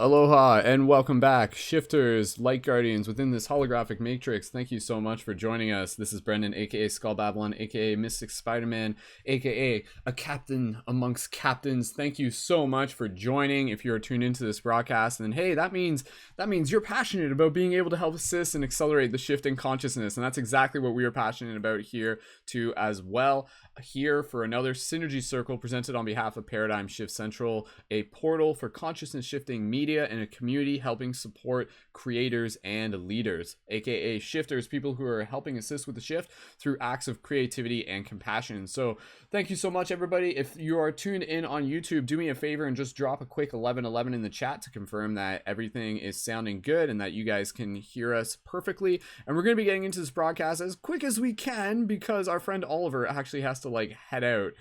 Aloha and welcome back, shifters, light guardians within this holographic matrix. Thank you so much for joining us. This is Brendon, aka Skull Babylon, aka Mystic Spider-Man, aka a captain amongst captains. Thank you so much for joining. If you're tuned into this broadcast, and hey, that means you're passionate about being able to help assist and accelerate the shift in consciousness, and that's exactly what we are passionate about here too as well. Here for another synergy circle presented on behalf of Paradigm Shift Central, a portal for consciousness shifting media and a community helping support creators and leaders, aka shifters, people who are helping assist with the shift through acts of creativity and compassion. So thank you so much, everybody. If you are tuned in on YouTube, do me a favor and just drop a quick 1111 in the chat to confirm that everything is sounding good and that you guys can hear us perfectly. And we're going to be getting into this broadcast as quick as we can because our friend Oliver actually has to head out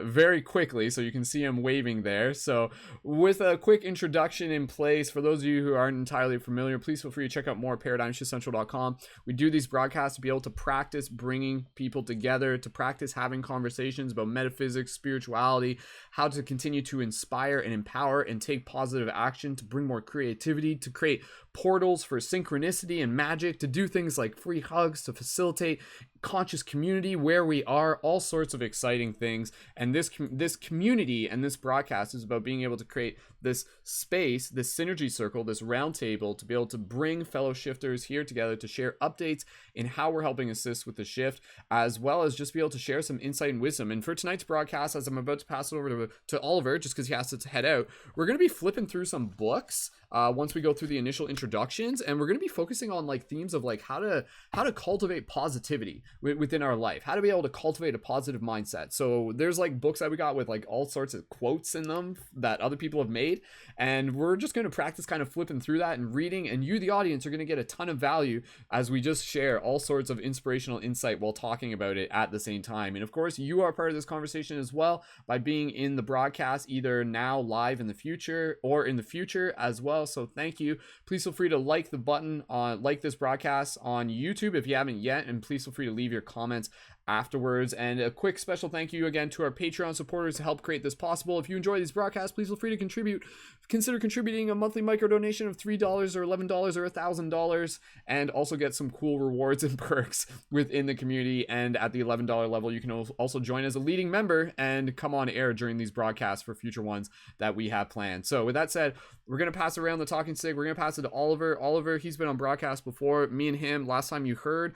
very quickly, so you can see him waving there. So with a quick introduction in place, for those of you who aren't entirely familiar, please feel free to check out more at paradigmshiftcentral.com. We do these broadcasts to be able to practice bringing people together, to practice having conversations about metaphysics, spirituality, how to continue to inspire and empower and take positive action, to bring more creativity, to create portals for synchronicity and magic, to do things like free hugs, to facilitate conscious community where we are, all sorts of exciting things. And this community and this broadcast is about being able to create this space, this synergy circle, this round table, to be able to bring fellow shifters here together to share updates in how we're helping assist with the shift, as well as just be able to share some insight and wisdom. And for tonight's broadcast, as I'm about to pass it over to Oliver, just because he has to head out, we're going to be flipping through some books once we go through the initial introductions, and we're going to be focusing on themes of how to cultivate positivity within our life, how to be able to cultivate a positive mindset. So there's books that we got with all sorts of quotes in them that other people have made, and we're just going to practice kind of flipping through that and reading, and you, the audience, are going to get a ton of value as we just share all sorts of inspirational insight while talking about it at the same time. And of course, you are part of this conversation as well by being in the broadcast, either now, live in the future, or in the future as well. So thank you. Please feel free to like the button on this broadcast on YouTube if you haven't yet, and please feel free to leave your comments afterwards. And a quick special thank you again to our Patreon supporters to help create this possible. If you enjoy these broadcasts, please feel free to contribute. Consider contributing a monthly micro donation of $3 or $11 or $1,000, and also get some cool rewards and perks within the community. And at the $11 level, you can also join as a leading member and come on air during these broadcasts for future ones that we have planned. So with that said, we're going to pass around the talking stick. We're going to pass it to Oliver. He's been on broadcast before. Me and him, last time you heard,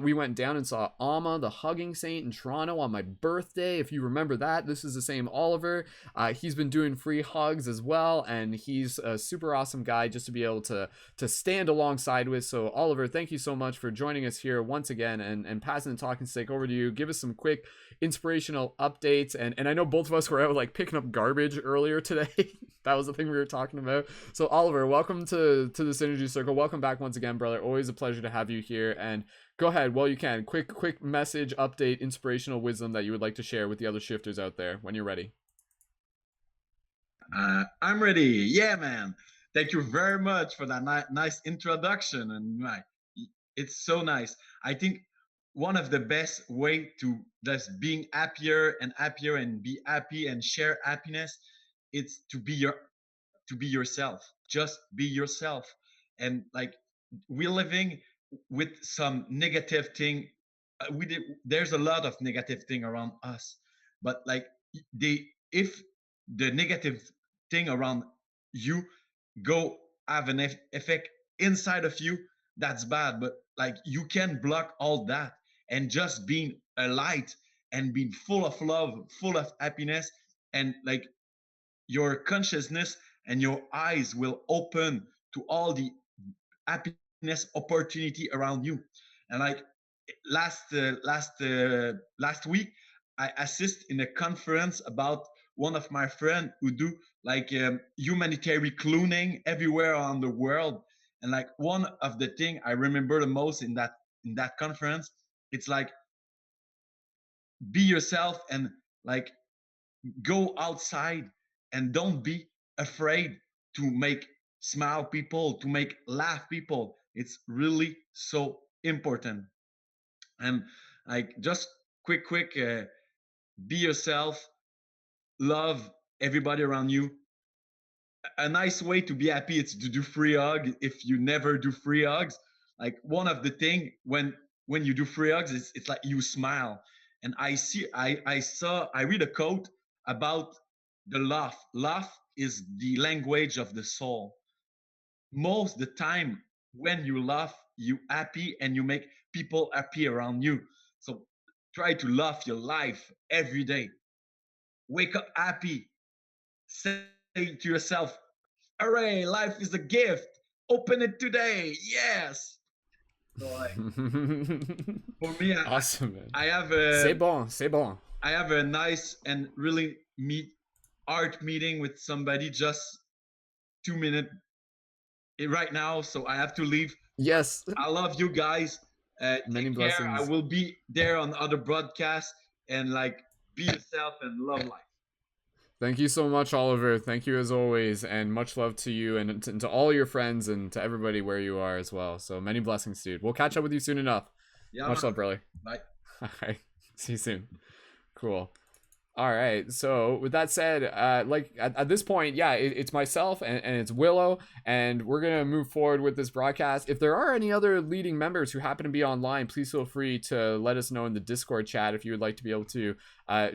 we went down and saw Alma, the hugging saint, in Toronto on my birthday. If you remember that, this is the same Oliver. He's been doing free hugs as well, and he's a super awesome guy just to be able to stand alongside with. So Oliver, thank you so much for joining us here once again, and passing the talking stick over to you. Give us some quick inspirational updates. And I know both of us were out picking up garbage earlier today. That was the thing we were talking about. So Oliver, welcome to the Synergy Circle. Welcome back once again, brother. Always a pleasure to have you here. And go ahead, you can. Quick message, update, inspirational wisdom that you would like to share with the other shifters out there when you're ready. I'm ready. Yeah, man. Thank you very much for that nice introduction. And it's so nice. I think one of the best way to just being happier and be happy and share happiness, it's to be yourself. Just be yourself. And we're living with some negative thing. There's a lot of negative thing around us, but if the negative thing around you go have an effect inside of you, that's bad. But you can block all that, and just being a light and being full of love, full of happiness, and your consciousness and your eyes will open to all the happiness opportunity around you. And last week, I assist in a conference about one of my friends who do humanitarian cloning everywhere around the world. And one of the thing I remember the most in that conference, it's be yourself, and go outside, and don't be afraid to make smile people, to make laugh people. It's really so important. And just quick, be yourself, love everybody around you, a nice way to be happy is to do free hug. If you never do free hugs, like one of the thing when you do free hugs, it's like you smile. And I read a quote about the laugh. Laugh is the language of the soul. Most the time when you laugh, you happy and you make people happy around you. So try to laugh your life every day. Wake up happy. Say to yourself, hooray, life is a gift. Open it today. Yes. So like for me, Awesome, man. I have C'est a bon, c'est bon. I have a nice and really art meeting with somebody just 2 minutes right now. So I have to leave. Yes. I love you guys. Many Take care. I blessings. will be there on other broadcasts and like be yourself and love life. Thank you so much, Oliver. Thank you as always, and much love to you and to all your friends and to everybody where you are as well. So many blessings, dude. We'll catch up with you soon enough. Yeah, Much man. love, brother. Bye. All right. See you soon. Cool. All right. So with that said, like at this point, yeah, it's myself and it's WIllo, and we're gonna move forward with this broadcast. If there are any other leading members who happen to be online, please feel free to let us know in the Discord chat if you would like to be able to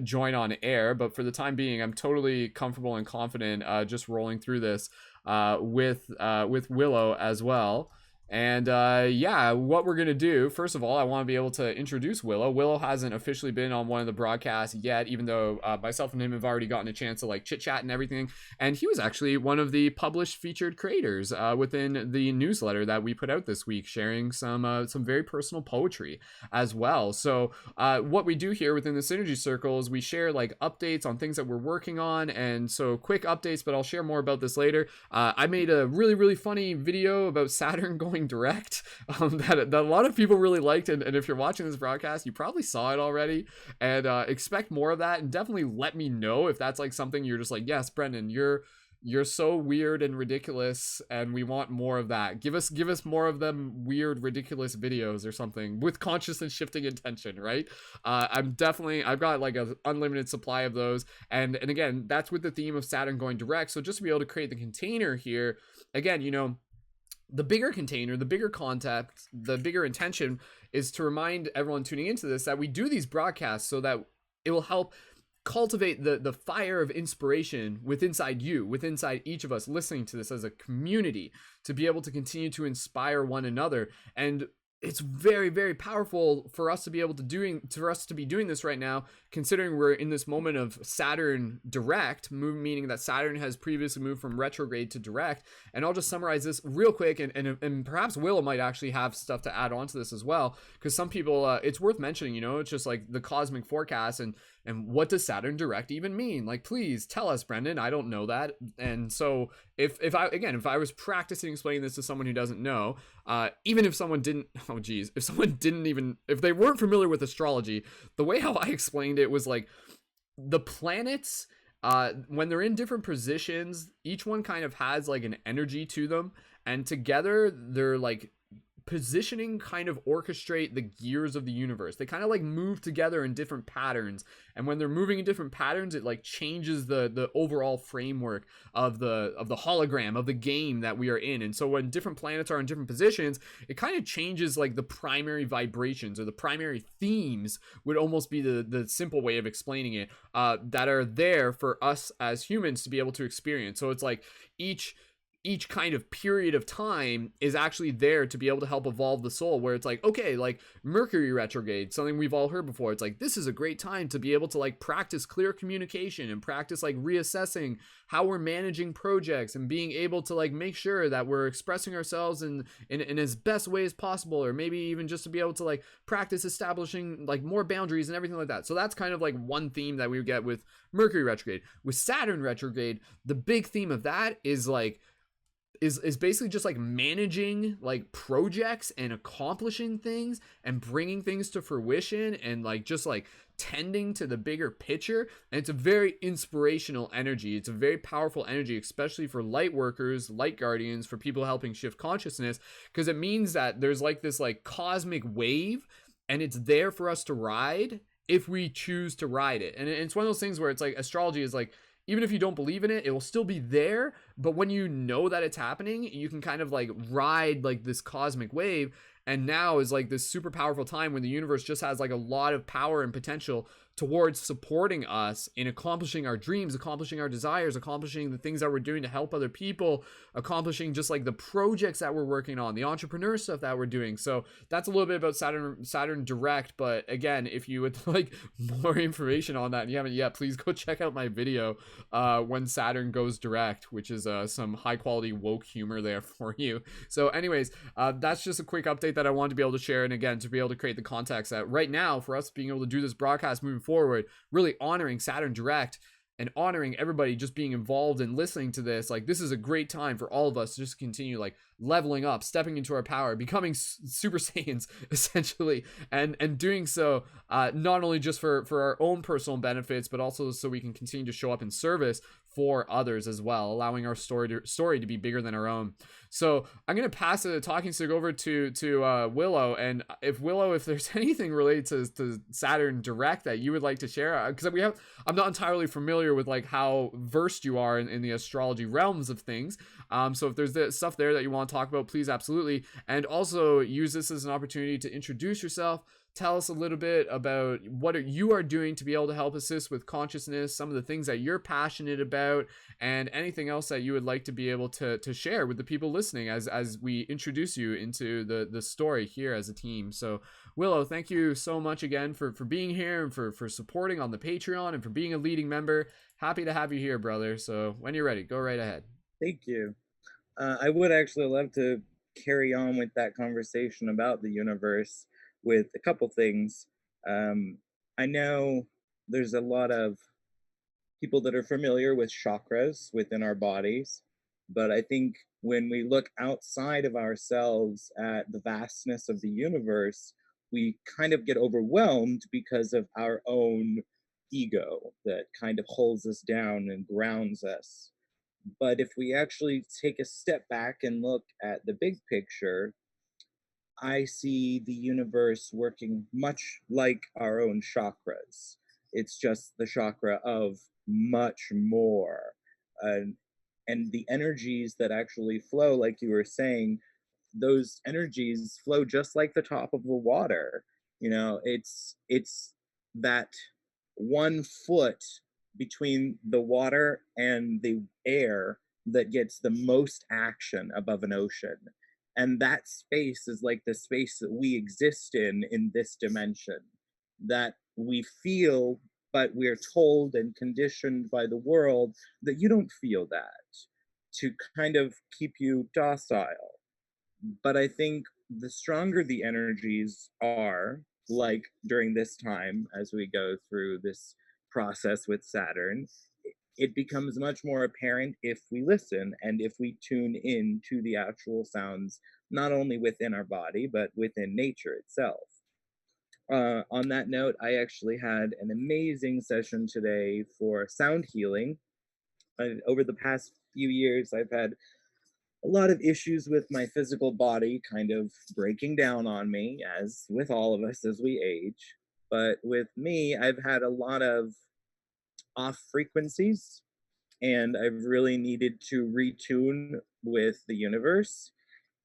join on air. But for the time being, I'm totally comfortable and confident just rolling through this with WIllo as well. And yeah, what we're going to do, first of all, I want to be able to introduce WIllo. WIllo hasn't officially been on one of the broadcasts yet, even though myself and him have already gotten a chance to like chit chat and everything. And he was actually one of the published featured creators within the newsletter that we put out this week, sharing some very personal poetry as well. So what we do here within the Synergy Circle is we share like updates on things that we're working on. And so quick updates, but I'll share more about this later. I made a really funny video about Saturn going direct that a lot of people really liked, and if you're watching this broadcast, you probably saw it already, and expect more of that, and definitely let me know if that's like something you're just like, yes, Brendon, you're so weird and ridiculous, and we want more of that. Give us more of them weird, ridiculous videos or something with consciousness shifting intention, right? I've got like an unlimited supply of those, and again, that's with the theme of Saturn going direct. So just to be able to create the container here, again, the bigger container, the bigger concept, the bigger intention is to remind everyone tuning into this that we do these broadcasts so that it will help cultivate the fire of inspiration within each of us listening to this as a community, to be able to continue to inspire one another. And it's very powerful for us to be doing this right now, considering we're in this moment of Saturn direct, meaning that Saturn has previously moved from retrograde to direct. And I'll just summarize this real quick, and perhaps WIllo might actually have stuff to add on to this as well, because some people, it's worth mentioning, it's just like the cosmic forecast, and what does Saturn direct even mean? Like, please tell us, Brendon. I don't know that. And so if I was practicing explaining this to someone who doesn't know, even if someone didn't, if they weren't familiar with astrology, the way how I explained it was like the planets, when they're in different positions, each one kind of has like an energy to them, and together they're like positioning kind of orchestrate the gears of the universe. They kind of like move together in different patterns, and when they're moving in different patterns, it like changes the overall framework of the hologram of the game that we are in. And so when different planets are in different positions, it kind of changes like the primary vibrations, or the primary themes would almost be the simple way of explaining it, that are there for us as humans to be able to experience. So it's like each kind of period of time is actually there to be able to help evolve the soul, where it's like, okay, like Mercury retrograde, something we've all heard before. It's like, this is a great time to be able to like practice clear communication and practice like reassessing how we're managing projects and being able to like make sure that we're expressing ourselves in as best way as possible, or maybe even just to be able to like practice establishing like more boundaries and everything like that. So that's kind of like one theme that we get with Mercury retrograde. With Saturn retrograde, the big theme of that is like is basically just like managing like projects and accomplishing things and bringing things to fruition, and like just like tending to the bigger picture. And it's a very inspirational energy. It's a very powerful energy, especially for light workers, light guardians, for people helping shift consciousness, because it means that there's like this like cosmic wave, and it's there for us to ride if we choose to ride it. And it's one of those things where it's like astrology is like, even if you don't believe in it, it will still be there. But when you know that it's happening, you can kind of like ride like this cosmic wave. And now is like this super powerful time when the universe just has like a lot of power and potential towards supporting us in accomplishing our dreams, accomplishing our desires, accomplishing the things that we're doing to help other people, accomplishing just like the projects that we're working on, the entrepreneur stuff that we're doing. So that's a little bit about Saturn Direct. But again, if you would like more information on that and you haven't yet, please go check out my video when Saturn goes direct, which is some high quality woke humor there for you. So anyways, that's just a quick update that I wanted to be able to share, and again, to be able to create the context that right now for us being able to do this broadcast moving forward, really honoring Saturn Direct and honoring everybody just being involved and listening to this. Like, this is a great time for all of us to just continue like leveling up, stepping into our power, becoming super saiyans essentially, and doing so not only just for our own personal benefits, but also so we can continue to show up in service for others as well, allowing our story to be bigger than our own. So I'm gonna pass the talking stick over to WIllo, and if there's anything related to Saturn Direct that you would like to share, because I'm not entirely familiar with like how versed you are in the astrology realms of things. So if there's the stuff there that you want to talk about, please absolutely, and also use this as an opportunity to introduce yourself. Tell us a little bit about what you are doing to be able to help assist with consciousness, some of the things that you're passionate about, and anything else that you would like to be able to share with the people listening as we introduce you into the story here as a team. So WIllo, thank you so much again for being here and for supporting on the Patreon and for being a leading member. Happy to have you here, brother. So when you're ready, go right ahead. Thank you. I would actually love to carry on with that conversation about the universe with a couple things. Um, I know there's a lot of people that are familiar with chakras within our bodies, but I think when we look outside of ourselves at the vastness of the universe, we kind of get overwhelmed because of our own ego that kind of holds us down and grounds us. But if we actually take a step back and look at the big picture, I see the universe working much like our own chakras. It's just the chakra of much more. And, and the energies that actually flow, like you were saying, those energies flow just like the top of the water. It's that 1 foot between the water and the air that gets the most action above an ocean. And that space is like the space that we exist in this dimension, that we feel, but we're told and conditioned by the world that you don't feel that, to kind of keep you docile. But I think the stronger the energies are, like during this time as we go through this process with Saturn, it becomes much more apparent if we listen and if we tune in to the actual sounds, not only within our body, but within nature itself. On that note, I actually had an amazing session today for sound healing. Over the past few years, I've had a lot of issues with my physical body kind of breaking down on me, as with all of us as we age. But with me, I've had a lot of off frequencies, and I've really needed to retune with the universe.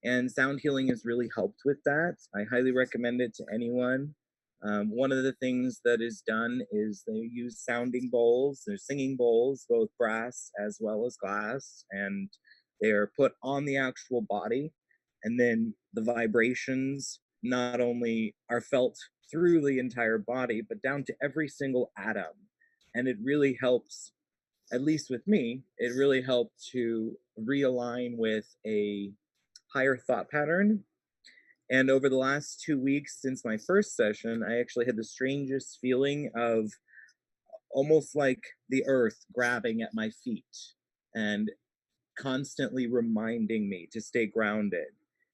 And sound healing has really helped with that. I highly recommend it to anyone. One of the things that is done is they use sounding bowls, they're singing bowls, both brass as well as glass, and they are put on the actual body. And then the vibrations not only are felt through the entire body, but down to every single atom. And it really helps, at least with me, it really helped to realign with a higher thought pattern. And over the last 2 weeks since my first session, I actually had the strangest feeling of almost like the earth grabbing at my feet and constantly reminding me to stay grounded.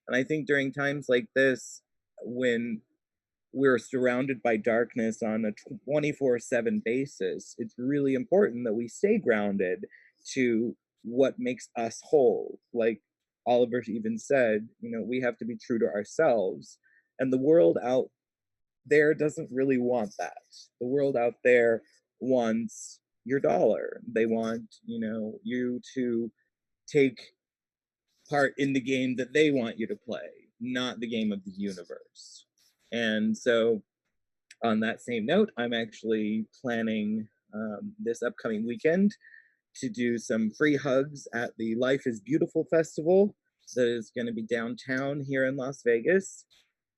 And I think during times like this, when we're surrounded by darkness on a 24/7 basis, it's really important that we stay grounded to what makes us whole. Like Oliver even said, we have to be true to ourselves. And the world out there doesn't really want that. The world out there wants your dollar. They want, you know, you to take part in the game that they want you to play, not the game of the universe. And so, on that same note, I'm actually planning this upcoming weekend to do some free hugs at the Life is Beautiful festival that is going to be downtown here in Las Vegas.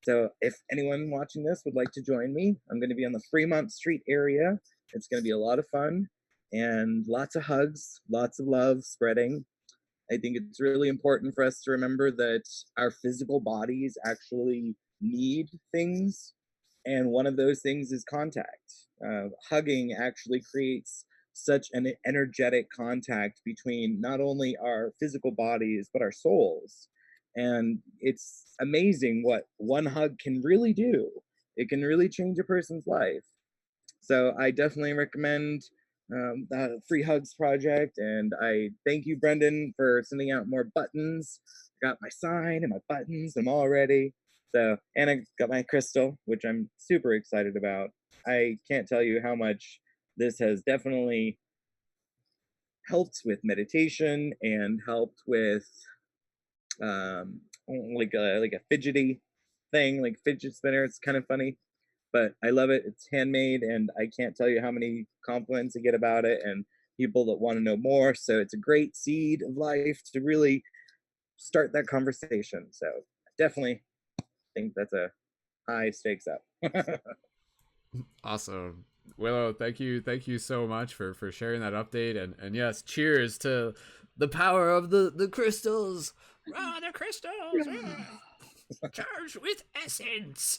So if anyone watching this would like to join me, I'm going to be on the Fremont Street area. It's going to be a lot of fun and lots of hugs, lots of love spreading. I think it's really important for us to remember that our physical bodies actually need things. And one of those things is contact. Hugging actually creates such an energetic contact between not only our physical bodies, but our souls. And it's amazing what one hug can really do. It can really change a person's life. So I definitely recommend the Free Hugs Project. And I thank you, Brendon, for sending out more buttons. I got my sign and my buttons. I'm all ready. So, and I got my crystal, which I'm super excited about. I can't tell you how much this has definitely helped with meditation and helped with um, like a fidgety thing, like fidget spinner. It's kind of funny, but I love it. It's handmade, and I can't tell you how many compliments I get about it and people that want to know more. So it's a great seed of life to really start that conversation. So I definitely think that's a high stakes up. Awesome. WIllo, thank you so much for sharing that update, and yes, cheers to the power of the crystals. Ah, the crystals. Charged with essence.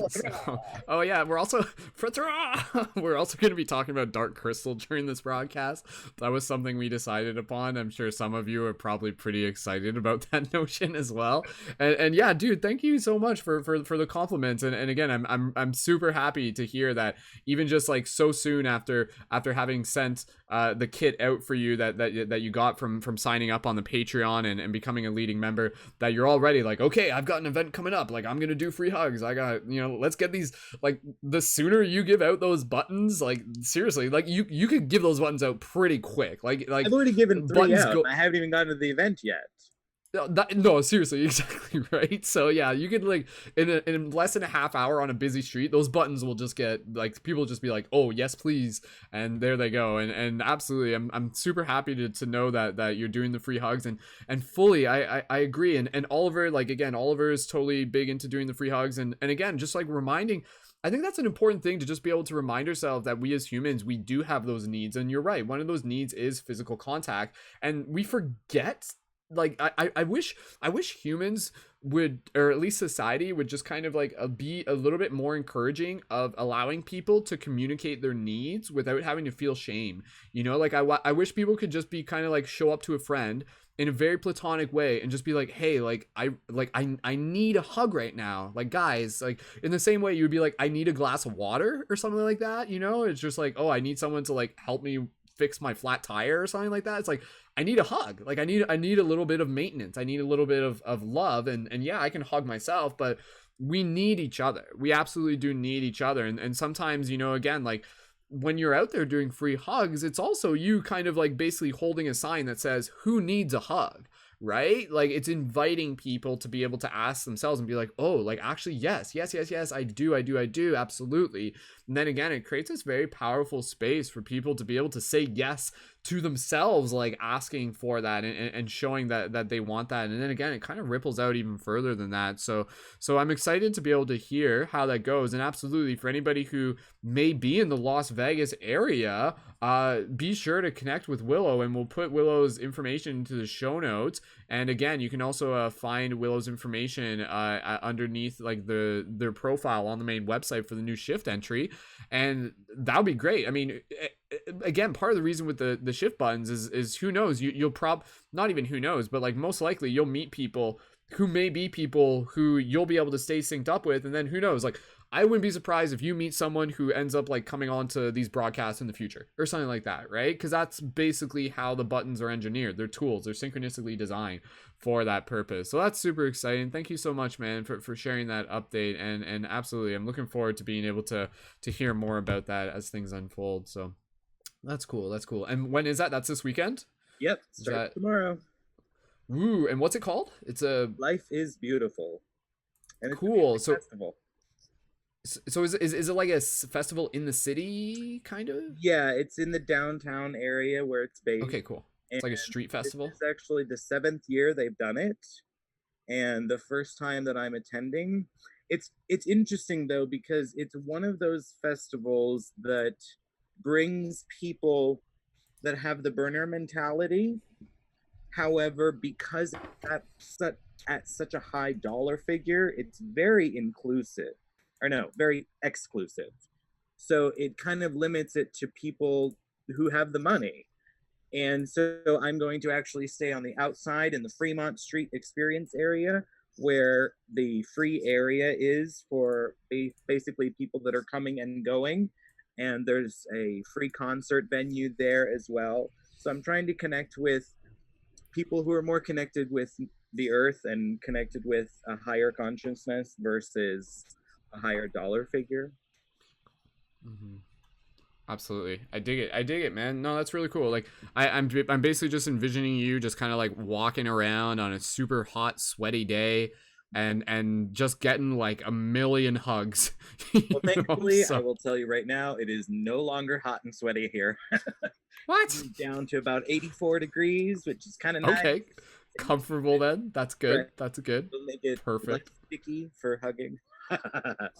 So, oh yeah, we're also we're also going to be talking about dark crystal during this broadcast. That was something we decided upon. I'm sure some of you are probably pretty excited about that notion as well. And yeah, dude, thank you so much for the compliments. And again, I'm super happy to hear that even just like so soon after having sent the kit out for you that you got from signing up on the Patreon and becoming a leading member, that you're already like, okay, I've got an event coming up, like I'm gonna do free hugs, I got, you know, let's get these. Like the sooner you give out those buttons, like seriously, like you could give those buttons out pretty quick. Like I've already given 3 buttons out. I haven't even gotten to the event yet. No, seriously, exactly right. So yeah, you could like in less than a half hour on a busy street, those buttons will just get like, people just be like, oh yes please, and there they go. And absolutely, I'm super happy to know that you're doing the free hugs, and fully I agree. And Oliver, like again, Oliver is totally big into doing the free hugs, and again, just like reminding, I think that's an important thing to just be able to remind ourselves that we as humans, we do have those needs. And you're right, one of those needs is physical contact, and we forget. Like I wish humans would, or at least society would, just kind of like be a little bit more encouraging of allowing people to communicate their needs without having to feel shame. You know, like I wish people could just be kind of like show up to a friend in a very platonic way and just be like, hey, like I need a hug right now, like guys, like in the same way you would be like, I need a glass of water or something like that. You know, it's just like, oh, I need someone to like help me fix my flat tire or something like that. It's like, I need a hug. Like I need a little bit of maintenance. I need a little bit of love. And yeah, I can hug myself, but we need each other. We absolutely do need each other. And sometimes, you know, again, like when you're out there doing free hugs, it's also you kind of like basically holding a sign that says, who needs a hug? Right? Like it's inviting people to be able to ask themselves and be like, oh, like actually, yes, I do, absolutely. And then again, it creates this very powerful space for people to be able to say yes to themselves, like asking for that and showing that they want that. And then again, it kind of ripples out even further than that. So I'm excited to be able to hear how that goes. And absolutely, for anybody who may be in the Las Vegas area, be sure to connect with WIllo, and we'll put WIllo's information into the show notes. And again, you can also find WIllo's information underneath like their profile on the main website for the new shift entry, and that would be great. I mean, again, part of the reason with the shift buttons is who knows, you'll not even who knows, but like most likely you'll meet people who may be people who you'll be able to stay synced up with, and then who knows, like I wouldn't be surprised if you meet someone who ends up like coming on to these broadcasts in the future or something like that, right? Because that's basically how the buttons are engineered. They're tools. They're synchronistically designed for that purpose. So that's super exciting. Thank you so much, man, for sharing that update. And absolutely, I'm looking forward to being able to hear more about that as things unfold. So That's cool. That's cool. And when is that? That's this weekend? Yep, Is starts that tomorrow. Woo, and what's it called? It's a Life is beautiful, and it's a cool. music So festival. so is it like a festival in the city kind of? Yeah, it's in the downtown area where it's based, Okay, cool. and It's like a street this festival. is actually the 7th year they've done it, and the first time that I'm attending. It's interesting though because it's one of those festivals that brings people that have the burner mentality. However, because at such a high dollar figure, it's very inclusive, or no, very exclusive. So it kind of limits it to people who have the money. And so I'm going to actually stay on the outside in the Fremont Street Experience area, where the free area is for basically people that are coming and going. And there's a free concert venue there as well. So I'm trying to connect with people who are more connected with the earth and connected with a higher consciousness versus a higher dollar figure. Mm-hmm. Absolutely. I dig it. I dig it, man. No, that's really cool. Like I'm basically just envisioning you just kind of like walking around on a super hot, sweaty day and just getting like a million hugs. Well, thankfully, So I will tell you right now, it is no longer hot and sweaty here. what? Down to about 84 degrees, which is kind of nice. Okay. Comfortable then. That's good. Right. That's good. It'll make it less Perfect. sticky for hugging.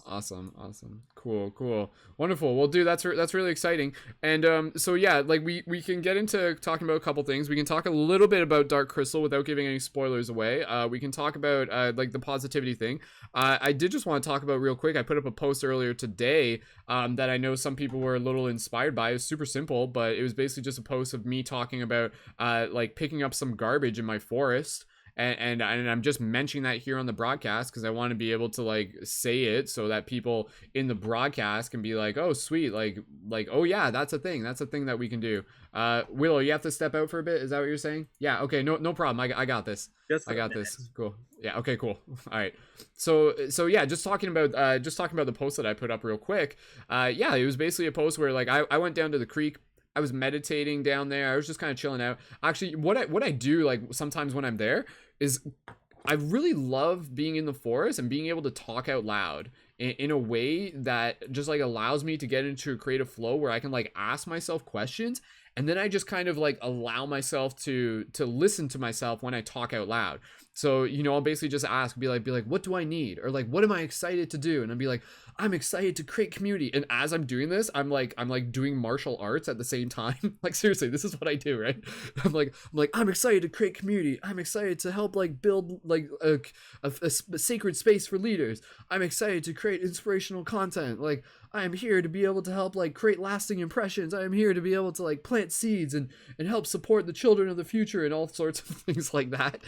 Awesome, awesome, cool, wonderful. Well, dude, that's really exciting. And so yeah, like we can get into talking about a couple things. We can talk a little bit about Dark Crystal without giving any spoilers away. We can talk about like the positivity thing. I did just want to talk about real quick. I put up a post earlier today that I know some people were a little inspired by. It was super simple, but it was basically just a post of me talking about like picking up some garbage in my forest. And I'm just mentioning that here on the broadcast because I want to be able to like say it so that people in the broadcast can be like, oh sweet, like oh yeah, that's a thing that we can do. WIllo, you have to step out for a bit, is that what you're saying? Yeah, okay, no problem. I got this. I got this. Cool. Yeah, okay, cool. All right. So yeah, just talking about the post that I put up real quick. Yeah, it was basically a post where like I went down to the creek. I was meditating down there. I was just kind of chilling out. Actually, what I do like sometimes when I'm there is I really love being in the forest and being able to talk out loud in a way that just like allows me to get into a creative flow where I can like ask myself questions and then I just kind of like allow myself to listen to myself when I talk out loud. So, you know, I'll basically just ask, be like, what do I need? Or like, what am I excited to do? And I'll be like, I'm excited to create community. And as I'm doing this, I'm like doing martial arts at the same time. Like seriously, this is what I do, right? I'm excited to create community. I'm excited to help like build like a sacred space for leaders. I'm excited to create inspirational content. Like I am here to be able to help like create lasting impressions. I am here to be able to like plant seeds and help support the children of the future and all sorts of things like that.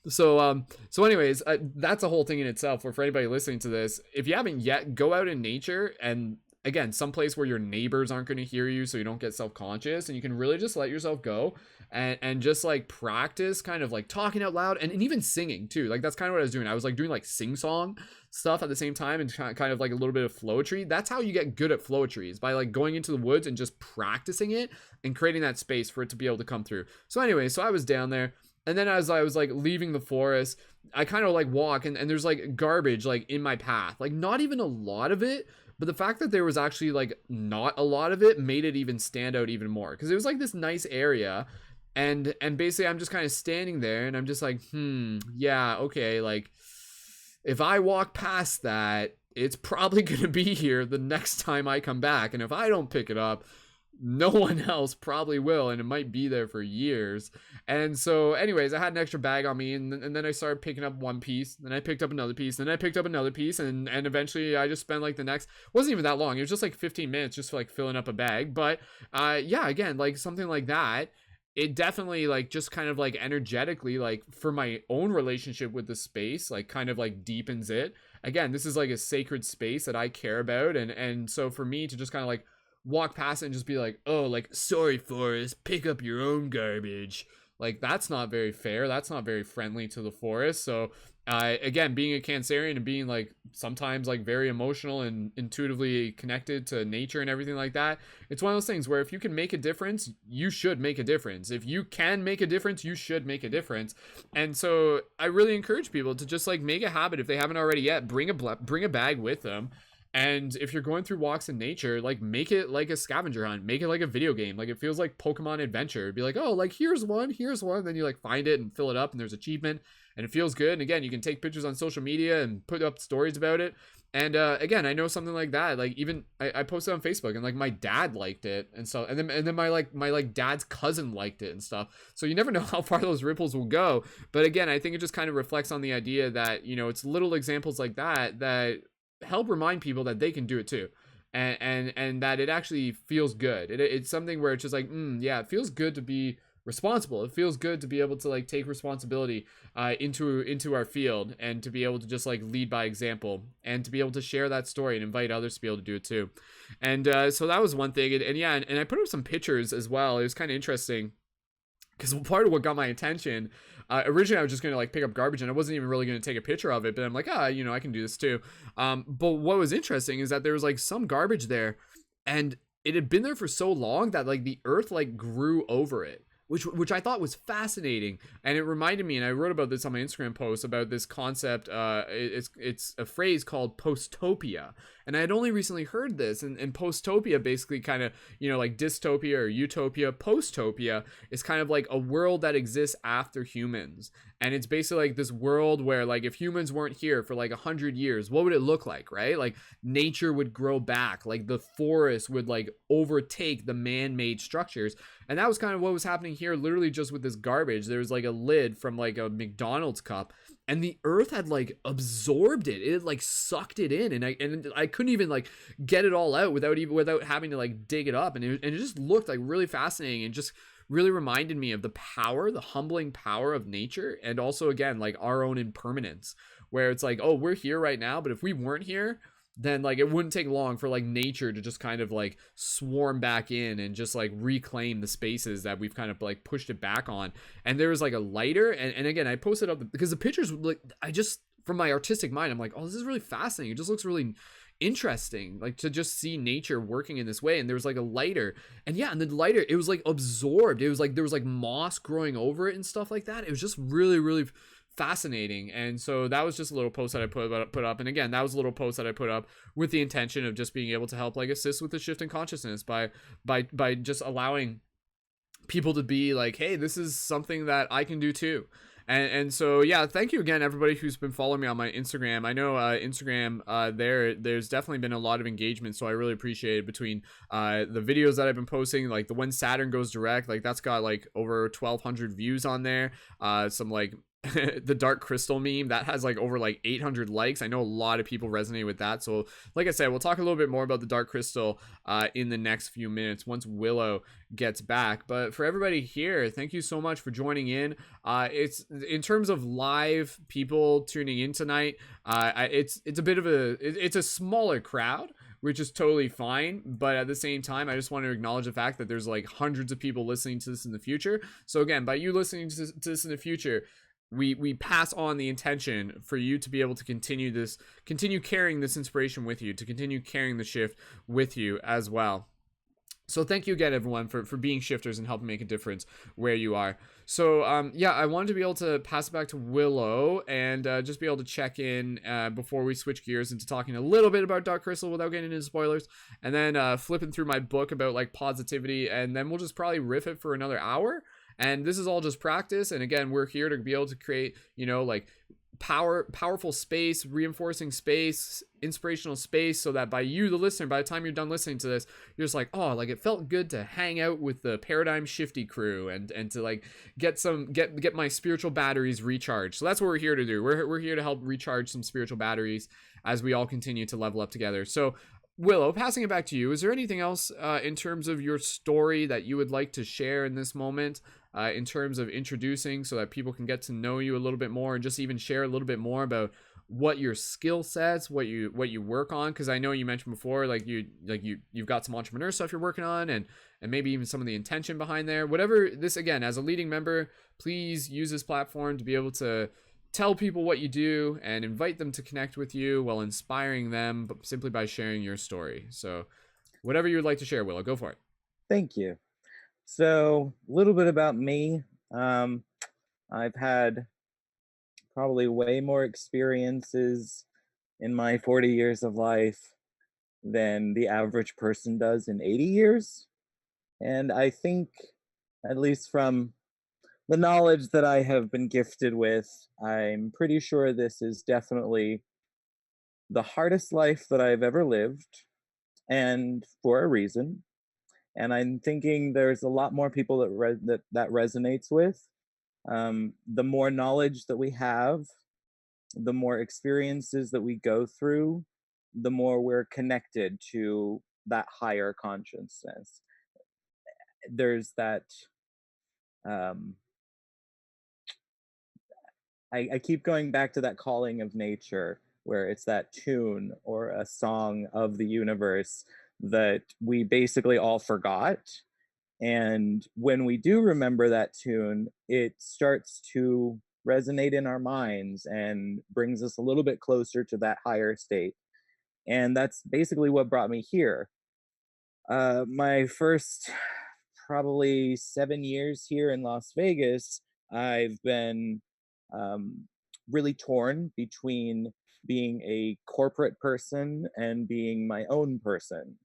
So anyways, that's a whole thing in itself. Or for anybody listening to this, if you haven't yet, go out in nature and again, someplace where your neighbors aren't going to hear you, so you don't get self-conscious and you can really just let yourself go and just like practice kind of like talking out loud and even singing too. Like that's kind of what I was doing. I was like doing like sing song stuff at the same time and kind of like a little bit of flowetry. That's how you get good at flowetry, is by like going into the woods and just practicing it and creating that space for it to be able to come through. So anyway, so I was down there. And then as I was like leaving the forest, I kind of like walk and there's like garbage like in my path. Like not even a lot of it, but the fact that there was actually like not a lot of it made it even stand out even more. Because it was like this nice area. And basically I'm just kind of standing there and I'm just like, yeah, okay, like if I walk past that, it's probably going to be here the next time I come back. And if I don't pick it up, no one else probably will, and it might be there for years. And so anyways, I had an extra bag on me and then I started picking up one piece, then I picked up another piece, then I picked up another piece, and eventually I just spent like the next, wasn't even that long, it was just like 15 minutes just for like filling up a bag. But yeah, again, like something like that, it definitely like just kind of like energetically, like for my own relationship with the space, like kind of like deepens it. Again, this is like a sacred space that I care about, and so for me to just kind of like walk past it and just be like, oh, like, sorry, forest, pick up your own garbage. Like, that's not very fair. That's not very friendly to the forest. So again, being a Cancerian and being like sometimes like very emotional and intuitively connected to nature and everything like that, it's one of those things where if you can make a difference, you should make a difference. If you can make a difference, you should make a difference. And so I really encourage people to just like make a habit, if they haven't already yet, bring a bag with them. And if you're going through walks in nature, like make it like a scavenger hunt, make it like a video game. Like it feels like Pokemon Adventure. It'd be like, oh, like here's one. Then you like find it and fill it up and there's achievement and it feels good. And again, you can take pictures on social media and put up stories about it. And again, I know something like that. Like even I posted on Facebook and like my dad liked it and so and then my dad's cousin liked it and stuff. So you never know how far those ripples will go. But again, I think it just kind of reflects on the idea that, you know, it's little examples like that that help remind people that they can do it too. And that it actually feels good. It's something where it's just like, yeah, it feels good to be responsible. It feels good to be able to like take responsibility into our field and to be able to just like lead by example and to be able to share that story and invite others to be able to do it too. And so that was one thing. And yeah, and I put up some pictures as well. It was kind of interesting because part of what got my attention, originally I was just going to like pick up garbage and I wasn't even really going to take a picture of it, but I'm like, you know, I can do this too. But what was interesting is that there was like some garbage there and it had been there for so long that like the earth like grew over it. Which I thought was fascinating, and it reminded me, and I wrote about this on my Instagram post about this concept. It's a phrase called postopia, and I had only recently heard this. And postopia basically kind of, you know, like dystopia or utopia. Postopia is kind of like a world that exists after humans, and it's basically like this world where like if humans weren't here for like 100 years, what would it look like, right? Like nature would grow back, like the forest would like overtake the man-made structures. And that was kind of what was happening here, literally just with this garbage. There was like a lid from like a McDonald's cup, and the earth had like absorbed it. It had like sucked it in, and I couldn't even like get it all out without having to like dig it up. And it just looked like really fascinating and just really reminded me of the humbling power of nature, and also again like our own impermanence, where it's like, oh, we're here right now, but if we weren't here, then like it wouldn't take long for like nature to just kind of like swarm back in and just like reclaim the spaces that we've kind of like pushed it back on. And there was like a lighter, and again I posted up because the pictures, like I just, from my artistic mind, I'm like, oh, this is really fascinating. It just looks really interesting, like to just see nature working in this way. And there was like a lighter, and yeah, and the lighter, it was like absorbed. It was like there was like moss growing over it and stuff like that. It was just really, really fascinating. And so that was just a little post that I put up. And again, that was a little post that I put up with the intention of just being able to help like assist with the shift in consciousness by just allowing people to be like, hey, this is something that I can do too. And so yeah, thank you again everybody who's been following me on my Instagram. I know Instagram, there's definitely been a lot of engagement, so I really appreciate it. Between the videos that I've been posting, like the when Saturn goes direct, like that's got like over 1,200 views on there. Some like the dark crystal meme that has like over like 800 likes. I know a lot of people resonate with that. So like I said, we'll talk a little bit more about the dark crystal in the next few minutes once WIllo gets back. But for everybody here, thank you so much for joining in. It's in terms of live people tuning in tonight, it's a bit of it's a smaller crowd, which is totally fine. But at the same time, I just want to acknowledge the fact that there's like hundreds of people listening to this in the future. So again, by you listening to this in the future, we pass on the intention for you to be able to continue carrying this inspiration with you, to continue carrying the shift with you as well. So thank you again, everyone, for being shifters and helping make a difference where you are. So yeah, I wanted to be able to pass it back to WIllo and just be able to check in before we switch gears into talking a little bit about Dark Crystal without getting into spoilers, and then flipping through my book about like positivity, and then we'll just probably riff it for another hour. And this is all just practice. And again, we're here to be able to create, you know, like powerful space, reinforcing space, inspirational space, so that by you, the listener, by the time you're done listening to this, you're just like, oh, like it felt good to hang out with the Paradigm Shifty crew and to like get my spiritual batteries recharged. So that's what we're here to do. We're here to help recharge some spiritual batteries as we all continue to level up together. So WIllo, passing it back to you, is there anything else in terms of your story that you would like to share in this moment, in terms of introducing, so that people can get to know you a little bit more and just even share a little bit more about what your skill sets, what you work on? Because I know you mentioned before, like you've got some entrepreneur stuff you're working on, and maybe even some of the intention behind there. Whatever this, again, as a leading member, please use this platform to be able to tell people what you do and invite them to connect with you while inspiring them, but simply by sharing your story. So, whatever you would like to share, WIllo, go for it. Thank you. So, a little bit about me. Um, I've had probably way more experiences in my 40 years of life than the average person does in 80 years. And I think, at least from the knowledge that I have been gifted with, I'm pretty sure this is definitely the hardest life that I've ever lived, and for a reason. And I'm thinking there's a lot more people that resonates with. The more knowledge that we have, the more experiences that we go through, the more we're connected to that higher consciousness. There's that. Um, I keep going back to that calling of nature, where it's that tune or a song of the universe that we basically all forgot. And when we do remember that tune, it starts to resonate in our minds and brings us a little bit closer to that higher state. And that's basically what brought me here. My first probably 7 years here in Las Vegas, I've been um, really torn between being a corporate person and being my own person.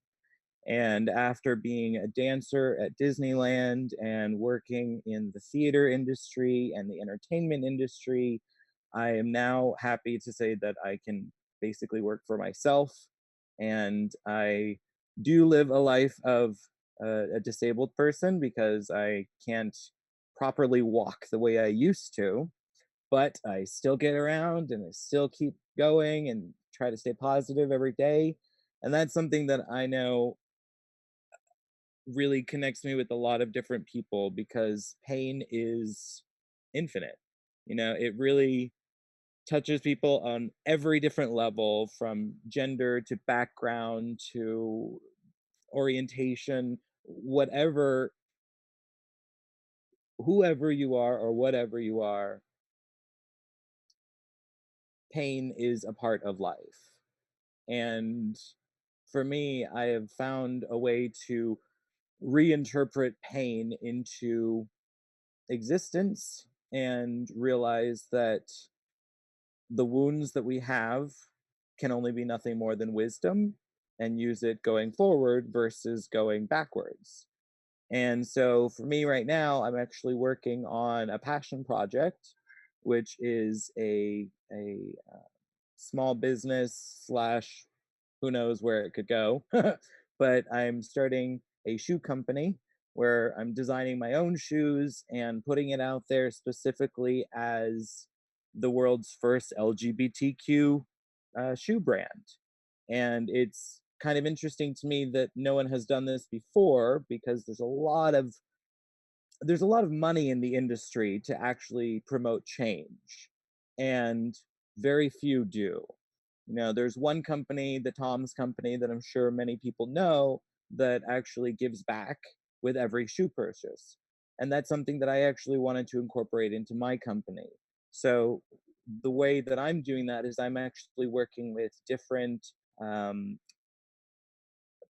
And after being a dancer at Disneyland and working in the theater industry and the entertainment industry, I am now happy to say that I can basically work for myself. And I do live a life of a disabled person because I can't properly walk the way I used to, but I still get around and I still keep going and try to stay positive every day. And that's something that I know really connects me with a lot of different people because pain is infinite. It really touches people on every different level, from gender to background to orientation, whatever, whoever you are or whatever you are, pain is a part of life. And for me, I have found a way to reinterpret pain into existence and realize that the wounds that we have can only be nothing more than wisdom, and use it going forward versus going backwards. And so for me right now, I'm actually working on a passion project, which is a small business slash who knows where it could go. But I'm starting a shoe company where I'm designing my own shoes and putting it out there specifically as the world's first LGBTQ shoe brand. And it's kind of interesting to me that no one has done this before, because there's a lot of money in the industry to actually promote change, and very few do. There's one company, the Tom's company, that I'm sure many people know, that actually gives back with every shoe purchase. And that's something that I actually wanted to incorporate into my company. So the way that I'm doing that is I'm actually working with different um,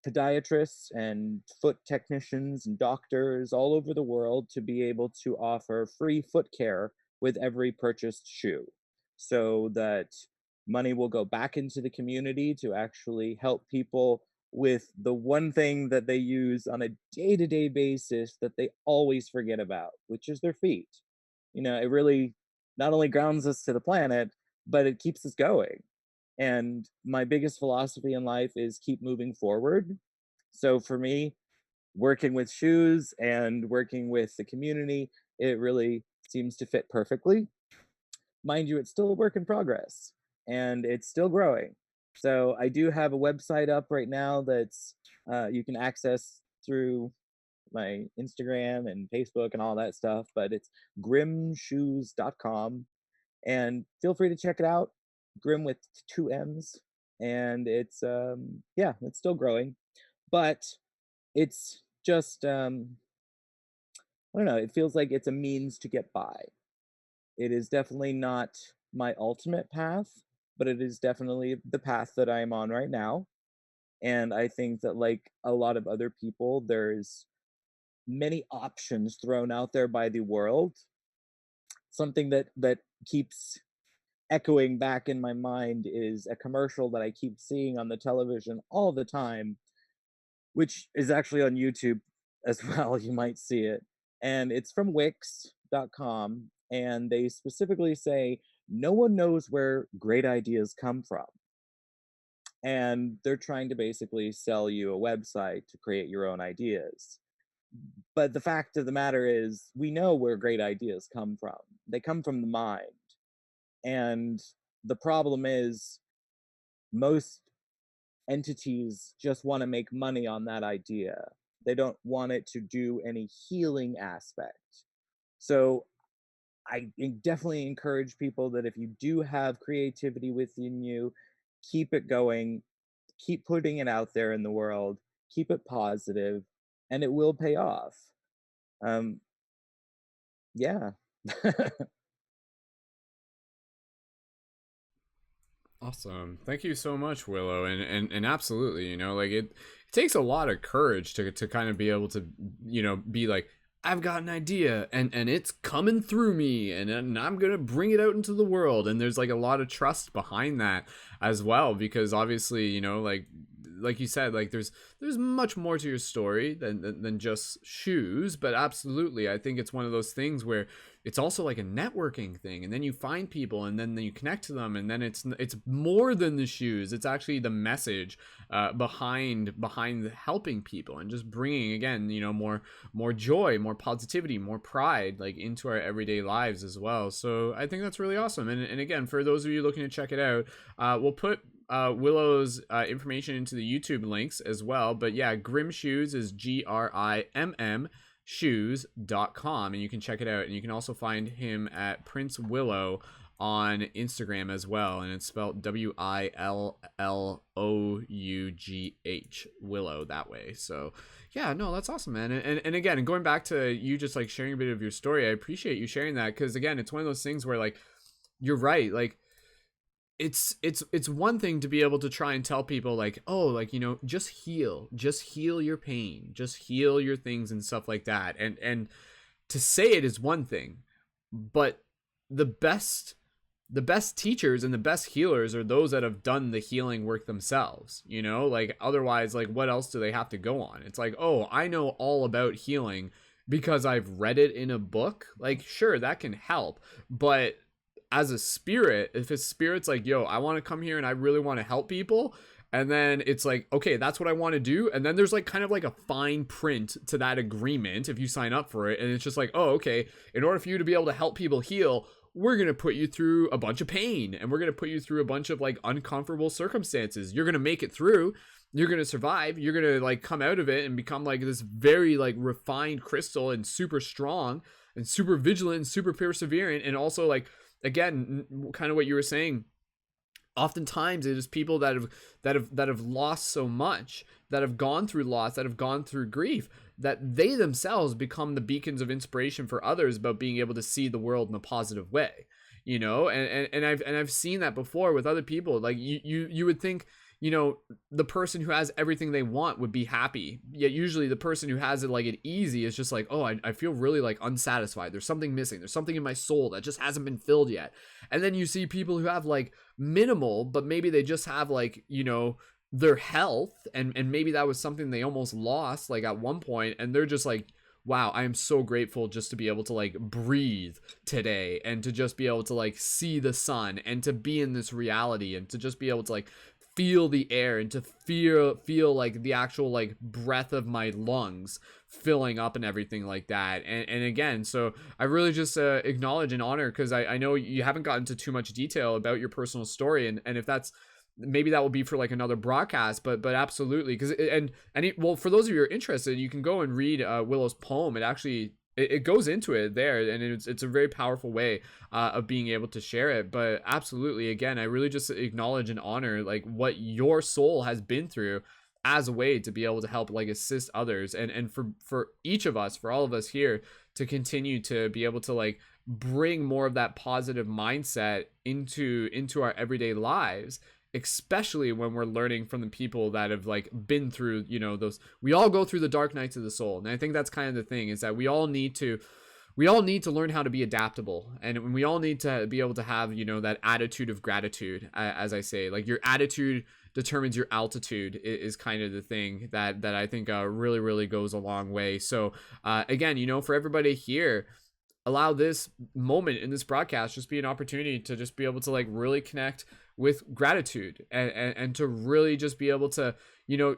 podiatrists and foot technicians and doctors all over the world to be able to offer free foot care with every purchased shoe, so that money will go back into the community to actually help people with the one thing that they use on a day-to-day basis that they always forget about, which is their feet. It really not only grounds us to the planet, but it keeps us going. And my biggest philosophy in life is keep moving forward. So for me, working with shoes and working with the community, it really seems to fit perfectly. Mind you, it's still a work in progress and it's still growing. So I do have a website up right now that's you can access through my Instagram and Facebook and all that stuff, but it's grimshoes.com, and feel free to check it out. Grim with two M's. And it's yeah, it's still growing, but it's just I don't know, it feels like it's a means to get by. It is definitely not my ultimate path, but it is definitely the path that I am on right now. And I think that, like a lot of other people, there's many options thrown out there by the world. Something that keeps echoing back in my mind is a commercial that I keep seeing on the television all the time, which is actually on YouTube as well. You might see it. And it's from Wix.com. And they specifically say, no one knows where great ideas come from. And they're trying to basically sell you a website to create your own ideas. But the fact of the matter is, we know where great ideas come from. They come from the mind. And the problem is, most entities just want to make money on that idea. They don't want it to do any healing aspect. So I definitely encourage people that if you do have creativity within you, keep it going, keep putting it out there in the world, keep it positive, and it will pay off. Um, yeah. Awesome. Thank you so much, Willow. And absolutely, you know, like it takes a lot of courage to kind of be able to, you know, be like, I've got an idea and it's coming through me and I'm going to bring it out into the world. And there's like a lot of trust behind that as well, because obviously, you know, like you said, like there's much more to your story than just shoes. But absolutely, I think it's one of those things where it's also like a networking thing, and then you find people and then you connect to them, and then it's more than the shoes. It's actually the message behind helping people and just bringing, again, you know, more joy, more positivity, more pride, like into our everyday lives as well. So I think that's really awesome. And again, for those of you looking to check it out, we'll put Willow's information into the YouTube links as well. But yeah, Grimm Shoes is GRIMM shoes.com, and you can check it out. And you can also find him at Prince Willow on Instagram as well, and it's spelled WILLOUGH, Willow, that way. So yeah, no, that's awesome, man. And again, going back to you just like sharing a bit of your story, I appreciate you sharing that, because again, it's one of those things where, like, you're right, like it's one thing to be able to try and tell people like, oh, like, you know, just heal your pain, just heal your things and stuff like that, and to say it is one thing, but the best teachers and the best healers are those that have done the healing work themselves, you know, like otherwise, like, what else do they have to go on? It's like, oh, I know all about healing because I've read it in a book. Like, sure, that can help, but as a spirit, if a spirit's like, yo, I want to come here and I really want to help people, and then it's like, okay, that's what I want to do, and then there's like kind of like a fine print to that agreement if you sign up for it, and it's just like, oh, okay, in order for you to be able to help people heal, we're going to put you through a bunch of pain, and we're going to put you through a bunch of like uncomfortable circumstances. You're going to make it through, you're going to survive, you're going to like come out of it and become like this very like refined crystal and super strong and super vigilant and super perseverant. And also, like, again, kind of what you were saying, oftentimes it is people that have lost so much, that have gone through loss, that have gone through grief, that they themselves become the beacons of inspiration for others about being able to see the world in a positive way, you know. And I've seen that before with other people. Like, you would think, you know, the person who has everything they want would be happy, yet usually the person who has it like it easy is just like, oh, I feel really like unsatisfied, there's something missing, there's something in my soul that just hasn't been filled yet. And then you see people who have like minimal, but maybe they just have like, you know, their health, and maybe that was something they almost lost like at one point, and they're just like, wow, I am so grateful just to be able to like breathe today, and to just be able to like see the sun, and to be in this reality, and to just be able to like feel the air, and to feel like the actual like breath of my lungs filling up and everything like that. And again, so I really just acknowledge and honor, because I know you haven't gotten into too much detail about your personal story, and if that's, maybe that will be for like another broadcast, but absolutely, because well, for those of you who are interested, you can go and read Willow's poem. It actually, it goes into it there, and it's a very powerful way of being able to share it. But absolutely, again, I really just acknowledge and honor like what your soul has been through as a way to be able to help like assist others, and for each of us, for all of us here, to continue to be able to like bring more of that positive mindset into our everyday lives, especially when we're learning from the people that have like been through, you know, those, we all go through the dark nights of the soul. And I think that's kind of the thing, is that we all need to learn how to be adaptable, and we all need to be able to have, you know, that attitude of gratitude. As I say, like, your attitude determines your altitude is kind of the thing that I think really, really goes a long way. So again, you know, for everybody here, allow this moment in this broadcast just be an opportunity to just be able to like really connect with gratitude, and to really just be able to, you know,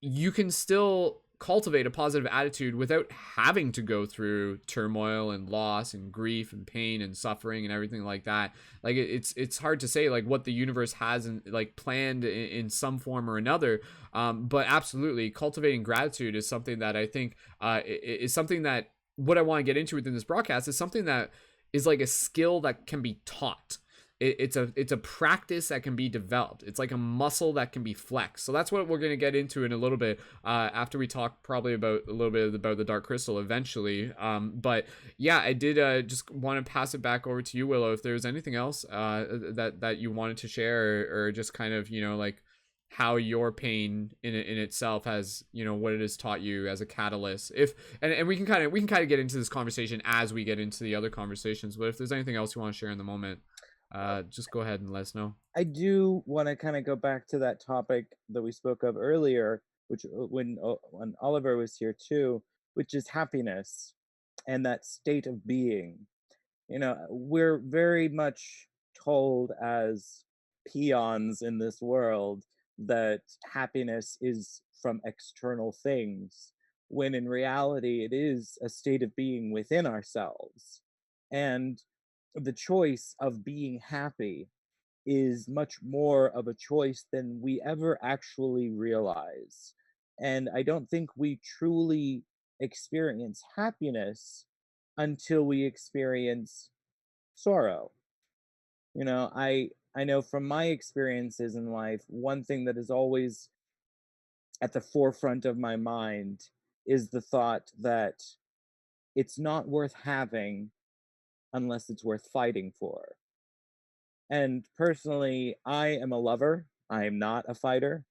you can still cultivate a positive attitude without having to go through turmoil and loss and grief and pain and suffering and everything like that. Like, it's hard to say like what the universe has in, like, planned in some form or another. But absolutely, cultivating gratitude is something that I think is something that, what I want to get into within this broadcast, is something that is like a skill that can be taught. It's a practice that can be developed. It's like a muscle that can be flexed. So that's what we're going to get into in a little bit, after we talk probably about a little bit about the dark crystal eventually. But yeah, I did just want to pass it back over to you, WIllo, if there's anything else that you wanted to share, or just kind of, you know, like how your pain in itself has, you know, what it has taught you as a catalyst. If and we can kind of get into this conversation as we get into the other conversations, but if there's anything else you want to share in the moment, just go ahead and let us know. I do want to kind of go back to that topic that we spoke of earlier, which when Oliver was here too, which is happiness and that state of being. You know, we're very much told as peons in this world that happiness is from external things, when in reality it is a state of being within ourselves. And the choice of being happy is much more of a choice than we ever actually realize. And I don't think we truly experience happiness until we experience sorrow. You know, I know from my experiences in life, one thing that is always at the forefront of my mind is the thought that it's not worth having unless it's worth fighting for. And personally, I am a lover. I am not a fighter,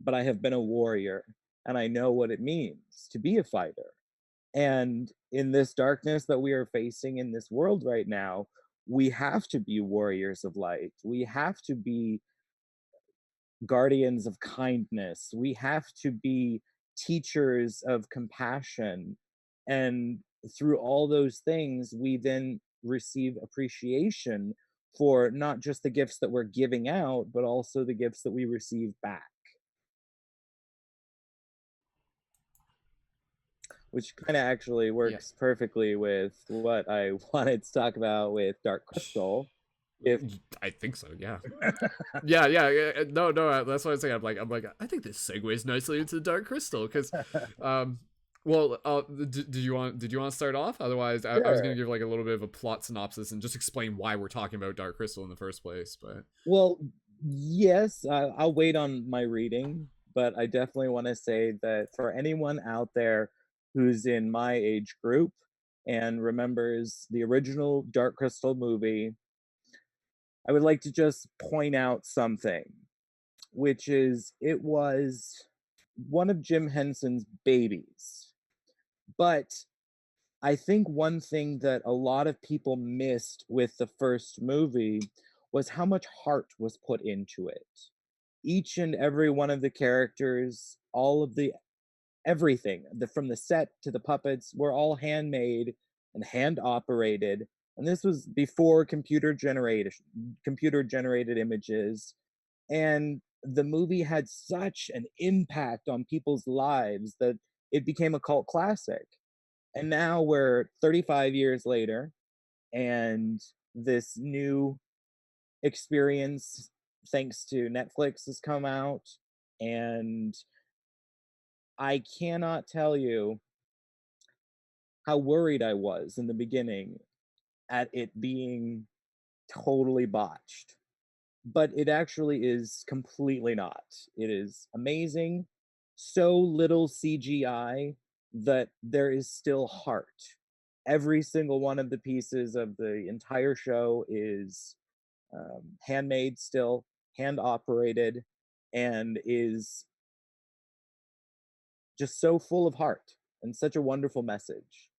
but I have been a warrior and I know what it means to be a fighter. And in this darkness that we are facing in this world right now, we have to be warriors of light. We have to be guardians of kindness. We have to be teachers of compassion. And through all those things, we then receive appreciation for not just the gifts that we're giving out, but also the gifts that we receive back, which kind of actually Yeah. works perfectly with what I wanted to talk about with Dark Crystal. If I think so. Yeah. Yeah. No, no. That's what I'm saying. I'm like, I think this segues nicely into the Dark Crystal, because, well, did you want to start off? Otherwise, I was gonna sure. give like a little bit of a plot synopsis and just explain why we're talking about Dark Crystal in the first place. But Well, yes, I'll wait on my reading, but I definitely want to say that for anyone out there who's in my age group and remembers the original Dark Crystal movie, I would like to just point out something, which is it was one of Jim Henson's babies. But I think one thing that a lot of people missed with the first movie was how much heart was put into it. Each and every one of the characters, all of the everything, from the set to the puppets, were all handmade and hand operated. And this was before computer generated images. And the movie had such an impact on people's lives that it became a cult classic. And now we're 35 years later, and this new experience, thanks to Netflix, has come out. And I cannot tell you how worried I was in the beginning at it being totally botched. But it actually is completely not. It is amazing. So little CGI that there is still heart. every single one of the pieces of the entire show is handmade still, hand operated, and is just so full of heart and such a wonderful message.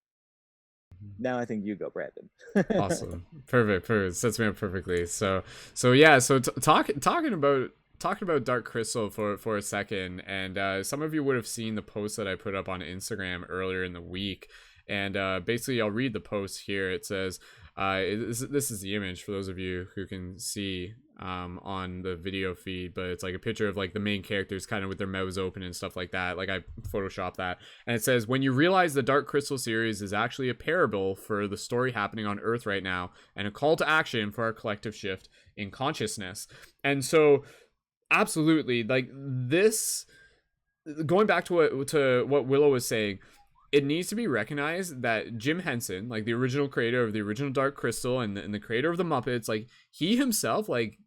Now I think you go, Brandon. Awesome. Perfect. Sets me up perfectly. So yeah, so talking about Dark Crystal for a second, and some of you would have seen the post that I put up on Instagram earlier in the week. And basically, I'll read the post here. It says, this is the image for those of you who can see on the video feed, but it's like a picture of like the main characters kind of with their mouths open and stuff like that. Like I photoshopped that. And it says, when you realize the Dark Crystal series is actually a parable for the story happening on Earth right now and a call to action for our collective shift in consciousness. And so absolutely, like this, going back to what WIllo was saying, it needs to be recognized that Jim Henson, like the original creator of the original Dark Crystal and the creator of the Muppets, like he himself, like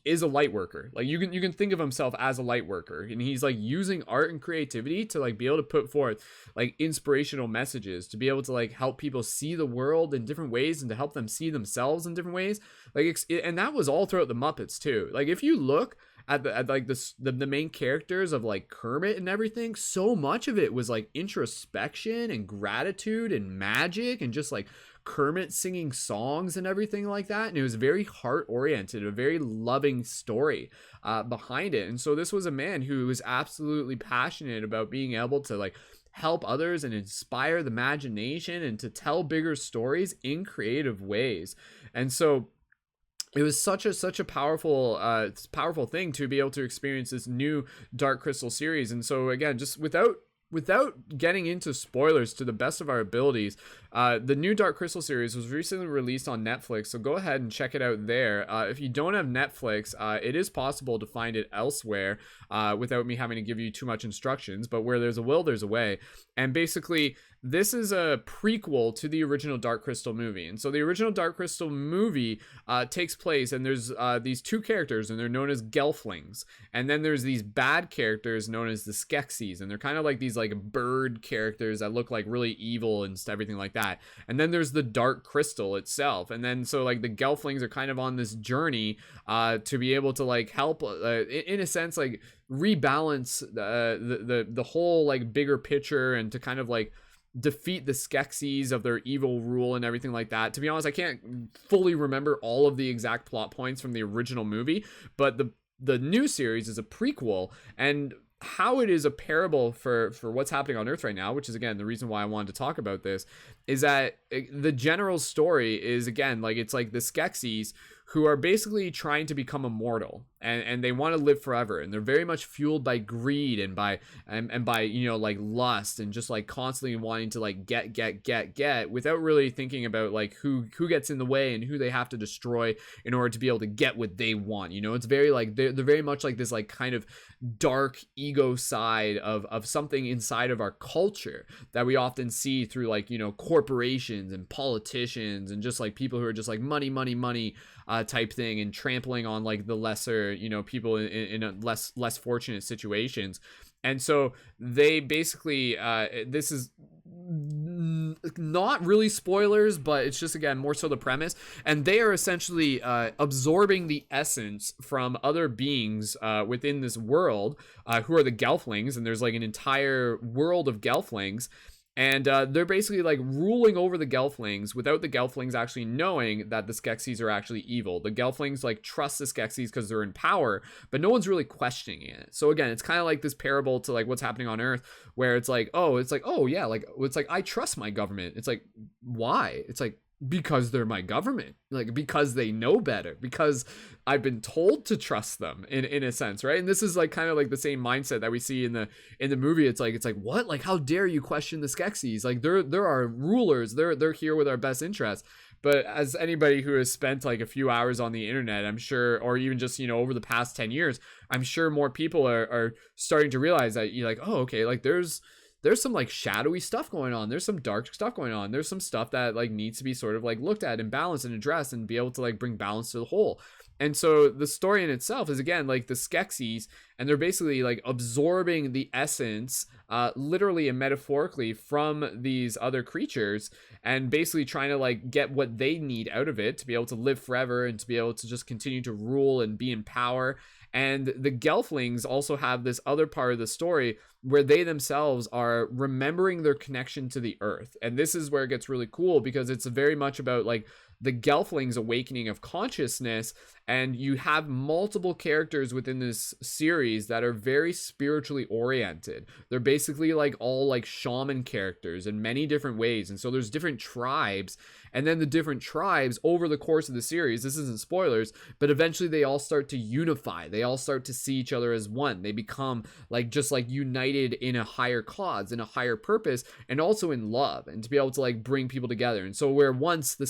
is a light worker. Like you can think of himself as a light worker, and he's like using art and creativity to like be able to put forth like inspirational messages, to be able to like help people see the world in different ways and to help them see themselves in different ways. Like and that was all throughout the Muppets too. Like if you look at the main characters of like Kermit and everything, so much of it was like introspection and gratitude and magic and just like Kermit singing songs and everything like that. And it was very heart oriented, a very loving story behind it. And so this was a man who was absolutely passionate about being able to like help others and inspire the imagination and to tell bigger stories in creative ways. And so it was such a powerful thing to be able to experience this new Dark Crystal series. And so again, just without getting into spoilers, to the best of our abilities, the new Dark Crystal series was recently released on Netflix, so go ahead and check it out there. If you don't have Netflix, it is possible to find it elsewhere without me having to give you too much instructions, but where there's a will, there's a way. And basically, this is a prequel to the original Dark Crystal movie. And so the original Dark Crystal movie takes place, and there's these two characters, and they're known as Gelflings. And then there's these bad characters known as the Skeksis, and they're kind of like these like bird characters that look like really evil and everything like that. And then there's the Dark Crystal itself. And then so like the Gelflings are kind of on this journey to be able to like help in a sense like rebalance the whole like bigger picture, and to kind of like defeat the Skeksis of their evil rule and everything like that. To be honest, I can't fully remember all of the exact plot points from the original movie, but the new series is a prequel, and how it is a parable for what's happening on Earth right now, which is again the reason why I wanted to talk about this, is that the general story is again like it's like the Skeksis who are basically trying to become immortal, and they want to live forever, and they're very much fueled by greed and by you know like lust, and just like constantly wanting to like get without really thinking about like who gets in the way and who they have to destroy in order to be able to get what they want. You know, it's very like they're very much like this like kind of dark ego side of something inside of our culture that we often see through like, you know, corporations and politicians and just like people who are just like money type thing, and trampling on like the lesser, you know, people in a less fortunate situations. And so they basically this is not really spoilers, but it's just again more so the premise, and they are essentially absorbing the essence from other beings within this world who are the Gelflings, and there's like an entire world of Gelflings. And they're basically like ruling over the Gelflings without the Gelflings actually knowing that the Skeksis are actually evil. The Gelflings like trust the Skeksis because they're in power, but no one's really questioning it. So again, it's kind of like this parable to like what's happening on Earth, where it's like, oh yeah, like it's like I trust my government. It's like, why? It's like, because they're my government, like because they know better, because I've been told to trust them in a sense, right? And this is like kind of like the same mindset that we see in the movie. It's like what, like how dare you question the Skeksis? Like they're our rulers, they're here with our best interests. But as anybody who has spent like a few hours on the internet, I'm sure, or even just, you know, over the past 10 years, I'm sure more people are starting to realize that you're like, oh, okay, like there's some like shadowy stuff going on. There's some dark stuff going on. There's some stuff that like needs to be sort of like looked at and balanced and addressed and be able to like bring balance to the whole. And so the story in itself is again like the Skeksis, and they're basically like absorbing the essence, literally and metaphorically, from these other creatures, and basically trying to like get what they need out of it to be able to live forever and to be able to just continue to rule and be in power. And the Gelflings also have this other part of the story where they themselves are remembering their connection to the earth. And this is where it gets really cool, because it's very much about like the Gelflings awakening of consciousness, and you have multiple characters within this series that are very spiritually oriented. They're basically like all like shaman characters in many different ways, and so there's different tribes, and then the different tribes over the course of the series, this isn't spoilers, but eventually they all start to unify. They all start to see each other as one. They become like just like united in a higher cause, in a higher purpose, and also in love, and to be able to like bring people together. And so where once the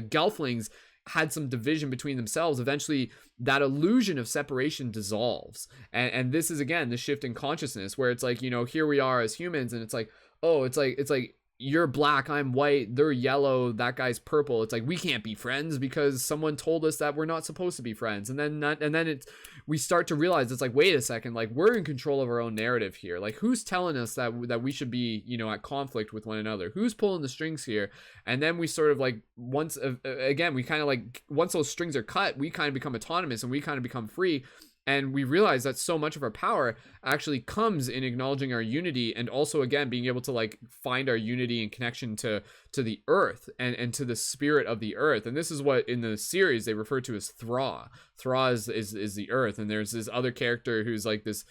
Gelflings had some division between themselves, eventually that illusion of separation dissolves. And this is again the shift in consciousness, where it's like, you know, here we are as humans, and it's like, oh, it's like you're black, I'm white, they're yellow, that guy's purple. It's like we can't be friends because someone told us that we're not supposed to be friends. And then it's, we start to realize it's like, wait a second, like we're in control of our own narrative here. Like who's telling us that we should be, you know, at conflict with one another? Who's pulling the strings here? And then we sort of like, once again, we kind of like, once those strings are cut, we kind of become autonomous and we kind of become free. And we realize that so much of our power actually comes in acknowledging our unity, and also again being able to like find our unity and connection to the earth and to the spirit of the earth. And this is what in the series they refer to as Thra. Thra is the earth, and there's this other character who's like this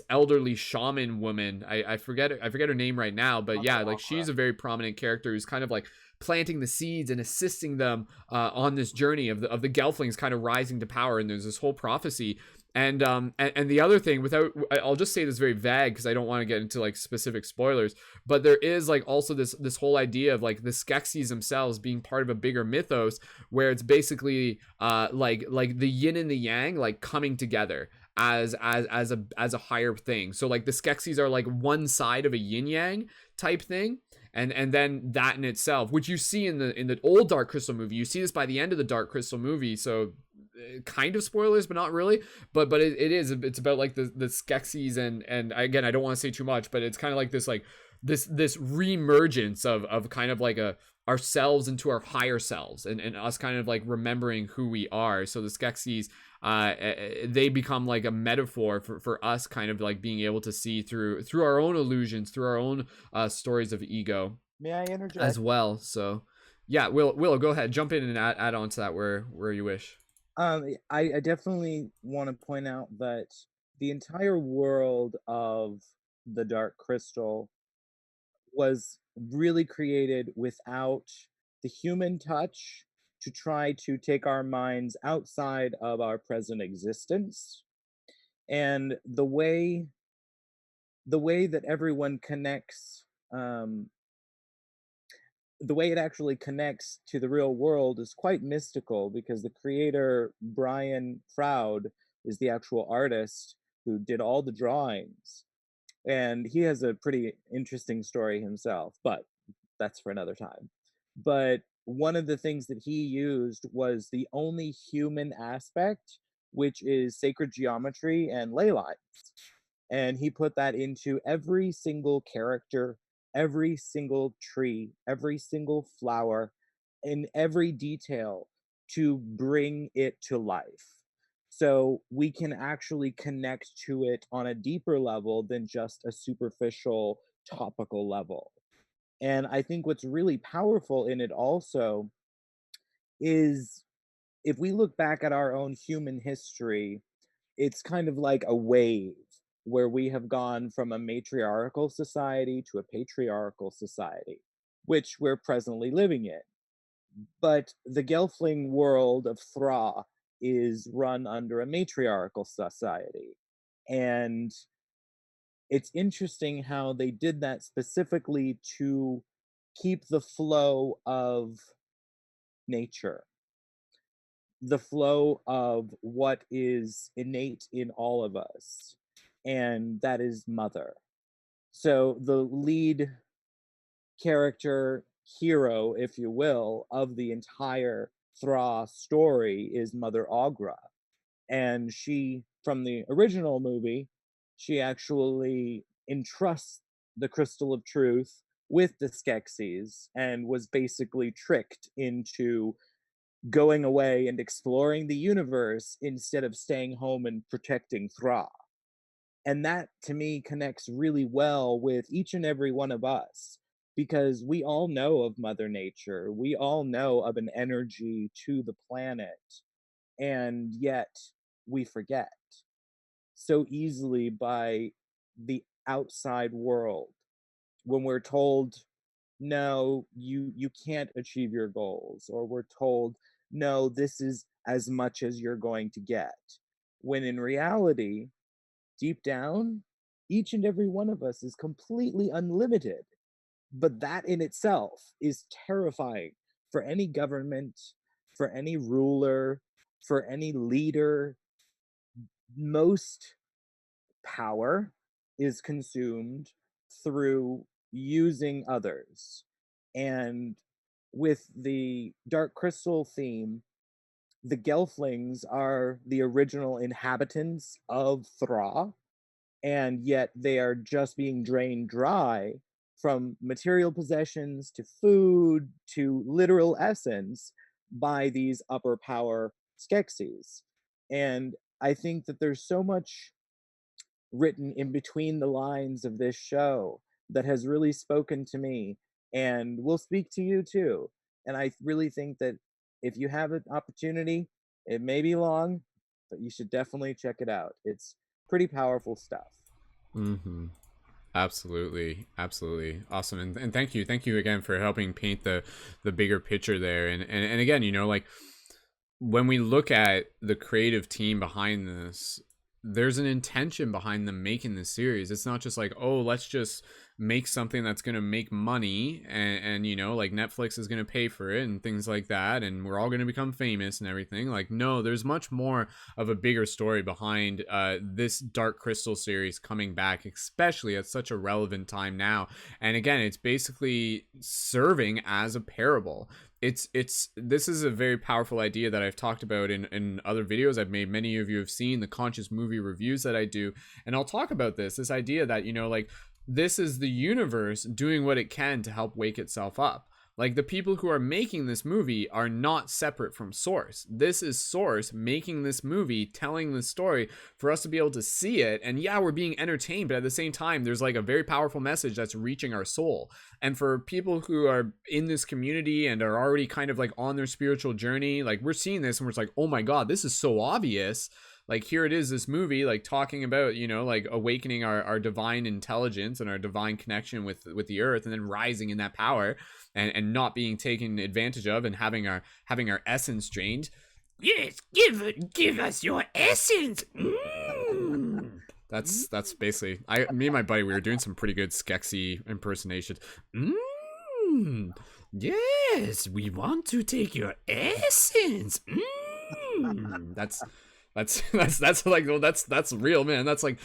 elderly shaman woman. I forget her name right now, but yeah, like she's a very prominent character who's kind of like planting the seeds and assisting them on this journey of the Gelflings kind of rising to power. And there's this whole prophecy. And the other thing, I'll just say this very vague because I don't want to get into like specific spoilers, but there is like also this whole idea of like the Skeksis themselves being part of a bigger mythos, where it's basically like the yin and the yang like coming together as a higher thing. So like the Skeksis are like one side of a yin yang type thing. And then that in itself, which you see in the old Dark Crystal movie, you see this by the end of the Dark Crystal movie, so kind of spoilers, but not really. But it's about like the Skeksis, and again, I don't want to say too much, but it's kind of like this reemergence of kind of like ourselves into our higher selves, and us kind of like remembering who we are. So the Skeksis, they become like a metaphor for us kind of like being able to see through our own illusions, through our own stories of ego. May I interject as well? So yeah, Willow, go ahead, jump in and add on to that where you wish. I definitely want to point out that the entire world of the Dark Crystal was really created without the human touch, to try to take our minds outside of our present existence. And the way that everyone connects, the way it actually connects to the real world is quite mystical, because the creator, Brian Froud, is the actual artist who did all the drawings. And he has a pretty interesting story himself, but that's for another time. But one of the things that he used was the only human aspect, which is sacred geometry and ley lines. And he put that into every single character, every single tree, every single flower, in every detail, to bring it to life. So we can actually connect to it on a deeper level than just a superficial topical level. And I think what's really powerful in it also is, if we look back at our own human history, it's kind of like a wave where we have gone from a matriarchal society to a patriarchal society, which we're presently living in. But the Gelfling world of Thra is run under a matriarchal society. And it's interesting how they did that specifically to keep the flow of nature, the flow of what is innate in all of us, and that is mother. So the lead character, hero, if you will, of the entire Thra story is Mother Aughra. And she, from the original movie, she actually entrusts the Crystal of Truth with the Skeksis and was basically tricked into going away and exploring the universe instead of staying home and protecting Thra. And that to me connects really well with each and every one of us because we all know of Mother Nature. We all know of an energy to the planet, and yet we forget so easily by the outside world when we're told no, you can't achieve your goals, or we're told no, this is as much as you're going to get, when in reality, deep down, each and every one of us is completely unlimited. But that in itself is terrifying for any government, for any ruler, for any leader. Most power is consumed through using others. And with the Dark Crystal theme, the Gelflings are the original inhabitants of Thra, and yet they are just being drained dry from material possessions to food to literal essence by these upper power Skeksis. And I think that there's so much written in between the lines of this show that has really spoken to me and will speak to you too. And I really think that if you have an opportunity, it may be long, but you should definitely check it out. It's pretty powerful stuff. Mm-hmm. Absolutely, absolutely awesome, and thank you again for helping paint the bigger picture there, and again, you know, like when we look at the creative team behind this, there's an intention behind them making this series. It's not just like, oh, let's just make something that's going to make money and you know, like Netflix is going to pay for it and things like that, and we're all going to become famous and everything. Like, no, there's much more of a bigger story behind this Dark Crystal series coming back, especially at such a relevant time now. And again, it's basically serving as a parable. It's this is a very powerful idea that I've talked about in other videos I've made. Many of you have seen the conscious movie reviews that I do, and I'll talk about this idea that, you know, like, this is the universe doing what it can to help wake itself up. Like, the people who are making this movie are not separate from Source. This is Source making this movie, telling the story for us to be able to see it. And yeah, we're being entertained, but at the same time, there's like a very powerful message that's reaching our soul. And for people who are in this community and are already kind of like on their spiritual journey, like, we're seeing this and we're just like, oh my God, this is so obvious. Like, here it is, this movie, like, talking about, you know, like, awakening our divine intelligence and our divine connection with the earth, and then rising in that power and not being taken advantage of and having our essence drained. Yes, give us your essence. That's basically, me and my buddy, we were doing some pretty good Skeksy impersonations. Yes, we want to take your essence. That's like, well, that's real, man. That's like,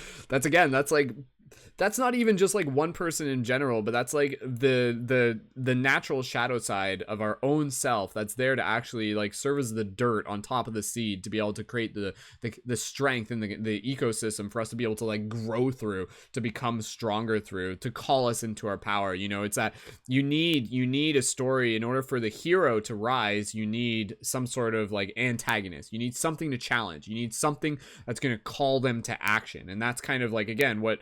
that's not even just like one person in general, but that's like the natural shadow side of our own self that's there to actually like serve as the dirt on top of the seed to be able to create the strength in the ecosystem for us to be able to like grow through, to become stronger through, to call us into our power. You know, it's that you need a story. In order for the hero to rise, you need some sort of like antagonist. You need something to challenge. You need something that's going to call them to action. And that's kind of like, again, what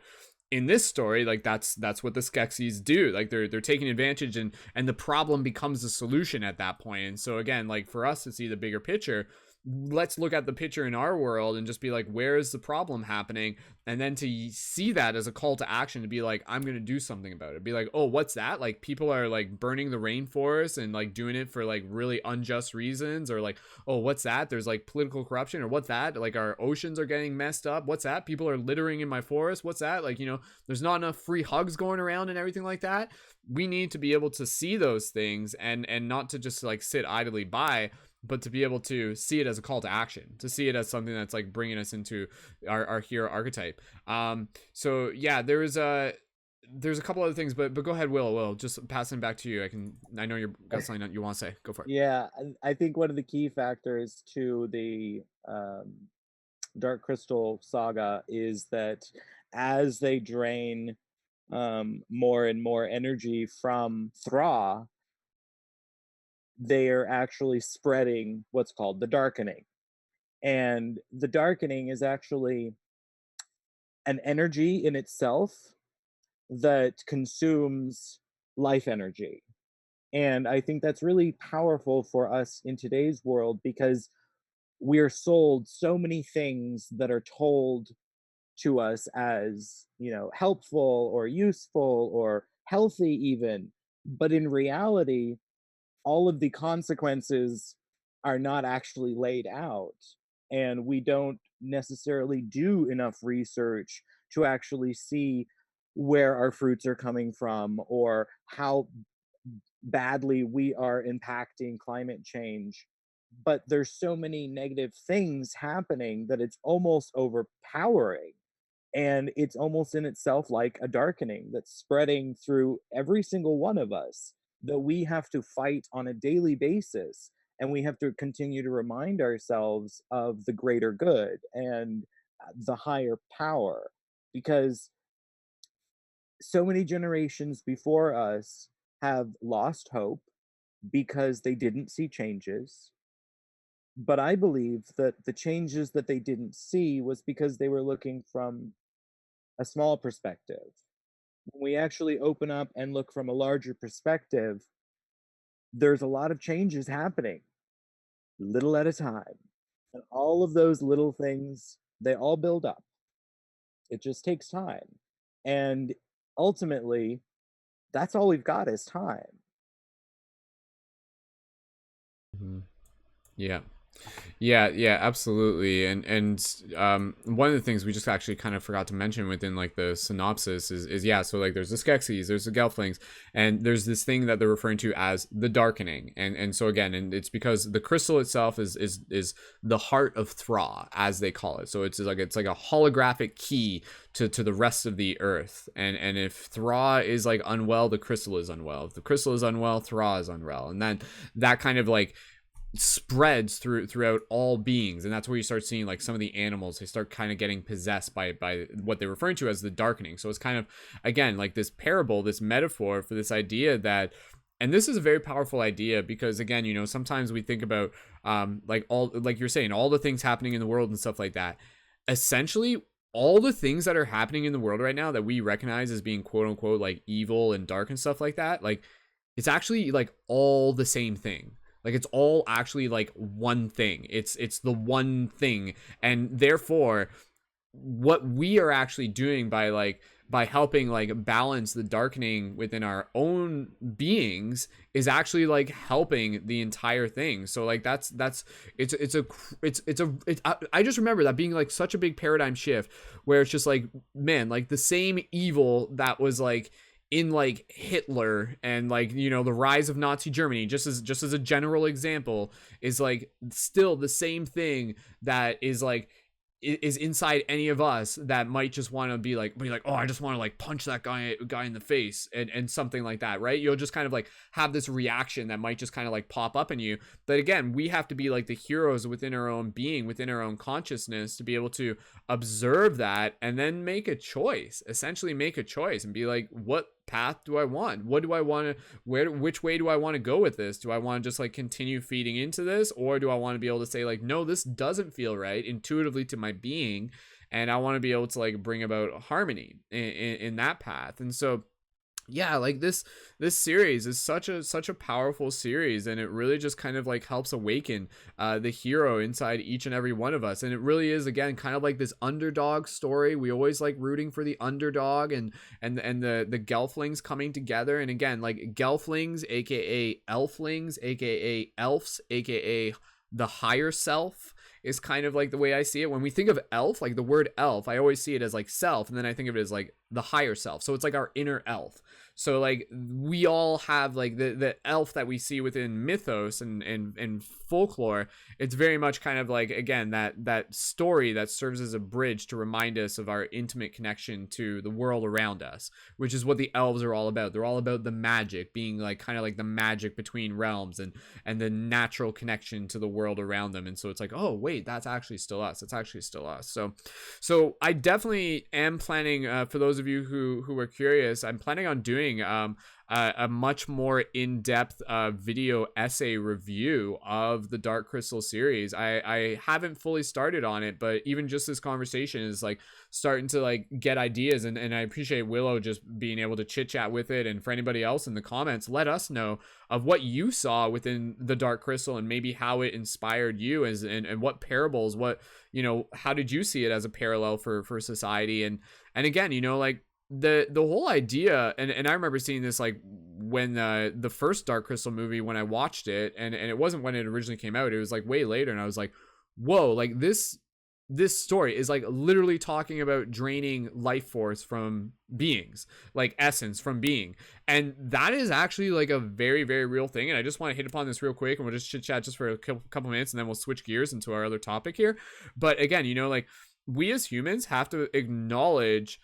in this story, like, that's what the Skeksis do. Like, they're taking advantage, and the problem becomes the solution at that point. And so again, like, for us to see the bigger picture, let's look at the picture in our world and just be like, where is the problem happening? And then to see that as a call to action, to be like, I'm going to do something about it. Be like, oh, what's that? Like, people are like burning the rainforest and like doing it for like really unjust reasons, or like, oh, what's that? There's like political corruption, or what's that? Like, our oceans are getting messed up. What's that? People are littering in my forest. What's that? Like, you know, there's not enough free hugs going around and everything like that. We need to be able to see those things and not to just like sit idly by, but to be able to see it as a call to action, to see it as something that's like bringing us into our hero archetype. So yeah, there is there's a couple other things, but go ahead, Will, just passing back to you. I know you've got something that you want to say. Go for it. Yeah, I think one of the key factors to the Dark Crystal saga is that as they drain more and more energy from Thra, they are actually spreading what's called the darkening. And the darkening is actually an energy in itself that consumes life energy. And I think that's really powerful for us in today's world because we're sold so many things that are told to us as, helpful or useful or healthy, even. But in reality, all of the consequences are not actually laid out. And we don't necessarily do enough research to actually see where our fruits are coming from or how badly we are impacting climate change. But there's so many negative things happening that it's almost overpowering, and it's almost in itself like a darkening that's spreading through every single one of us that we have to fight on a daily basis, and we have to continue to remind ourselves of the greater good and the higher power, because so many generations before us have lost hope because they didn't see changes. But I believe that the changes that they didn't see was because they were looking from a small perspective. When we actually open up and look from a larger perspective, there's a lot of changes happening, little at a time. And all of those little things, they all build up. It just takes time. And ultimately, that's all we've got is time. Mhm. Yeah. Yeah, absolutely. And one of the things we just actually kind of forgot to mention within like the synopsis is yeah, so like there's the Skeksis, there's the Gelflings, and there's this thing that they're referring to as the darkening. And so again, and it's because the crystal itself is the heart of Thra, as they call it. So it's like a holographic key to the rest of the earth. And if Thra is like unwell, the crystal is unwell. If the crystal is unwell, Thra is unwell. And then that kind of like spreads throughout all beings, and that's where you start seeing like some of the animals, they start kind of getting possessed by what they're referring to as the darkening. So it's kind of, again, like this parable, this metaphor for this idea that, and this is a very powerful idea because again, sometimes we think about like all, like you're saying, all the things happening in the world and stuff like that. Essentially all the things that are happening in the world right now that we recognize as being quote unquote like evil and dark and stuff like that, like it's actually like all the same thing. Like it's all actually like one thing. It's the one thing. And therefore what we are actually doing by helping like balance the darkening within our own beings is actually like helping the entire thing. So like that's I just remember that being like such a big paradigm shift where it's just like, man, like the same evil that was like in like Hitler and like the rise of Nazi Germany, just as a general example, is like still the same thing that is like is inside any of us that might just want to be like, oh, I just want to like punch that guy in the face and something like that, right? You'll just kind of like have this reaction that might just kind of like pop up in you. But again, we have to be like the heroes within our own being, within our own consciousness, to be able to observe that and then make a choice, essentially make a choice and be like, what path do I want? What do I want to, which way do I want to go with this? Do I want to just like continue feeding into this, or do I want to be able to say like, no, this doesn't feel right intuitively to my being, and I want to be able to like bring about harmony in that path? And so yeah, like this series is such a powerful series, and it really just kind of like helps awaken the hero inside each and every one of us. And it really is, again, kind of like this underdog story. We always like rooting for the underdog and the Gelflings coming together. And again, like Gelflings, aka Elflings, aka elves, aka the higher self, is kind of like the way I see it. When we think of elf, like the word elf, I always see it as like self, and then I think of it as like the higher self. So it's like our inner elf. So like we all have like the elf that we see within mythos and folklore. It's very much kind of like, again, that story that serves as a bridge to remind us of our intimate connection to the world around us, which is what the elves are all about. They're all about the magic, being like kind of like the magic between realms and the natural connection to the world around them. And so it's like, oh wait, that's actually still us. It's actually still us. So I definitely am planning, for those of you who are curious, I'm planning on doing a much more in-depth video essay review of the Dark Crystal series. I haven't fully started on it, but even just this conversation is like starting to like get ideas, and I appreciate WIllo just being able to chit chat with it. And for anybody else in the comments, let us know of what you saw within the Dark Crystal and maybe how it inspired you, and what parables, what, you know, how did you see it as a parallel for society. And again, you know, like the whole idea, and I remember seeing this like when the first Dark Crystal movie, when I watched it, and it wasn't when it originally came out, it was like way later, and I was like, whoa, like this story is like literally talking about draining life force from beings, like essence from being. And that is actually like a very, very real thing. And I just want to hit upon this real quick, and we'll just chit chat just for a couple minutes, and then we'll switch gears into our other topic here. But again, you know, like we as humans have to acknowledge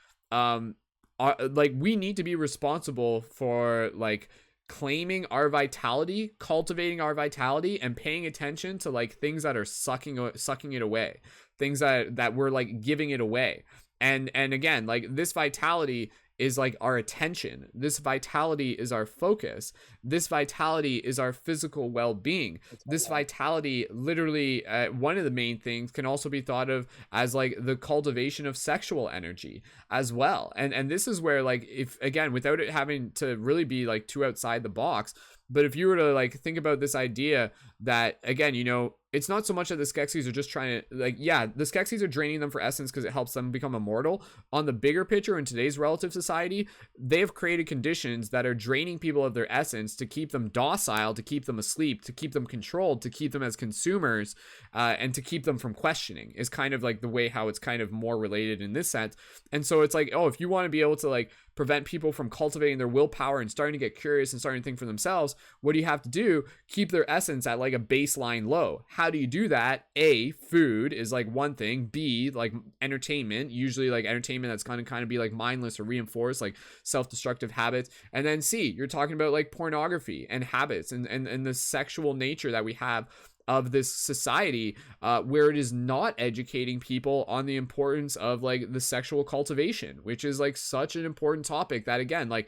like we need to be responsible for like claiming our vitality, cultivating our vitality, and paying attention to like things that are sucking it away, things that we're like giving it away. And again, like this vitality is like our attention. This vitality is our focus. This vitality is our physical well-being. This vitality, literally, one of the main things can also be thought of as like the cultivation of sexual energy as well. And this is where, like, if again, without it having to really be like too outside the box, but if you were to like think about this idea that, again, you know, it's not so much that the Skeksis are just trying to, like, yeah, the Skeksis are draining them for essence because it helps them become immortal. On the bigger picture, in today's relative society, they have created conditions that are draining people of their essence to keep them docile, to keep them asleep, to keep them controlled, to keep them as consumers, and to keep them from questioning, is kind of like the way how it's kind of more related in this sense. And so it's like, oh, if you want to be able to like prevent people from cultivating their willpower and starting to get curious and starting to think for themselves, what do you have to do? Keep their essence at like a baseline low. How do you do that? A, food is like one thing. B, like entertainment, usually like entertainment that's going to kind of be like mindless or reinforced, like self-destructive habits. And then C, you're talking about like pornography and habits and the sexual nature that we have of this society, where it is not educating people on the importance of like the sexual cultivation, which is like such an important topic that, again, like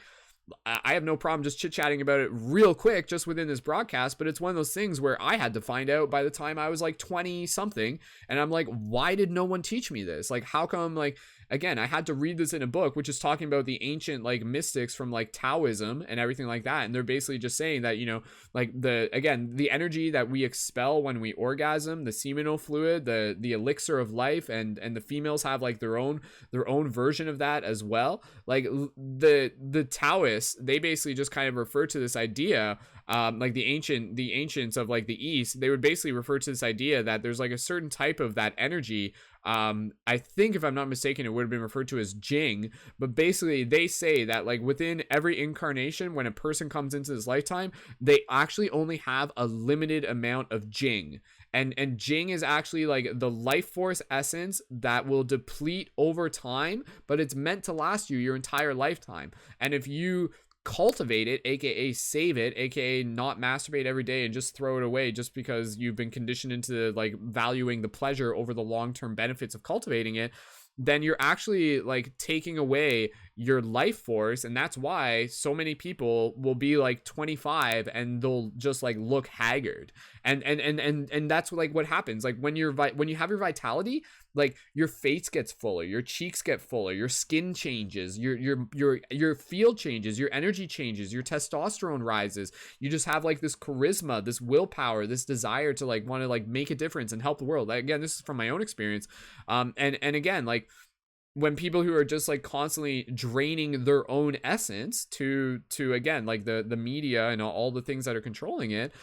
I have no problem just chit-chatting about it real quick just within this broadcast, but it's one of those things where I had to find out by the time I was like 20 something, and I'm like, why did no one teach me this? Like, how come, like, again, I had to read this in a book which is talking about the ancient like mystics from like Taoism and everything like that, and they're basically just saying that, you know, like the energy that we expel when we orgasm, the seminal fluid, the elixir of life, and the females have like their own version of that as well. Like the Taoists, they basically just kind of refer to this idea, like the ancients of like the East, they would basically refer to this idea that there's like a certain type of that energy. I think, if I'm not mistaken, it would have been referred to as Jing, but basically they say that like within every incarnation, when a person comes into this lifetime, they actually only have a limited amount of Jing. And Jing is actually like the life force essence that will deplete over time, but it's meant to last you your entire lifetime. And if you cultivate it, aka save it, aka not masturbate every day and just throw it away just because you've been conditioned into like valuing the pleasure over the long-term benefits of cultivating it, then you're actually like taking away your life force. And that's why so many people will be like 25 and they'll just like look haggard. And that's like what happens. Like when you have your vitality, like your face gets fuller, your cheeks get fuller, your skin changes, your field changes, your energy changes, your testosterone rises. You just have like this charisma, this willpower, this desire to like want to like make a difference and help the world. Again, this is from my own experience. And again, like when people who are just like constantly draining their own essence to again, like the media and all the things that are controlling it,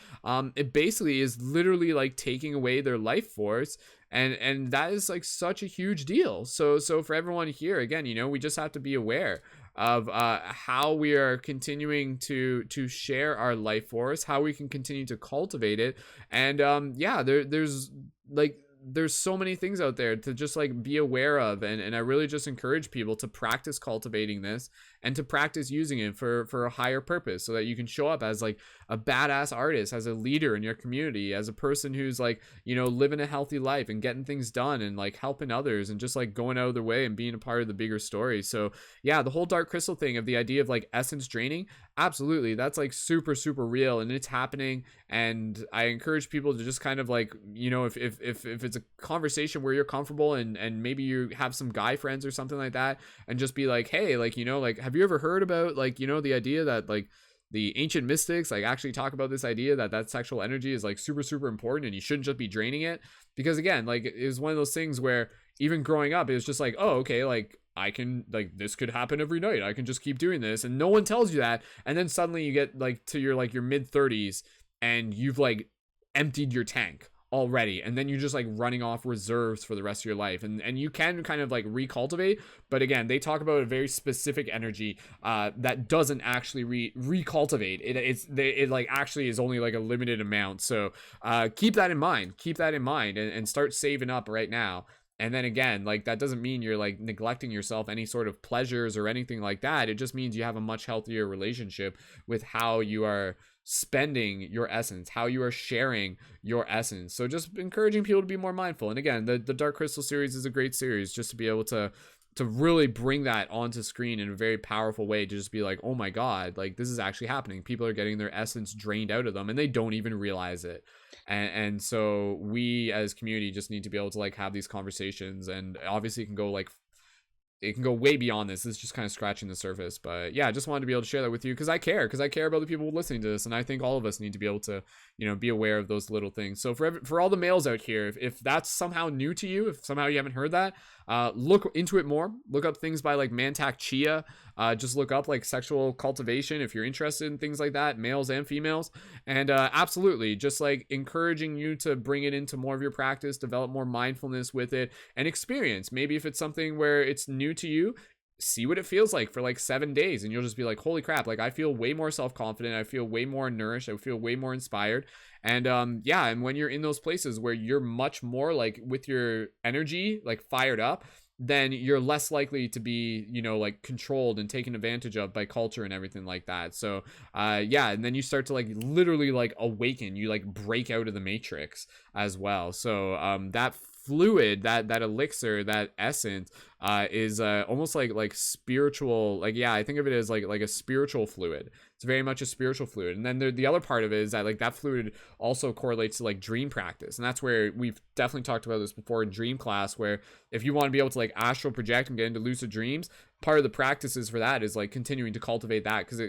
it basically is literally like taking away their life force and that is like such a huge deal. So for everyone here, again, we just have to be aware of how we are continuing to share our life force, how we can continue to cultivate it. And yeah, there's like there's so many things out there to just like be aware of, and I really just encourage people to practice cultivating this and to practice using it for a higher purpose, so that you can show up as like a badass artist, as a leader in your community, as a person who's like living a healthy life and getting things done and like helping others and just like going out of their way and being a part of the bigger story. So yeah, the whole dark crystal thing of the idea of like essence draining, absolutely, that's like super super real and it's happening. And I encourage people to just kind of like if it's a conversation where you're comfortable, and maybe you have some guy friends or something like that, and just be like, hey, like like, have you ever heard about like the idea that like the ancient mystics like actually talk about this idea that sexual energy is like super super important and you shouldn't just be draining it? Because again, like, it was one of those things where even growing up it was just like, oh, okay, like I can, like, this could happen every night, I can just keep doing this, and no one tells you that. And then suddenly you get like to your mid 30s and you've like emptied your tank already, and then you're just like running off reserves for the rest of your life, and you can kind of like recultivate. But again, they talk about a very specific energy that doesn't actually recultivate it. It like actually is only like a limited amount. So keep that in mind, and start saving up right now. And then again, like, that doesn't mean you're like neglecting yourself any sort of pleasures or anything like that. It just means you have a much healthier relationship with how you are spending your essence, how you are sharing your essence. So just encouraging people to be more mindful. And again, the Dark Crystal series is a great series just to be able to really bring that onto screen in a very powerful way, to just be like, oh my God, like, this is actually happening. People are getting their essence drained out of them and they don't even realize it. And so we as community just need to be able to like have these conversations, and obviously it can go way beyond this. This is just kind of scratching the surface. But yeah, I just wanted to be able to share that with you because I care about the people listening to this. And I think all of us need to be able to, be aware of those little things. So for all the males out here, if that's somehow new to you, if somehow you haven't heard that, look into it more. Look up things by like Mantak Chia. Just look up like sexual cultivation if you're interested in things like that, males and females. And absolutely, just like encouraging you to bring it into more of your practice, develop more mindfulness with it, and experience. Maybe if it's something where it's new to you, see what it feels like for like 7 days, and you'll just be like, holy crap, like, I feel way more self-confident, I feel way more nourished, I feel way more inspired. And yeah, and when you're in those places where you're much more like with your energy like fired up, then you're less likely to be, like, controlled and taken advantage of by culture and everything like that. So yeah, and then you start to like literally like awaken, you like break out of the matrix as well. So that fluid, that elixir, that essence is almost like spiritual. Like, yeah, I think of it as like a spiritual fluid. It's very much a spiritual fluid. And then the other part of it is that like that fluid also correlates to like dream practice, and that's where we've definitely talked about this before in dream class, where if you want to be able to like astral project and get into lucid dreams, part of the practices for that is like continuing to cultivate that, because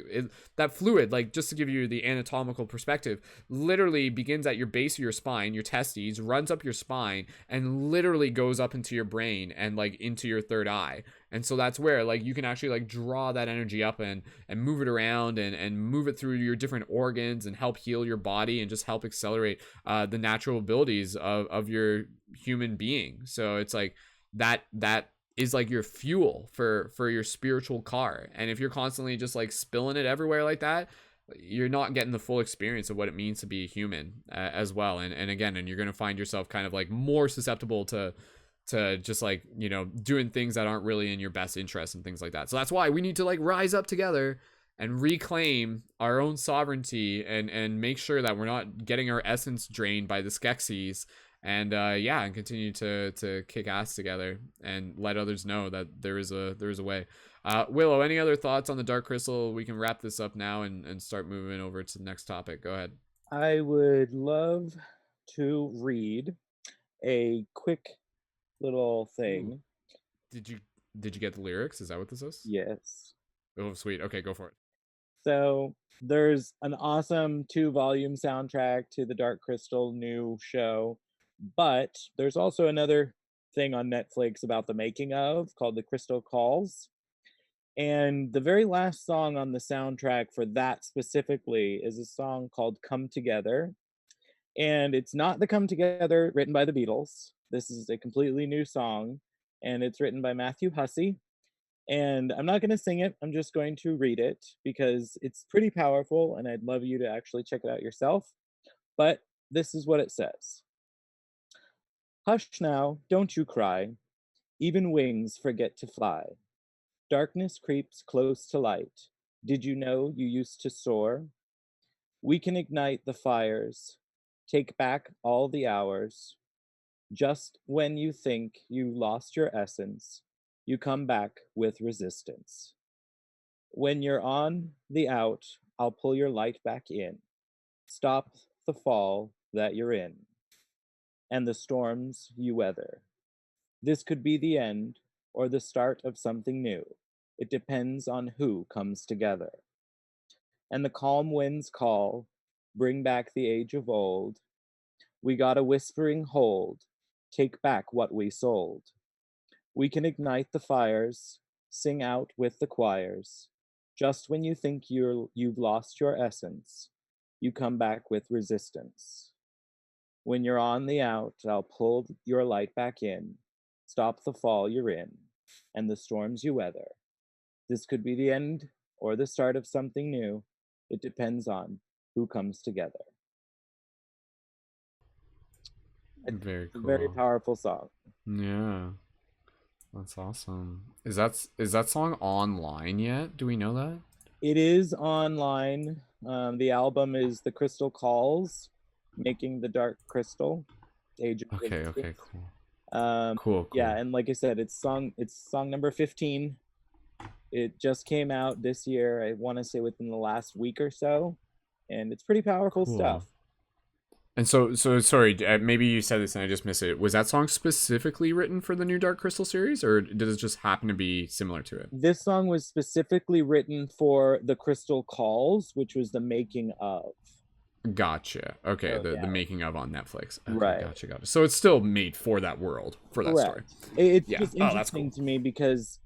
that fluid, like, just to give you the anatomical perspective, literally begins at your base of your spine, your testes, runs up your spine, and literally goes up into your brain and like into your third eye. And so that's where like you can actually like draw that energy up and move it around and move it through your different organs and help heal your body and just help accelerate the natural abilities of your human being. So it's like that is like your fuel for your spiritual car. And if you're constantly just like spilling it everywhere like that, you're not getting the full experience of what it means to be a human as well. And again, and you're going to find yourself kind of like more susceptible to just like, doing things that aren't really in your best interest and things like that. So that's why we need to like rise up together and reclaim our own sovereignty and make sure that we're not getting our essence drained by the Skeksis. And yeah, and continue to kick ass together and let others know that there is a way. WIllo, any other thoughts on the Dark Crystal? We can wrap this up now and start moving over to the next topic. Go ahead. I would love to read a quick little thing. Ooh. Did you get the lyrics? Is that what this is? Yes. Oh, sweet. Okay, go for it. So there's an awesome 2-volume soundtrack to the Dark Crystal new show, but there's also another thing on Netflix about the making of called The Crystal Calls. And the very last song on the soundtrack for that specifically is a song called Come Together. And it's not the Come Together written by the Beatles. This is a completely new song, and it's written by Matthew Hussey. And I'm not going to sing it, I'm just going to read it because it's pretty powerful, and I'd love you to actually check it out yourself. But this is what it says. Hush now, don't you cry. Even wings forget to fly. Darkness creeps close to light. Did you know you used to soar? We can ignite the fires, take back all the hours. Just when you think you lost your essence, you come back with resistance. When you're on the out, I'll pull your light back in. Stop the fall that you're in and the storms you weather. This could be the end or the start of something new. It depends on who comes together. And the calm winds call, bring back the age of old. We got a whispering hold, take back what we sold. We can ignite the fires, sing out with the choirs. Just when you think you've lost your essence, you come back with resistance. When you're on the out, I'll pull your light back in, stop the fall you're in, and the storms you weather. This could be the end or the start of something new. It depends on who comes together. Very It's a cool. very powerful song. Yeah. That's awesome. Is that song online yet? Do we know that? It is online. The album is The Crystal Calls, Making the Dark Crystal. Age of Okay, Resistance. cool. Cool. Yeah, and like I said, it's song number 15. It just came out this year. I want to say within the last week or so, and it's pretty powerful stuff. And so sorry, maybe you said this and I just missed it. Was that song specifically written for the new Dark Crystal series, or did it just happen to be similar to it? This song was specifically written for The Crystal Calls, which was the making of. Gotcha. Okay, the making of on Netflix. Okay, right. Gotcha. So it's still made for that world, for that story. It's just interesting to me because,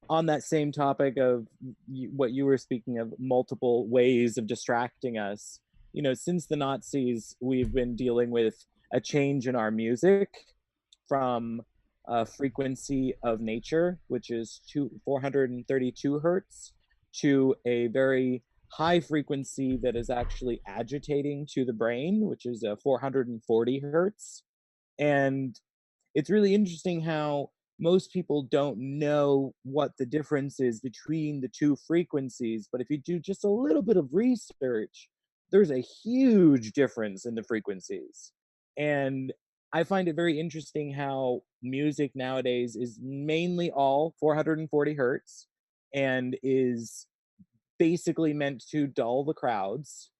on that same topic of what you were speaking of, multiple ways of distracting us, since the Nazis, we've been dealing with a change in our music from a frequency of nature, which is 432 hertz, to a very high frequency that is actually agitating to the brain, which is 440 hertz. And it's really interesting how most people don't know what the difference is between the two frequencies. But if you do just a little bit of research, there's a huge difference in the frequencies. And I find it very interesting how music nowadays is mainly all 440 hertz and is basically meant to dull the crowds.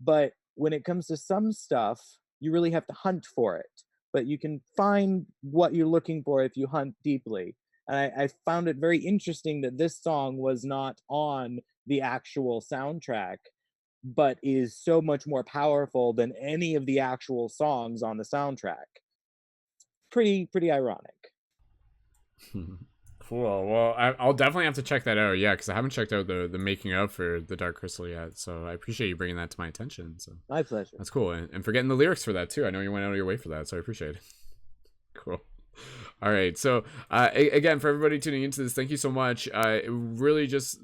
But when it comes to some stuff, you really have to hunt for it. But you can find what you're looking for if you hunt deeply. And I found it very interesting that this song was not on the actual soundtrack, but is so much more powerful than any of the actual songs on the soundtrack. Pretty ironic. Cool. Well, I'll definitely have to check that out. Yeah, because I haven't checked out the making of for the Dark Crystal yet. So I appreciate you bringing that to my attention. So my pleasure. That's cool, and for getting the lyrics for that too. I know you went out of your way for that, so I appreciate it. Cool. All right. So again, for everybody tuning into this, thank you so much. Really just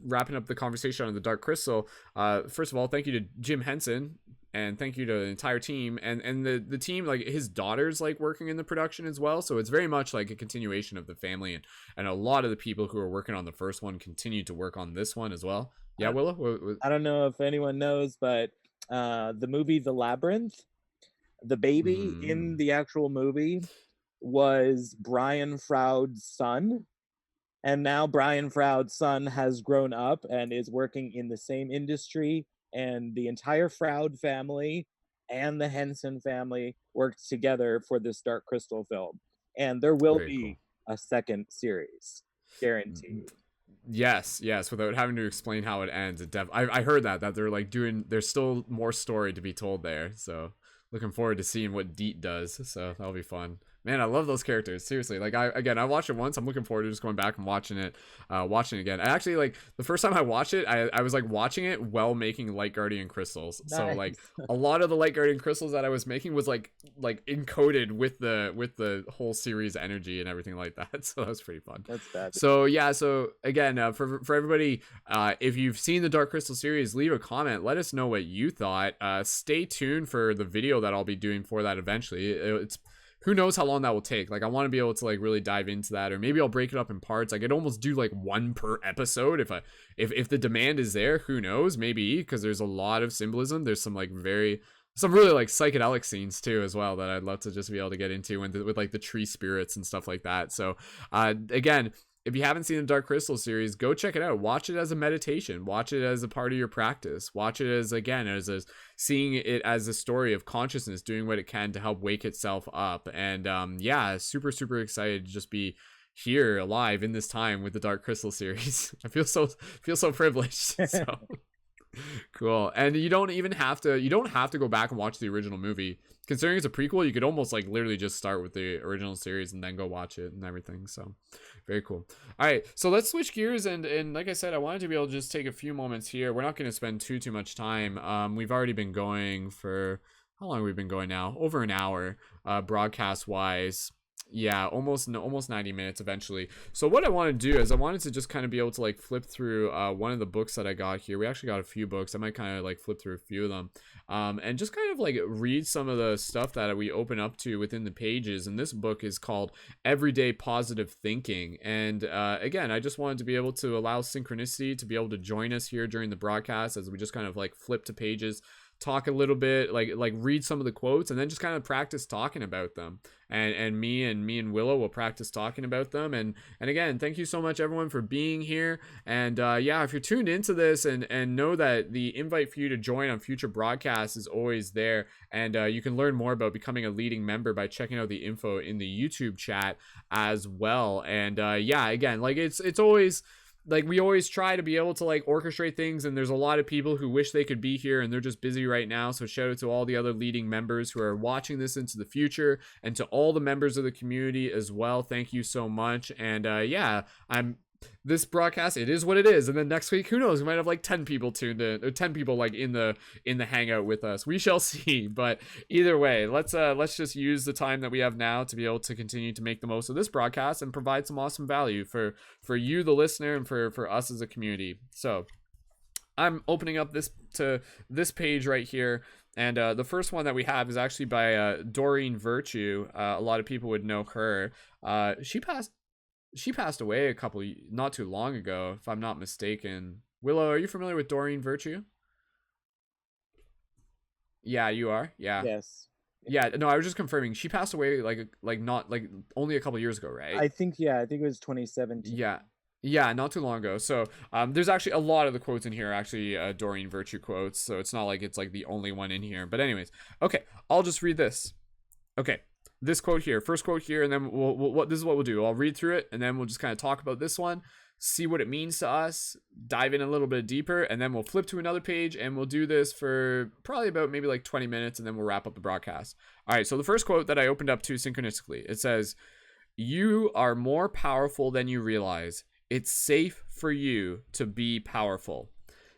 wrapping up the conversation on the Dark Crystal. First of all, thank you to Jim Henson. And thank you to the entire team and the team, like his daughter's like working in the production as well. So it's very much like a continuation of the family, and a lot of the people who are working on the first one continue to work on this one as well. Yeah, WIllo? I don't know if anyone knows, but the movie The Labyrinth, the baby in the actual movie was Brian Froud's son. And now Brian Froud's son has grown up and is working in the same industry. And the entire Froud family and the Henson family worked together for this Dark Crystal film. And there will be a second series, guaranteed. Yes, without having to explain how it ends. I heard that they're like there's still more story to be told there. So looking forward to seeing what Deet does. So that'll be fun. Man, I love those characters. Seriously, like I watched it once. I'm looking forward to just going back and watching it again. I actually, like, the first time I watched it, I was like watching it while making Light Guardian crystals. So like Nice. a lot of the Light Guardian crystals that I was making was like encoded with the whole series energy and everything like that. So that was pretty fun. That's bad. So yeah, so again, for everybody, if you've seen the Dark Crystal series, leave a comment. Let us know what you thought. Stay tuned for the video that I'll be doing for that eventually. It's who knows how long that will take. Like, I want to be able to like really dive into that, or maybe I'll break it up in parts. I could almost do like one per episode if the demand is there. Who knows? Maybe, because there's a lot of symbolism. There's some really like psychedelic scenes too as well that I'd love to just be able to get into with like the tree spirits and stuff like that. So again, if you haven't seen the Dark Crystal series, go check it out. Watch it as a meditation. Watch it as a part of your practice. Watch it as seeing it as a story of consciousness doing what it can to help wake itself up. And yeah, super, super excited to just be here alive in this time with the Dark Crystal series. I feel so privileged. So cool. And you don't have to go back and watch the original movie. Considering it's a prequel, you could almost like literally just start with the original series and then go watch it and everything. So very cool. All right, so let's switch gears, and like I said, I wanted to be able to just take a few moments here. We're not going to spend too much time. We've already been going for, how long have we been going now? Over an hour, broadcast wise. Yeah, almost 90 minutes eventually. So what I want to do is I wanted to just kind of be able to like flip through one of the books that I got here. We actually got a few books. I might kind of like flip through a few of them, and just kind of like read some of the stuff that we open up to within the pages. And this book is called Everyday Positive Thinking. And again, I just wanted to be able to allow synchronicity to be able to join us here during the broadcast as we just kind of like flip to pages, talk a little bit, like read some of the quotes, and then just kind of practice talking about them. And me and WIllo will practice talking about them. And again, thank you so much everyone for being here. And yeah, if you're tuned into this and know that the invite for you to join on future broadcasts is always there, and you can learn more about becoming a leading member by checking out the info in the YouTube chat as well. And yeah, again, like it's always, like, we always try to be able to like orchestrate things, and there's a lot of people who wish they could be here and they're just busy right now. So shout out to all the other leading members who are watching this into the future, and to all the members of the community as well. Thank you so much. And yeah, this broadcast, it is what it is, and then next week, who knows, we might have like 10 people tuned in, or 10 people like in the hangout with us. We shall see. But either way, let's just use the time that we have now to be able to continue to make the most of this broadcast and provide some awesome value for you, the listener, and for us as a community. So I'm opening up this page right here, and the first one that we have is actually by Doreen Virtue. A lot of people would know her. She passed away not too long ago, if I'm not mistaken. WIllo, are you familiar with Doreen Virtue? Yeah, you are. Yeah. Yes. Yeah. No, I was just confirming. She passed away not like only a couple years ago, right? I think it was 2017. Yeah. Yeah, not too long ago. So there's actually a lot of the quotes in here are actually Doreen Virtue quotes. So it's not like it's like the only one in here. But anyways, okay, I'll just read this. Okay. This quote here, first quote here, and then this is what we'll do. I'll read through it, and then we'll just kind of talk about this one, see what it means to us, dive in a little bit deeper, and then we'll flip to another page, and we'll do this for probably about maybe like 20 minutes, and then we'll wrap up the broadcast. All right, so the first quote that I opened up to synchronistically, it says, "You are more powerful than you realize. It's safe for you to be powerful."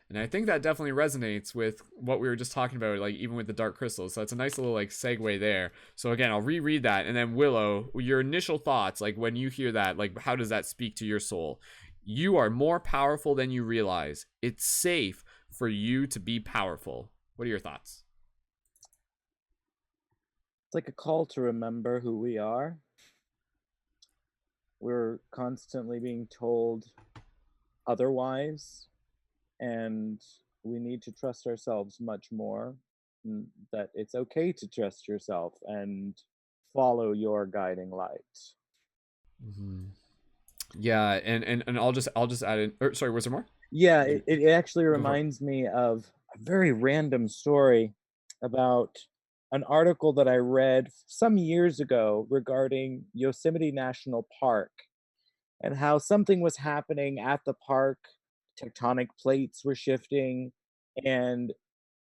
And I think that definitely resonates with what we were just talking about, like even with the dark crystals. So it's a nice little like segue there. So again, I'll reread that, and then WIllo, your initial thoughts, like when you hear that, like how does that speak to your soul? You are more powerful than you realize. It's safe for you to be powerful. What are your thoughts? It's like a call to remember who we are. We're constantly being told otherwise, and we need to trust ourselves much more, that it's okay to trust yourself and follow your guiding light. Mm-hmm. Yeah, and I'll just add in, or sorry, was there more? Yeah, it actually reminds me of a very random story about an article that I read some years ago regarding Yosemite National Park, and how something was happening at the park. Tectonic plates were shifting, and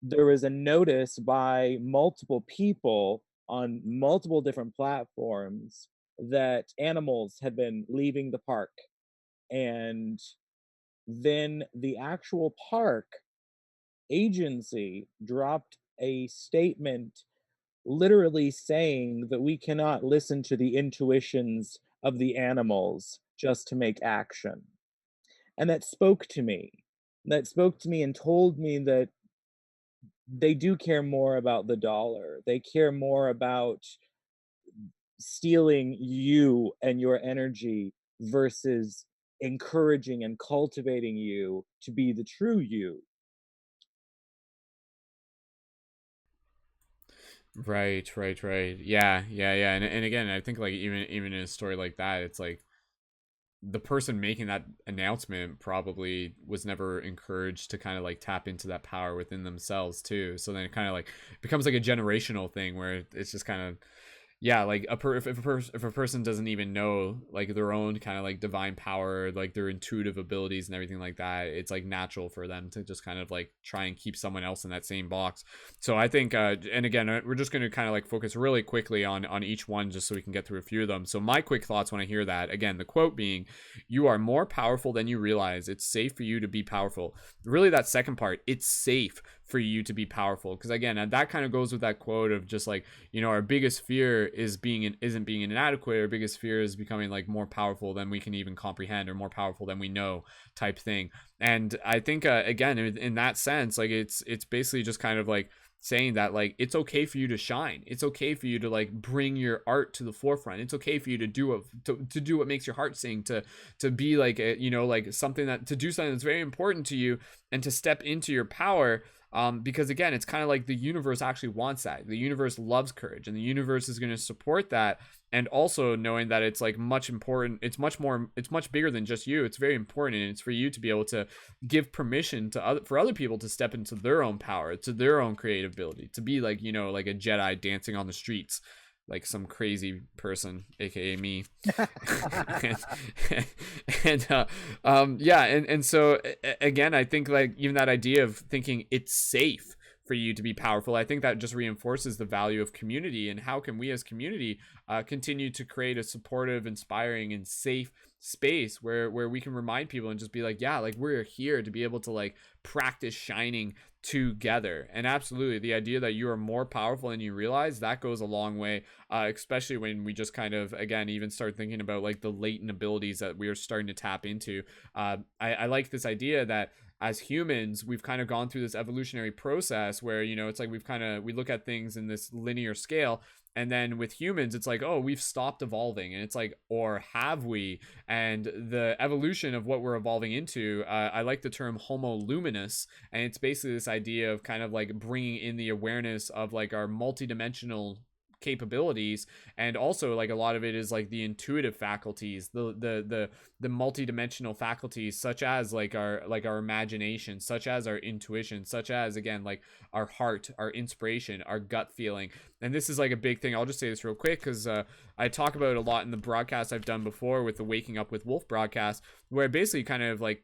there was a notice by multiple people on multiple different platforms that animals had been leaving the park. And then the actual park agency dropped a statement literally saying that we cannot listen to the intuitions of the animals just to make action. And that spoke to me. That spoke to me and told me that they do care more about the dollar. They care more about stealing you and your energy versus encouraging and cultivating you to be the true you. Right. Yeah. And again, I think like even in a story like that, it's like the person making that announcement probably was never encouraged to kind of like tap into that power within themselves too. So then it kind of like becomes like a generational thing where it's just kind of, yeah, like if a person doesn't even know like their own kind of like divine power, like their intuitive abilities and everything like that, it's like natural for them to just kind of like try and keep someone else in that same box. So I think and again, we're just going to kind of like focus really quickly on each one just so we can get through a few of them. So my quick thoughts when I hear that, again, the quote being, you are more powerful than you realize, it's safe for you to be powerful. Really, that second part, it's safe for you to be powerful, because again, that kind of goes with that quote of just like, you know, our biggest fear isn't being inadequate. Our biggest fear is becoming like more powerful than we can even comprehend, or more powerful than we know, type thing. And I think again, in that sense, like it's basically just kind of like saying that like it's okay for you to shine, it's okay for you to like bring your art to the forefront, it's okay for you to do to do what makes your heart sing, to be like a, you know, like something that, to do something that's very important to you, and to step into your power. Because again, it's kind of like the universe actually wants that. The universe loves courage, and the universe is going to support that. And also knowing that it's like much important, it's much more, it's much bigger than just you. It's very important, and it's for you to be able to give permission to for other people to step into their own power, to their own creative ability, to be like, you know, like a Jedi dancing on the streets, like some crazy person, aka me. and, yeah, and so again, I think like even that idea of thinking it's safe for you to be powerful, I think that just reinforces the value of community, and how can we as community continue to create a supportive, inspiring, and safe space where we can remind people and just be like, yeah, like we're here to be able to like practice shining together. And absolutely, the idea that you are more powerful than you realize, that goes a long way, especially when we just kind of again even start thinking about like the latent abilities that we are starting to tap into. I like this idea that as humans, we've kind of gone through this evolutionary process where, you know, it's like we look at things in this linear scale, and then with humans it's like, oh, we've stopped evolving, and it's like, or have we? And the evolution of what we're evolving into, I like the term homo luminous, and it's basically this idea of kind of like bringing in the awareness of like our multidimensional capabilities. And also like a lot of it is like the intuitive faculties, the multidimensional faculties, such as like our imagination, such as our intuition, such as again like our heart, our inspiration, our gut feeling. And this is like a big thing, I'll just say this real quick, because I talk about it a lot in the broadcast I've done before with the Waking Up with Wolf broadcast, where I basically kind of like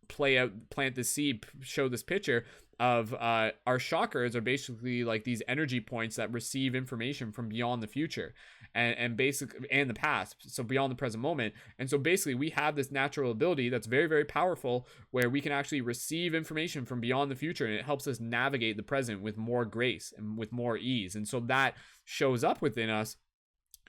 plant the seed, show this picture of our chakras are basically like these energy points that receive information from beyond the future, and basically and the past, so beyond the present moment. And so basically we have this natural ability that's very, very powerful, where we can actually receive information from beyond the future, and it helps us navigate the present with more grace and with more ease. And so that shows up within us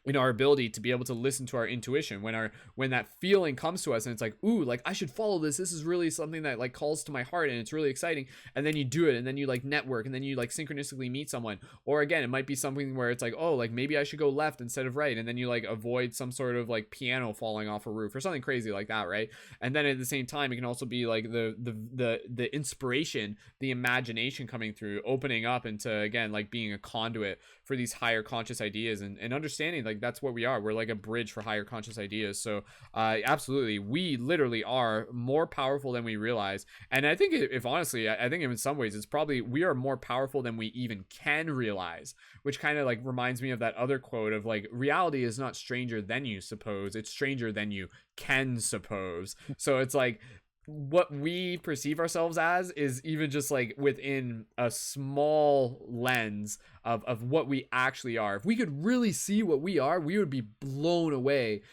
in our ability to be able to listen to our intuition when that feeling comes to us, and it's like, ooh, like I should follow this is really something that like calls to my heart, and it's really exciting. And then you do it, and then you like network, and then you like synchronistically meet someone. Or again, it might be something where it's like, oh, like maybe I should go left instead of right, and then you like avoid some sort of like piano falling off a roof or something crazy like that, right? And then at the same time, it can also be like the inspiration, the imagination coming through, opening up into again like being a conduit for these higher conscious ideas, and understanding like that's what we are. We're like a bridge for higher conscious ideas. So absolutely, we literally are more powerful than we realize. And I think if honestly, I think in some ways it's probably we are more powerful than we even can realize, which kind of like reminds me of that other quote of like, reality is not stranger than you suppose, it's stranger than you can suppose. So it's like what we perceive ourselves as is even just like within a small lens of what we actually are. If we could really see what we are, we would be blown away.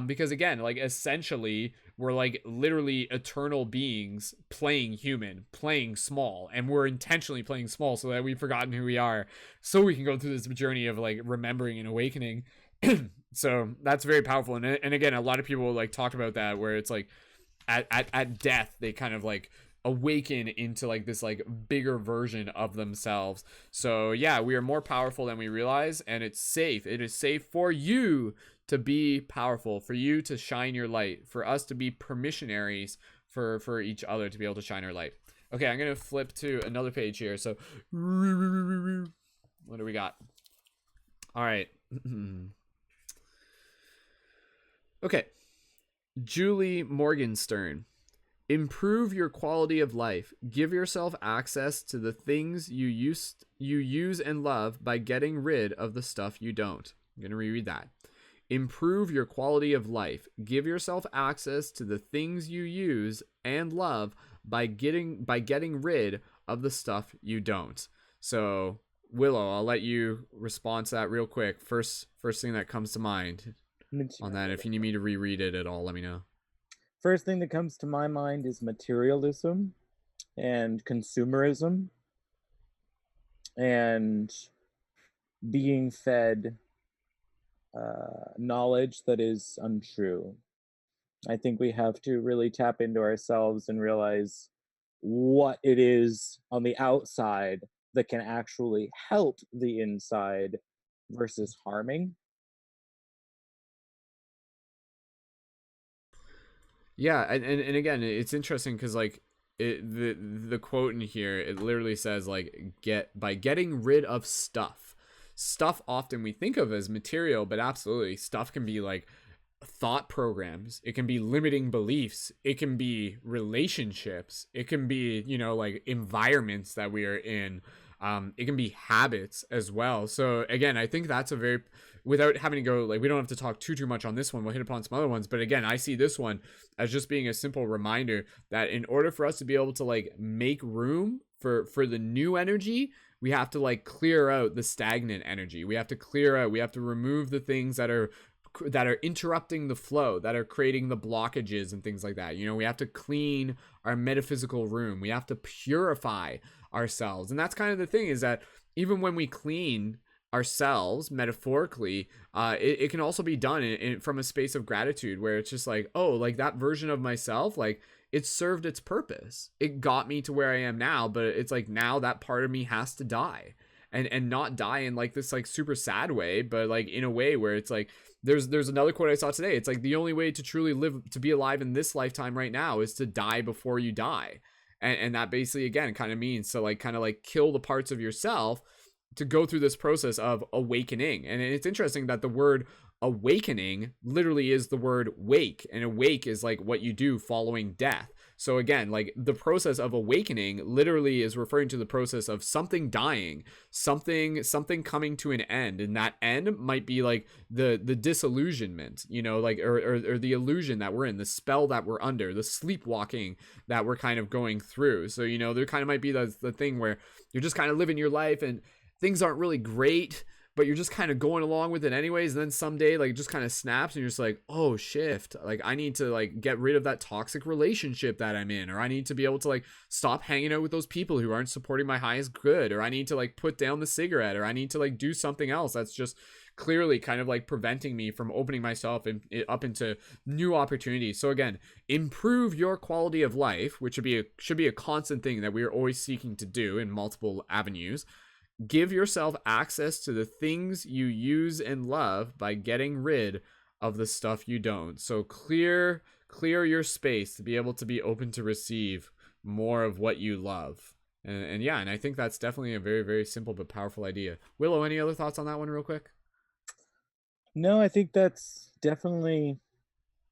Because again, like essentially we're like literally eternal beings playing human, playing small, and we're intentionally playing small so that we've forgotten who we are, so we can go through this journey of like remembering and awakening. So that's very powerful. And again, a lot of people like talk about that, where it's like at death they kind of like awaken into like this like bigger version of themselves. So yeah, we are more powerful than we realize, and it's safe. It is safe for you to be powerful, for you to shine your light, for us to be permissionaries for each other to be able to shine our light. Okay, I'm gonna flip to another page here. So what do we got? All right. Okay. Julie Morgenstern. Improve your quality of life. Give yourself access to the things you use and love by getting rid of the stuff you don't. I'm going to reread that. Improve your quality of life. Give yourself access to the things you use and love by getting rid of the stuff you don't. So, WIllo, I'll let you respond to that real quick. First thing that comes to mind on that. If you need me to reread it at all, let me know. First thing that comes to my mind is materialism and consumerism and being fed knowledge that is untrue. I think we have to really tap into ourselves and realize what it is on the outside that can actually help the inside versus harming. Yeah, and again, it's interesting because like the quote in here, it literally says like getting rid of stuff. Stuff often we think of as material, but absolutely stuff can be like thought programs, it can be limiting beliefs, it can be relationships, it can be, you know, like environments that we are in. It can be habits as well. So again, I think that's a very, without having to go like, we don't have to talk too much on this one, we'll hit upon some other ones, but again, I see this one as just being a simple reminder that in order for us to be able to like make room for the new energy, we have to like clear out the stagnant energy. We have to remove the things that are interrupting the flow, that are creating the blockages and things like that. You know, we have to clean our metaphysical room. We have to purify ourselves. And that's kind of the thing, is that even when we clean ourselves metaphorically, it can also be done from a space of gratitude, where it's just like, oh, like that version of myself, like it served its purpose. It got me to where I am now, but it's like now that part of me has to die. And not die in like this like super sad way, but like in a way where it's like, there's another quote I saw today. It's like the only way to truly live, to be alive in this lifetime right now, is to die before you die. And that basically again kind of means to like kind of like kill the parts of yourself to go through this process of awakening. And it's interesting that the word awakening literally is the word wake, and awake is like what you do following death. So again, like the process of awakening literally is referring to the process of something dying, something coming to an end, and that end might be like the disillusionment, you know, like or the illusion that we're in, the spell that we're under, the sleepwalking that we're kind of going through. So, you know, there kind of might be the thing where you're just kind of living your life and things aren't really great, but you're just kind of going along with it anyways. And then someday like it just kind of snaps and you're just like, oh, shift. Like I need to like get rid of that toxic relationship that I'm in, or I need to be able to like stop hanging out with those people who aren't supporting my highest good, or I need to like put down the cigarette, or I need to like do something else that's just clearly kind of like preventing me from opening myself up into new opportunities. So again, improve your quality of life, which should be a constant thing that we are always seeking to do in multiple avenues. Give yourself access to the things you use and love by getting rid of the stuff you don't. So clear your space to be able to be open to receive more of what you love. And yeah, and I think that's definitely a very, very simple but powerful idea. WIllo, any other thoughts on that one real quick? No, I think that's definitely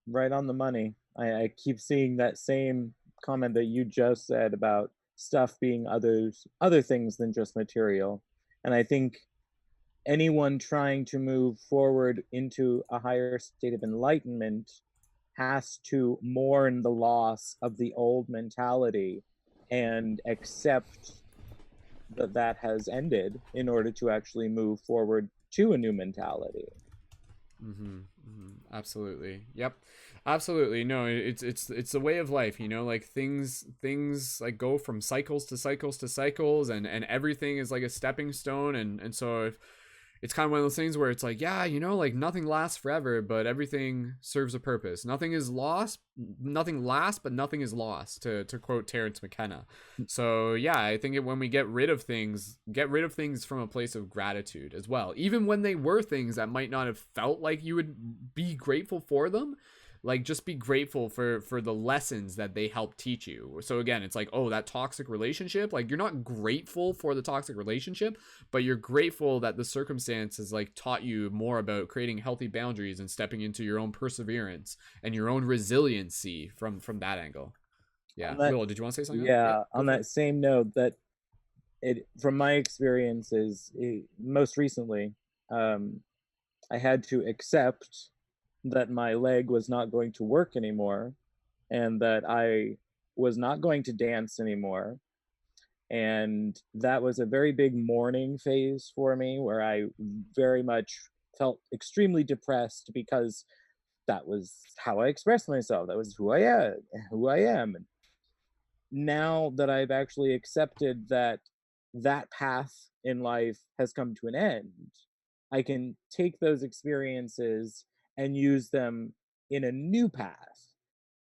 right on the money. I keep seeing that same comment that you just said about stuff being other things than just material. And I think anyone trying to move forward into a higher state of enlightenment has to mourn the loss of the old mentality and accept that that has ended in order to actually move forward to a new mentality. Absolutely. Yep. Absolutely. No, it's a way of life, you know, like things like go from cycles to cycles to cycles, and everything is like a stepping stone, and so if it's kind of one of those things where it's like, yeah, you know, like nothing lasts forever, but everything serves a purpose. Nothing is lost, nothing lasts, but nothing is lost, to quote Terrence McKenna. So yeah, I think when we get rid of things from a place of gratitude as well, even when they were things that might not have felt like you would be grateful for them. Like, just be grateful for the lessons that they help teach you. So again, it's like, oh, that toxic relationship, like you're not grateful for the toxic relationship, but you're grateful that the circumstances like taught you more about creating healthy boundaries and stepping into your own perseverance and your own resiliency from that angle. Yeah. That, Willow, did you want to say something? yeah, on that same note, that it, from my experiences, most recently, I had to accept that my leg was not going to work anymore and that I was not going to dance anymore. And that was a very big mourning phase for me where I very much felt extremely depressed because that was how I expressed myself. That was who I am. And now that I've actually accepted that that path in life has come to an end, I can take those experiences and use them in a new path.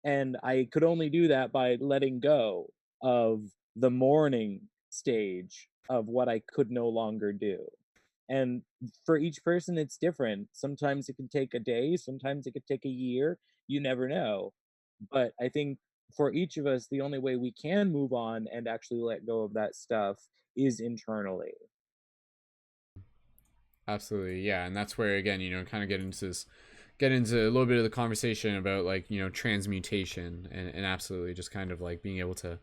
And I could only do that by letting go of the mourning stage of what I could no longer do. And for each person, it's different. Sometimes it can take a day, sometimes it could take a year. You never know. But I think for each of us, the only way we can move on and actually let go of that stuff is internally. Absolutely. Yeah. And that's where, again, you know, kind of get into a little bit of the conversation about like, you know, transmutation, and absolutely just kind of like being able to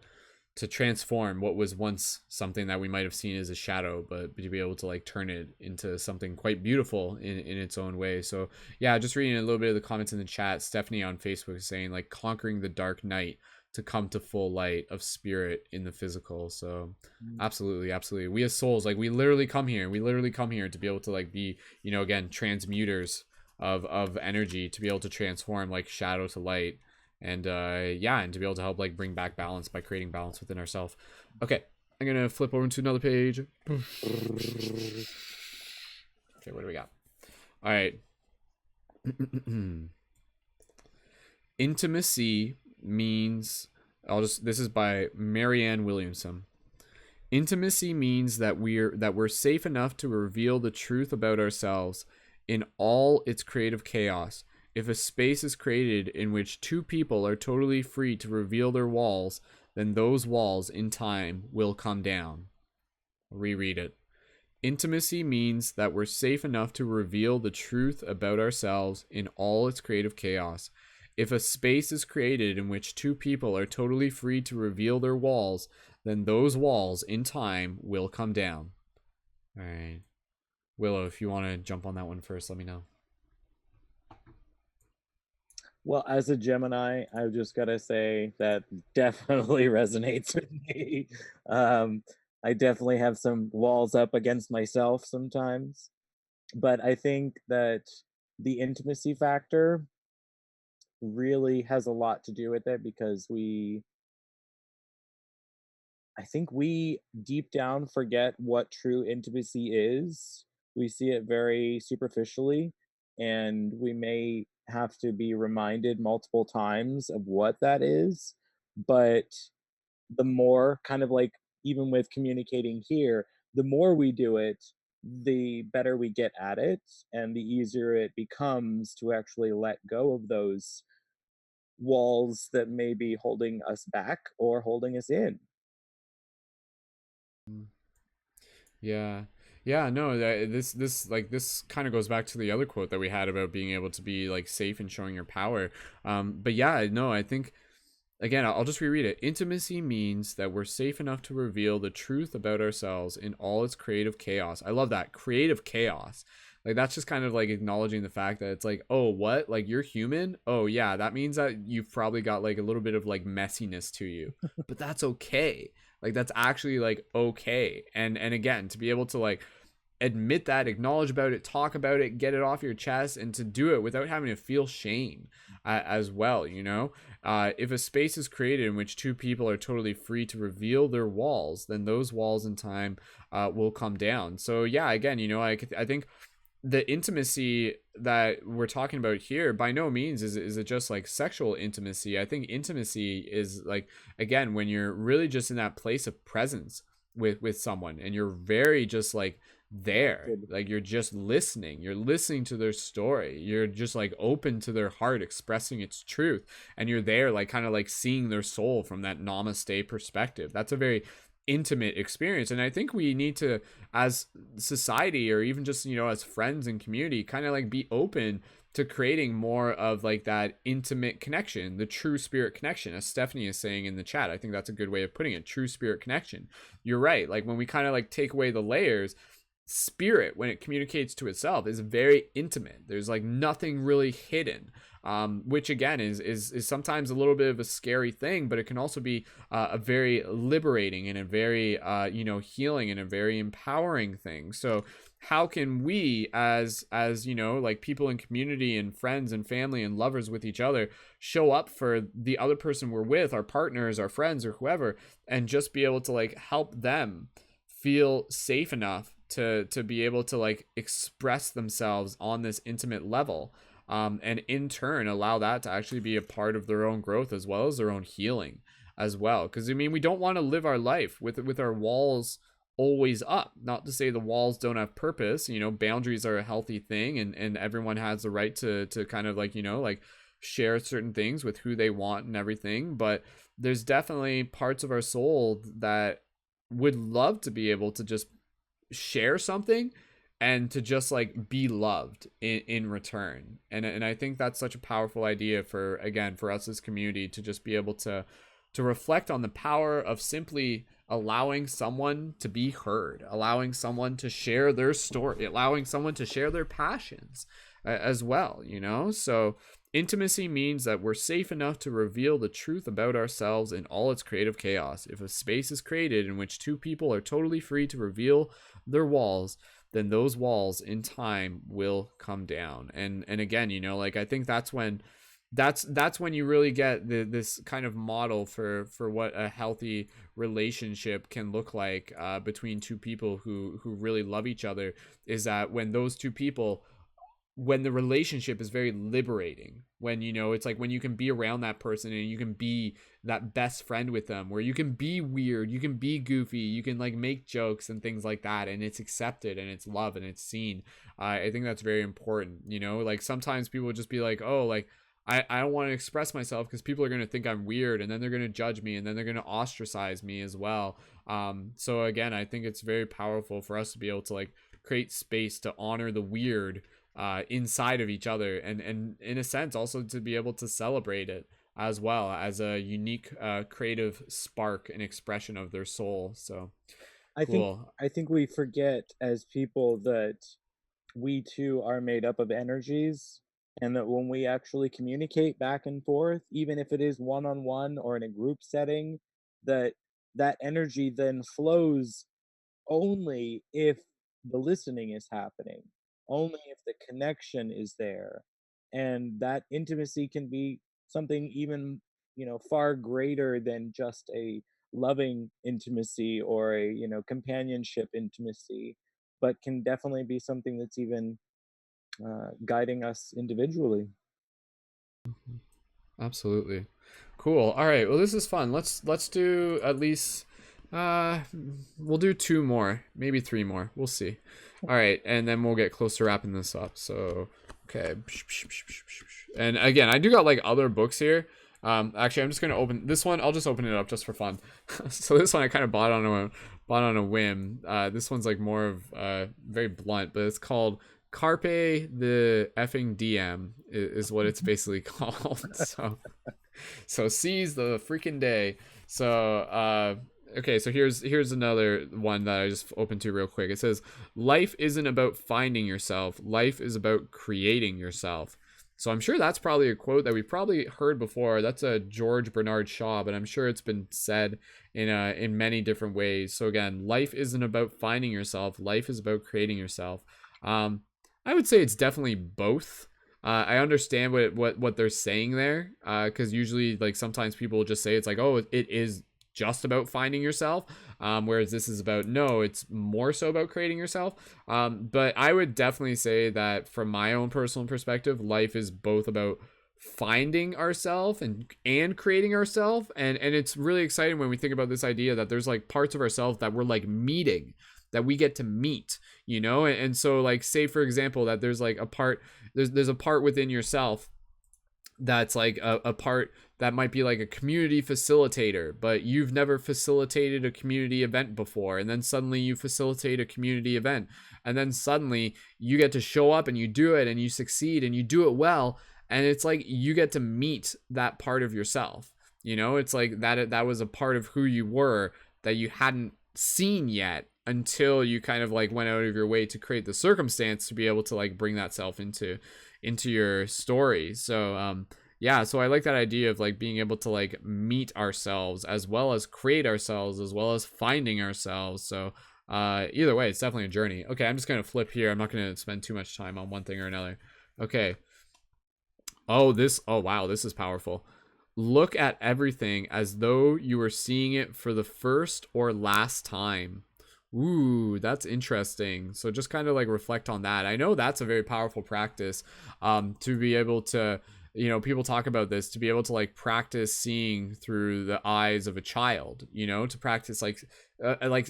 transform what was once something that we might have seen as a shadow, but to be able to like turn it into something quite beautiful in its own way. So yeah, just reading a little bit of the comments in the chat. Stephanie on Facebook is saying like conquering the dark night to come to full light of spirit in the physical. So absolutely, we as souls, like we literally come here to be able to like be, you know, again, transmuters of energy, to be able to transform like shadow to light, and yeah, and to be able to help like bring back balance by creating balance within ourselves. Okay, I'm gonna flip over to another page. Okay, what do we got? All right. Intimacy means, this is by Marianne Williamson. Intimacy means that we're safe enough to reveal the truth about ourselves in all its creative chaos. If a space is created in which two people are totally free to reveal their walls, then those walls in time will come down. I'll reread it. Intimacy means that we're safe enough to reveal the truth about ourselves in all its creative chaos. If a space is created in which two people are totally free to reveal their walls, then those walls in time will come down. All right. Willow, if you want to jump on that one first, let me know. Well, as a Gemini, I've just got to say that definitely resonates with me. I definitely have some walls up against myself sometimes, but I think that the intimacy factor really has a lot to do with it because I think we deep down forget what true intimacy is. We see it very superficially, and we may have to be reminded multiple times of what that is. But the more, kind of like even with communicating here, the more we do it, the better we get at it, and the easier it becomes to actually let go of those walls that may be holding us back or holding us in. Yeah. Yeah, no, this kind of goes back to the other quote that we had about being able to be like safe and showing your power. But yeah, no, I think, again, I'll just reread it. Intimacy means that we're safe enough to reveal the truth about ourselves in all its creative chaos. I love that. Creative chaos. Like that's just kind of like acknowledging the fact that it's like, oh, what? Like you're human? Oh yeah, that means that you've probably got like a little bit of like messiness to you. But that's okay. Like that's actually like okay. And again, to be able to like admit that, acknowledge about it, talk about it, get it off your chest, and to do it without having to feel shame as well, you know? If a space is created in which two people are totally free to reveal their walls, then those walls in time will come down. So yeah, again, you know, I think the intimacy that we're talking about here by no means is it just like sexual intimacy. I think intimacy is like, again, when you're really just in that place of presence with someone, and you're very just like there, like you're just listening, you're listening to their story, you're just like open to their heart expressing its truth, and you're there like kind of like seeing their soul from that namaste perspective. That's a very intimate experience. And I think we need to, as society, or even just, you know, as friends and community, kind of like be open to creating more of like that intimate connection, the true spirit connection, as Stephanie is saying in the chat. I think that's a good way of putting it, true spirit connection. You're right, like when we kind of like take away the layers, spirit, when it communicates to itself, is very intimate. There's like nothing really hidden, which again is sometimes a little bit of a scary thing, but it can also be a very liberating and a very you know, healing and a very empowering thing. So how can we, as you know, like people in community and friends and family and lovers with each other, show up for the other person we're with, our partners, our friends, or whoever, and just be able to like help them feel safe enough to be able to like express themselves on this intimate level, and in turn allow that to actually be a part of their own growth as well as their own healing as well. Because I mean, we don't want to live our life with our walls always up. Not to say the walls don't have purpose, you know, boundaries are a healthy thing, and everyone has the right to kind of like, you know, like share certain things with who they want and everything. But there's definitely parts of our soul that would love to be able to just share something and to just like be loved in return. And I think that's such a powerful idea for, again, for us as community to just be able to reflect on the power of simply allowing someone to be heard, allowing someone to share their story, allowing someone to share their passions as well, you know? So intimacy means that we're safe enough to reveal the truth about ourselves in all its creative chaos. If a space is created in which two people are totally free to reveal their walls, then those walls in time will come down. And again, you know, like I think that's when you really get this kind of model for what a healthy relationship can look like between two people who really love each other, is that when those two people, when the relationship is very liberating, when, you know, it's like when you can be around that person and you can be that best friend with them, where you can be weird, you can be goofy, you can like make jokes and things like that, and it's accepted and it's loved and it's seen. I think that's very important, you know? Like sometimes people would just be like, oh, like I don't want to express myself because people are going to think I'm weird, and then they're going to judge me, and then they're going to ostracize me as well. So again, I think it's very powerful for us to be able to like create space to honor the weird inside of each other, and in a sense also to be able to celebrate it as well as a unique creative spark and expression of their soul. So cool. I think we forget as people that we too are made up of energies, and that when we actually communicate back and forth, even if it is one-on-one or in a group setting, that that energy then flows only if the listening is happening, only if the connection is there. And that intimacy can be something even, you know, far greater than just a loving intimacy or a, you know, companionship intimacy, but can definitely be something that's even guiding us individually. Absolutely. Cool. All right, well, this is fun. Let's do at least we'll do 2 more, maybe 3 more, we'll see. All right, and then we'll get close to wrapping this up. So okay, and again, I do got like other books here. Actually, I'm just gonna open this one. I'll just open it up just for fun. So this one I kind of bought on a whim. This one's like more of very blunt, but it's called Carpe the effing DM is what it's basically called. So seize the freaking day. So Okay, so here's another one that I just opened to real quick. It says, "Life isn't about finding yourself. Life is about creating yourself." So I'm sure that's probably a quote that we've probably heard before. That's a George Bernard Shaw, but I'm sure it's been said in many different ways. So again, life isn't about finding yourself. Life is about creating yourself. Um, I would say it's definitely both. I understand what they're saying there, because usually, like, sometimes people will just say it's like, oh, it is just about finding yourself, whereas this is about, no, it's more so about creating yourself. But I would definitely say that from my own personal perspective, life is both about finding ourselves and creating ourselves, and it's really exciting when we think about this idea that there's like parts of ourselves that we're like meeting, that we get to meet, and so, like, say for example that there's like a part, there's a part within yourself that's like a part that might be like a community facilitator, but you've never facilitated a community event before, and then suddenly you facilitate a community event, and then suddenly you get to show up and you do it and you succeed and you do it well, and it's like you get to meet that part of yourself. It's like that was a part of who you were that you hadn't seen yet until you kind of like went out of your way to create the circumstance to be able to like bring that self into your story. So yeah, so I like that idea of like being able to like meet ourselves as well as create ourselves as well as finding ourselves. So either way, it's definitely a journey. Okay, I'm just gonna flip here. I'm not gonna spend too much time on one thing or another. Okay. Oh wow, this is powerful. Look at everything as though you were seeing it for the first or last time. Ooh, that's interesting. So just kind of like reflect on that. I know that's a very powerful practice, to be able to, people talk about this, to be able to like practice seeing through the eyes of a child, to practice like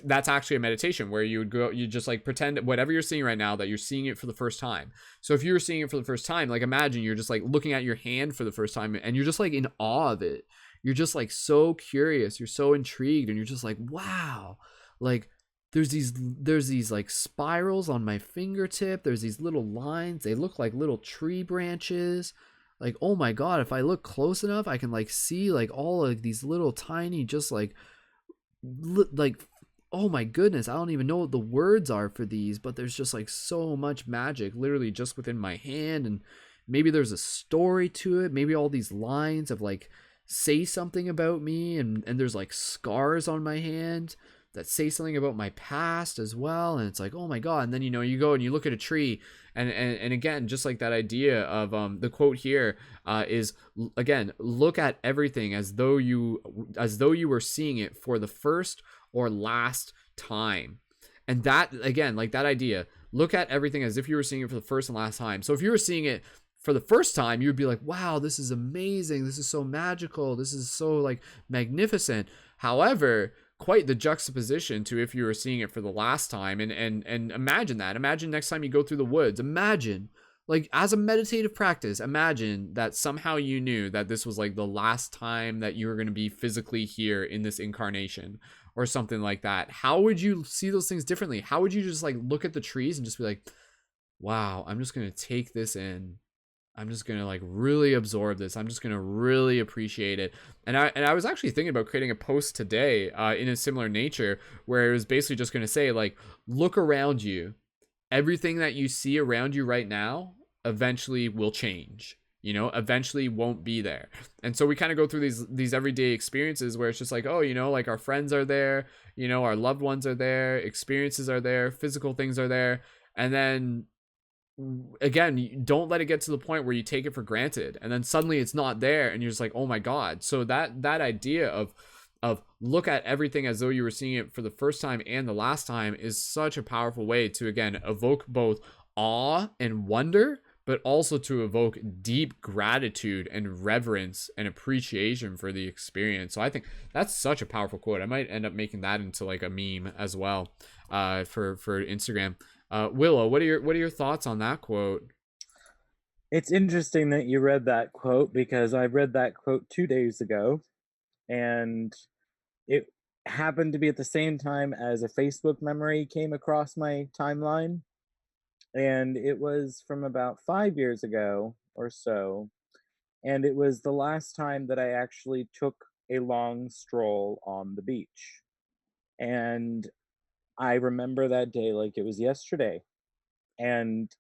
that's actually a meditation where you would go, you just like pretend whatever you're seeing right now that you're seeing it for the first time. So if you were seeing it for the first time, like imagine you're just like looking at your hand for the first time and you're just like in awe of it. You're just like so curious, you're so intrigued, and you're just like, wow, like there's these like spirals on my fingertip, there's these little lines, they look like little tree branches. Like, oh my god, if I look close enough I can like see like all of these little tiny, just like oh my goodness, I don't even know what the words are for these, but there's just like so much magic literally just within my hand. And maybe there's a story to it, maybe all these lines of like say something about me, and there's like scars on my hand that say something about my past as well. And it's like, oh my god. And then you go and you look at a tree, and again, just like that idea of the quote here, is again, look at everything as though you were seeing it for the first or last time. And that, again, like that idea, look at everything as if you were seeing it for the first and last time. So if you were seeing it for the first time, you would be like, wow, this is amazing, this is so magical, this is so like magnificent. However, quite the juxtaposition to if you were seeing it for the last time. And imagine next time you go through the woods, imagine, like, as a meditative practice, imagine that somehow you knew that this was like the last time that you were going to be physically here in this incarnation or something like that. How would you see those things differently? How would you just like look at the trees and just be like, wow, I'm just going to take this in, I'm just gonna like really absorb this, I'm just gonna really appreciate it. And I was actually thinking about creating a post today, in a similar nature, where it was basically just gonna say like, look around you, everything that you see around you right now eventually will change, eventually won't be there. And so we kind of go through these everyday experiences where it's just like, oh, like our friends are there, our loved ones are there, experiences are there, physical things are there. And then again, don't let it get to the point where you take it for granted and then suddenly it's not there and you're just like, oh my god. So that idea of look at everything as though you were seeing it for the first time and the last time is such a powerful way to, again, evoke both awe and wonder, but also to evoke deep gratitude and reverence and appreciation for the experience. So I think that's such a powerful quote. I might end up making that into like a meme as well, for Instagram. WIllo, what are your thoughts on that quote? It's interesting that you read that quote because I read that quote 2 days ago, and it happened to be at the same time as a Facebook memory came across my timeline. And it was from about 5 years ago or so. And it was the last time that I actually took a long stroll on the beach. And I remember that day like it was yesterday. And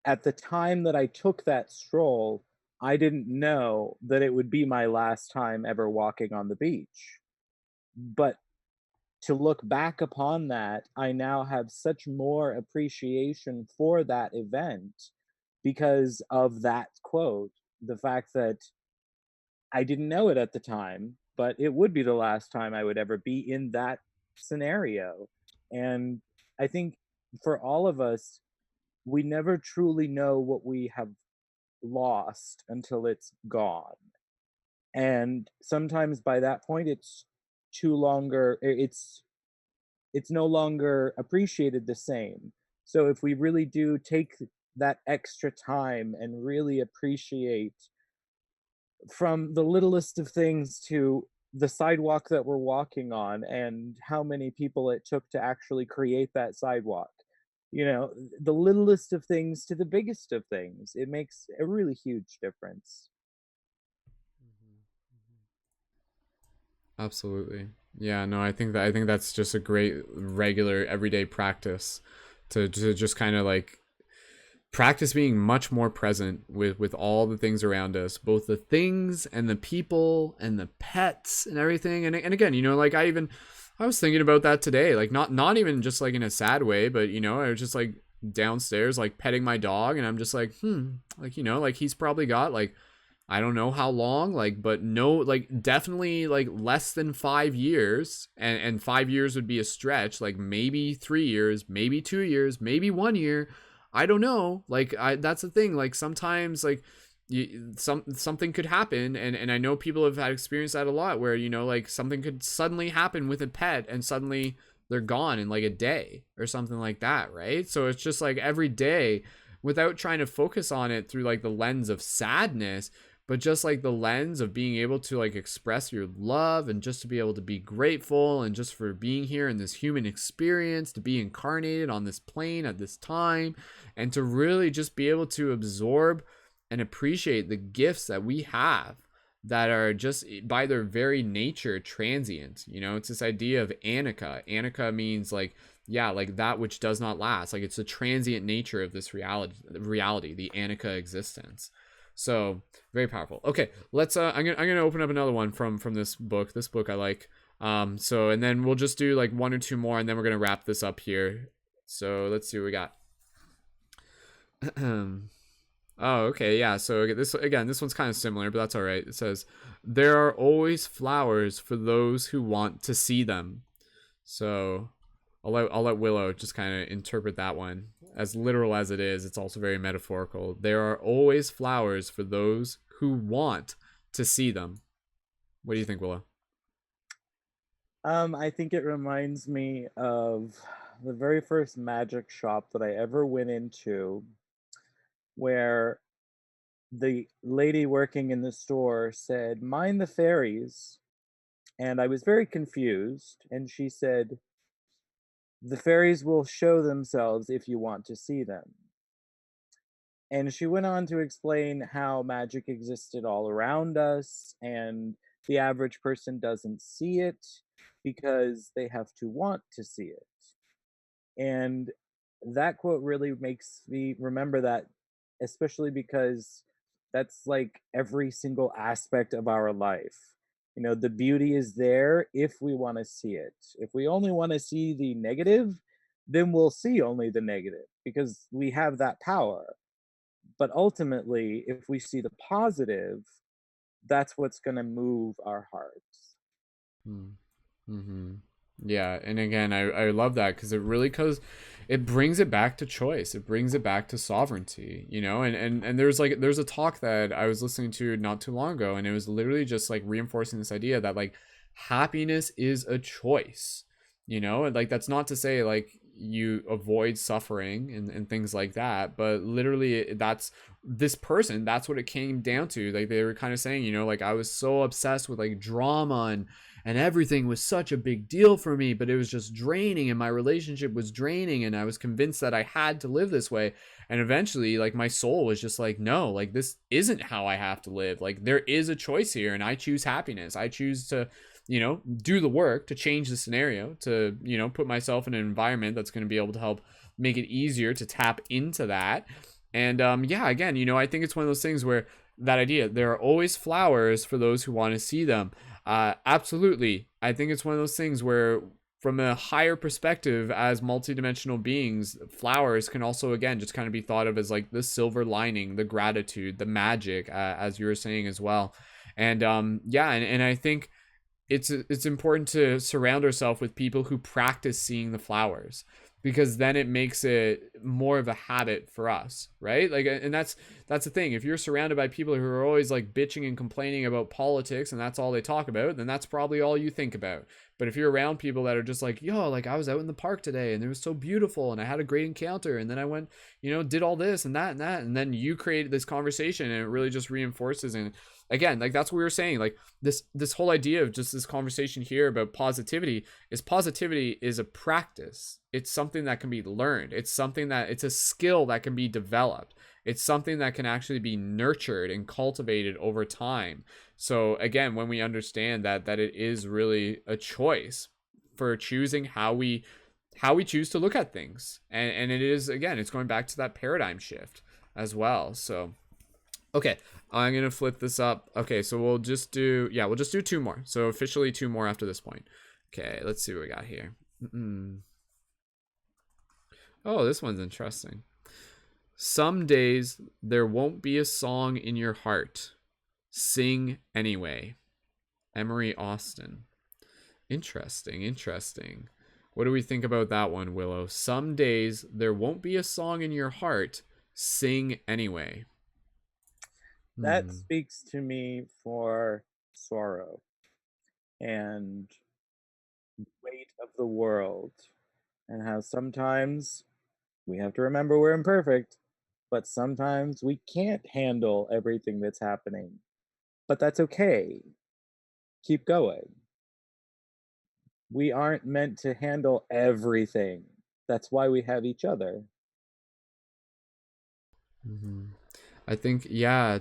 at the time that I took that stroll, I didn't know that it would be my last time ever walking on the beach. But to look back upon that, I now have such more appreciation for that event because of that quote. The fact that I didn't know it at the time, but it would be the last time I would ever be in that scenario. And I think for all of us, we never truly know what we have lost until it's gone. And sometimes by that point it's too longer it's no longer appreciated the same. So if we really do take that extra time and really appreciate from the littlest of things to the sidewalk that we're walking on and how many people it took to actually create that sidewalk. You know, the littlest of things to the biggest of things. It makes a really huge difference. Absolutely. Yeah, no, I think that's just a great regular everyday practice to just kind of like practice being much more present with all the things around us, both the things and the people and the pets and everything. And again, you know, like I was thinking about that today, like not even just like in a sad way, but you know, I was just like downstairs like petting my dog, and I'm just like, like, you know, like he's probably got like, I don't know how long, like, but no, like definitely like less than 5 years, and 5 years would be a stretch, like maybe 3 years, maybe 2 years, maybe 1 year. I don't know. Like that's the thing. Like sometimes like something could happen, and I know people have had experienced that a lot, where you know like something could suddenly happen with a pet and suddenly they're gone in like a day or something like that, right? So it's just like every day, without trying to focus on it through like the lens of sadness, but just like the lens of being able to like express your love, and just to be able to be grateful, and just for being here in this human experience, to be incarnated on this plane at this time, and to really just be able to absorb and appreciate the gifts that we have, that are just by their very nature transient. You know, it's this idea of anicca. Anicca means like, yeah, like that which does not last. Like it's the transient nature of this reality, the anicca existence. So very powerful. Okay, let's I'm gonna open up another one from this book. This book I like. So and then we'll just do like one or two more, and then we're gonna wrap this up here. So let's see what we got. Oh, okay, yeah. So this one's kind of similar, but that's all right. It says, "There are always flowers for those who want to see them." So I'll let WIllo just kind of interpret that one. As literal as it is, it's also very metaphorical. There are always flowers for those who want to see them. What do you think, WIllo? I think it reminds me of the very first magic shop that I ever went into, where the lady working in the store said, "Mind the fairies." And I was very confused. And she said, "The fairies will show themselves if you want to see them." And she went on to explain how magic existed all around us, and the average person doesn't see it because they have to want to see it. And that quote really makes me remember that, especially because that's like every single aspect of our life. You know, the beauty is there if we want to see it. If we only want to see the negative, then we'll see only the negative because we have that power. But ultimately, if we see the positive, that's what's going to move our hearts. Hmm. Mm-hmm. Yeah, and again, I love that because cause it brings it back to choice. It brings it back to sovereignty, you know. And there's a talk that I was listening to not too long ago, and it was literally just like reinforcing this idea that like happiness is a choice, you know. And like that's not to say like you avoid suffering and things like that, but literally that's this person, that's what it came down to. Like they were kind of saying, you know, like I was so obsessed with like drama and everything was such a big deal for me, but it was just draining, and my relationship was draining, and I was convinced that I had to live this way. And eventually like my soul was just like, no, like this isn't how I have to live. Like there is a choice here, and I choose happiness. I choose to, do the work to change the scenario, to, put myself in an environment that's going to be able to help make it easier to tap into that. And yeah, again, I think it's one of those things where that idea, there are always flowers for those who want to see them. Absolutely. I think it's one of those things where, from a higher perspective, as multidimensional beings, flowers can also, again, just kind of be thought of as like the silver lining, the gratitude, the magic, as you were saying as well. And yeah, and I think it's important to surround ourselves with people who practice seeing the flowers, because then it makes it more of a habit for us, right? Like, and that's the thing. If you're surrounded by people who are always like bitching and complaining about politics and that's all they talk about, then that's probably all you think about. But if you're around people that are just like, yo, like I was out in the park today and it was so beautiful and I had a great encounter and then I went, did all this and that, and then you created this conversation and it really just reinforces. And again, like that's what we were saying, like this whole idea of just this conversation here about positivity is a practice. It's something that can be learned. It's a skill that can be developed. It's something that can actually be nurtured and cultivated over time. So again, when we understand that it is really a choice for choosing how we choose to look at things, and it is, again, it's going back to that paradigm shift as well. So okay, I'm gonna flip this up. Okay, so we'll just do two more. So officially 2 more after this point. Okay, let's see what we got here. Oh, this one's interesting. Some days there won't be a song in your heart. Sing anyway. Emery Austin. Interesting. What do we think about that one, WIllo? Some days there won't be a song in your heart. Sing anyway. That speaks to me for sorrow and weight of the world, and how sometimes we have to remember we're imperfect, but sometimes we can't handle everything that's happening. But that's okay. Keep going. We aren't meant to handle everything. That's why we have each other. I think, yeah,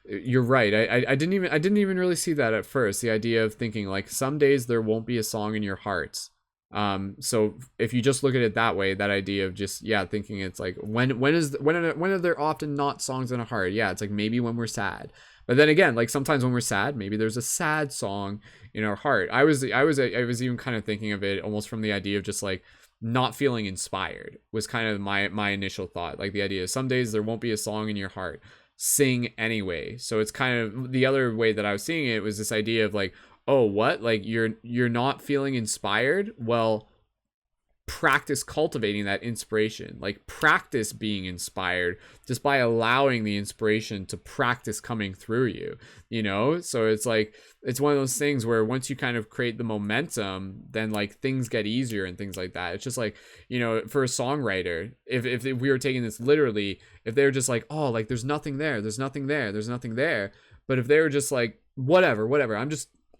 you're right. I didn't even really see that at first. The idea of thinking like some days there won't be a song in your heart. So if you just look at it that way, that idea of just, yeah, thinking it's like when are there often not songs in a heart? Yeah, it's like maybe when we're sad. But then again, like sometimes when we're sad, maybe there's a sad song in our heart. I was even kind of thinking of it almost from the idea of just like not feeling inspired was kind of my initial thought. Like the idea is some days there won't be a song in your heart. Sing anyway. So it's kind of the other way that I was seeing it was this idea of like, oh, what? Like you're not feeling inspired? Well, practice cultivating that inspiration. Like practice being inspired just by allowing the inspiration to practice coming through you, So it's like, it's one of those things where once you kind of create the momentum, then like things get easier and things like that. It's just like, for a songwriter, if we were taking this literally, if they were just like, oh, like there's nothing there, but if they were just like, whatever,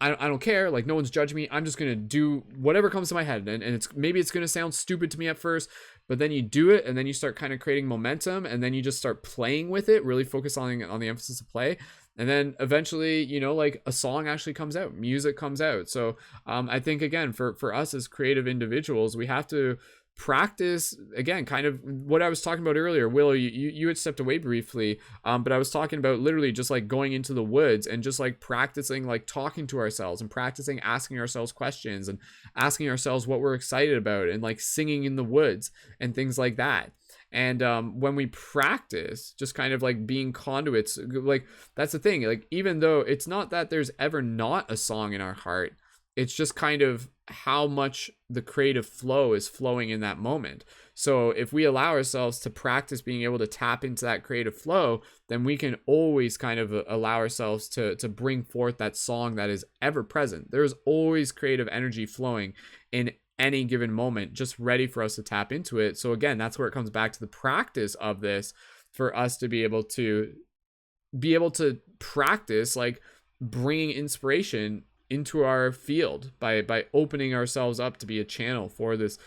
I don't care, like no one's judging me, I'm just gonna do whatever comes to my head, and it's gonna sound stupid to me at first, but then you do it and then you start kind of creating momentum, and then you just start playing with it, really focus on the emphasis of play, and then eventually like a song actually comes out, music comes out. So I think again for us as creative individuals, we have to practice, again, kind of what I was talking about earlier. WIllo, you had stepped away briefly, but I was talking about literally just like going into the woods and just like practicing, like talking to ourselves and practicing asking ourselves questions and asking ourselves what we're excited about, and like singing in the woods and things like that. And when we practice just kind of like being conduits, like that's the thing, like even though it's not that there's ever not a song in our heart, it's just kind of how much the creative flow is flowing in that moment. So if we allow ourselves to practice being able to tap into that creative flow, then we can always kind of allow ourselves to bring forth that song that is ever present. There's always creative energy flowing in any given moment, just ready for us to tap into it. So again, that's where it comes back to the practice of this, for us to be able to practice like bringing inspiration into our field by opening ourselves up to be a channel for this